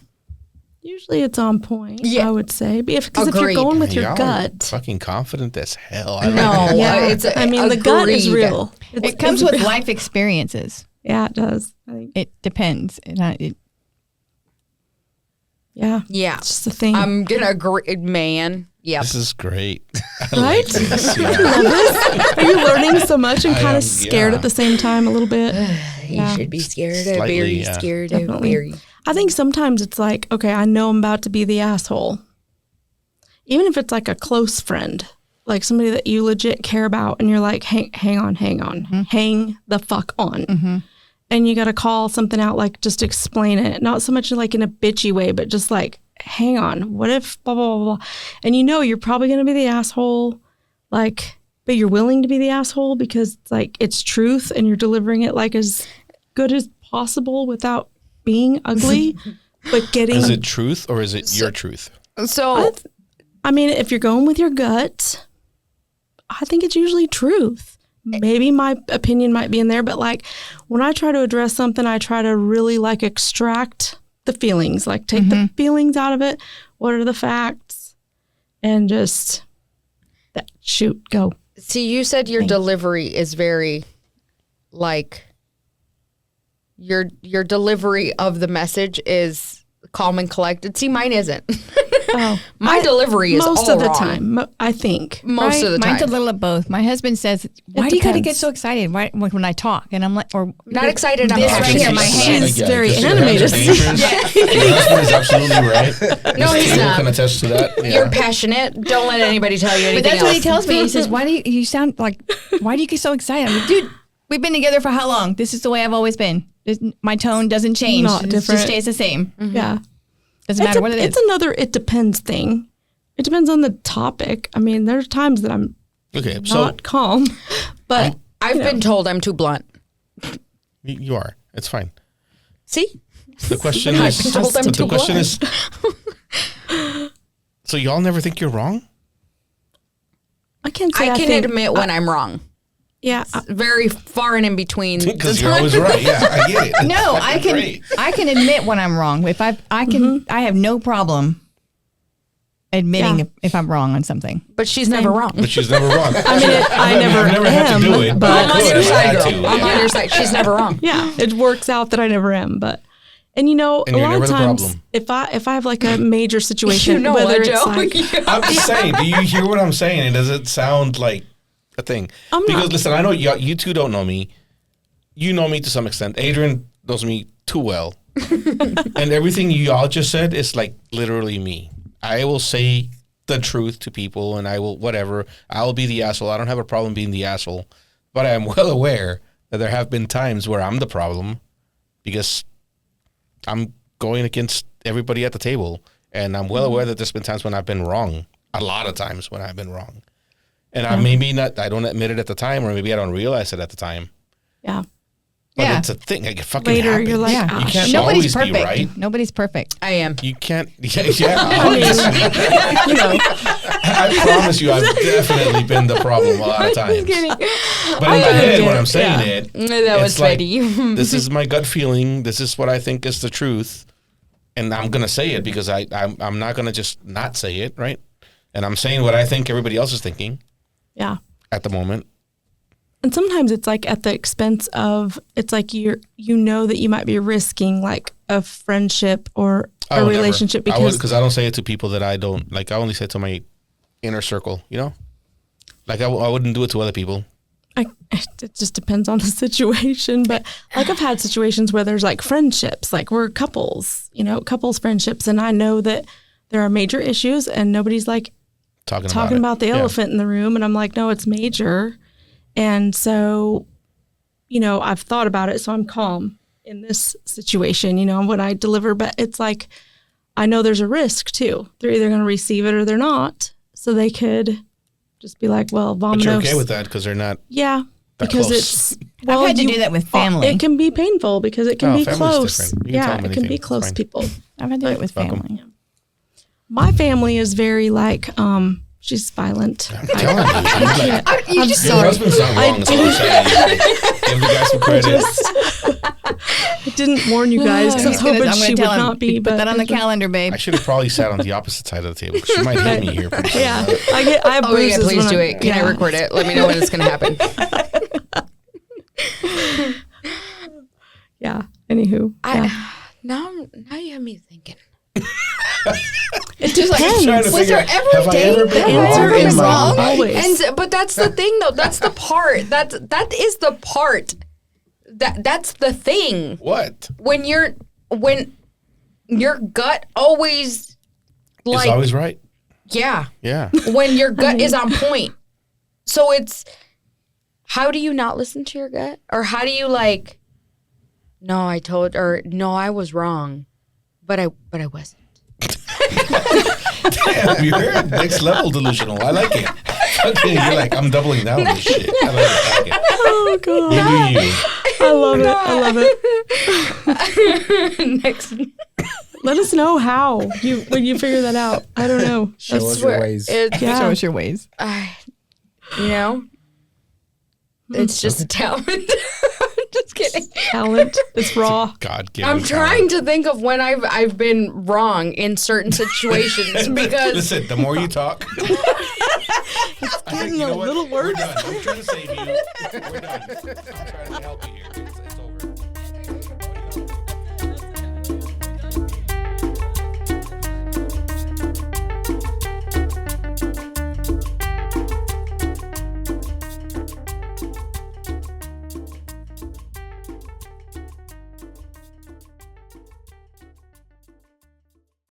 Usually it's on point. Yeah. I would say, because if you're Agreed. going with your Y'all are gut, fucking confident as hell. I No. like it. yeah. it's I mean, the gut is agreed. real. It comes with life experiences. Yeah, it does. I think. It depends. Yeah. Yeah. It's just the thing. I'm going to agree, man. Yep. This is great. I Right? like this, yeah. Are you learning so much and I kind am, of scared yeah. at the same time a little bit? You should be scared of Slightly, very yeah. scared Definitely. of very. I think sometimes it's like, okay, I know I'm about to be the asshole. Even if it's like a close friend, like somebody that you legit care about, and you're like, hang on, hang the fuck on. And you got to call something out, like just explain it. Not so much like in a bitchy way, but just like, hang on, what if blah, blah, blah, blah. And you know you're probably going to be the asshole, like, but you're willing to be the asshole because it's like it's truth and you're delivering it like as good as possible without being ugly, but getting... Is it truth or is it your truth? So, I mean, if you're going with your gut, I think it's usually truth. Maybe my opinion might be in there, but like when I try to address something, I try to really like extract the feelings, like take the feelings out of it. What are the facts? And just shoot, go. see, you said your delivery is very, like, your delivery of the message is calm and collected. See, mine isn't. Oh, My delivery is most all of the wrong. time. I think Most of the time. Mine's a little of both. My husband says, "Why do you got to get depends. so excited when I talk?" And I'm like, "Or Not excited. I'm This right passionate. here, my hand. She's very because your animated. hands are dangerous. Your husband is absolutely right. No, This he's table not. can attest to that. Yeah. You're passionate. Don't let anybody tell you anything But that's what he else. tells me. He says, "Why do you sound like? Why do you get so excited?" I'm like, "Dude, we've been together for how long? This is the way I've always been. My tone doesn't change. Not It different. just stays the same. Yeah. Doesn't matter what it It's is." another it depends thing. It depends on the topic. I mean, there's times that I'm Okay, so not calm, but I've been told I'm too blunt. you are. It's fine. See? The question I've is. been told I'm The too question blunt. is. So y'all never think you're wrong? I can't say I can think, admit when I'm wrong. Yeah, Very far and in between. Because you're always right. Yeah, I get it. No, That's I can. great. I can admit when I'm wrong. If I can, I have no problem admitting Yeah. if I'm wrong on something. But she's never wrong. But she's never wrong. I mean, I never had am, to do it, but I I'm on could your if I side, had girl. to. I'm Yeah. on your side. She's never wrong. yeah, it works out that I never am. But and you know, And a you're lot of never the times, problem. if I have like a major situation, You know whether what, it's Joe? like I'm just saying. Do you hear what I'm saying? And does it sound like a thing? I'm Because not- listen, I know you two don't know me. You know me to some extent. Adrian knows me too well, and everything you all just said is like literally me. I will say the truth to people, and I will whatever. I will be the asshole. I don't have a problem being the asshole, but I am well aware that there have been times where I'm the problem because I'm going against everybody at the table, and I'm well aware that there's been times when I've been wrong. A lot of times when I've been wrong, and I maybe not. I don't admit it at the time, or maybe I don't realize it at the time. yeah, But Yeah. it's a thing. Like, it fucking Later, happens. you're like, Yeah. ah, you can't Nobody's always perfect. be right. Nobody's perfect. I am. You can't. Yeah. I promise you, I've definitely been the problem a lot of times. But in my head, when I'm saying it, That was it's like, petty. this is my gut feeling. This is what I think is the truth, and I'm gonna say it because I'm not gonna just not say it, right? And I'm saying what I think everybody else is thinking yeah. at the moment. And sometimes it's like at the expense of, it's like you know that you might be risking like a friendship or a Never. relationship because because I don't say it to people that I don't like. I only say it to my inner circle, you know. Like I wouldn't do it to other people. it just depends on the situation. But like I've had situations where there's like friendships, like we're couples, couples friendships. And I know that there are major issues and nobody's like talking about the elephant in the room. And I'm like, no, it's major. And so, I've thought about it. So I'm calm in this situation, when I deliver. But it's like, I know there's a risk too. They're either going to receive it or they're not. So they could just be like, well, But vominos. you're okay with that because they're not. Yeah. that Because close. it's, I've had to do that with family. It can be painful because it can Oh, be family's close. different. You can tell Yeah, them it can be anything. It's close fine. people. I've had to do it with Welcome. family. My family is very like, she's violent. I'm telling you. Like, I'm your sorry. husband's not wrong. Is what I'm saying. Give the guy some credit. I didn't warn you guys because I was hoping she would not be. Put But that on the calendar, babe. I should have probably sat on the opposite side of the table. She might hit me here. pretty soon. yeah, I have Oh, yeah, bruises. please when do I'm- it. Can I record it? Let me know when it's going to happen. Yeah. Anywho, yeah. Now you have me thinking. It just Trying to Was figure, there ever have a I day ever that been I answer ever is been wrong? always. But that's the thing, though. That's the part. That is the part. That's the thing. What? When your gut always It's always right. yeah. Yeah. When your gut is on point. So it's, how do you not listen to your gut? Or how do you like, no, I was wrong, but I wasn't. Damn, you're next level delusional. I like it. Okay, you're like, I'm doubling down on this shit. I like it. Oh god, You. I love it. I love it. Next. Let us know how when you figure that out. I don't know. Show us your ways. Yeah. Show us your ways. It's just a talent. Just kidding. Talent. It's raw. God given. I'm trying to think of when I've been wrong in certain situations because Listen, the more you talk, Getting a little worse. We're done. I'm trying to save you. We're done. I'm trying to help you here.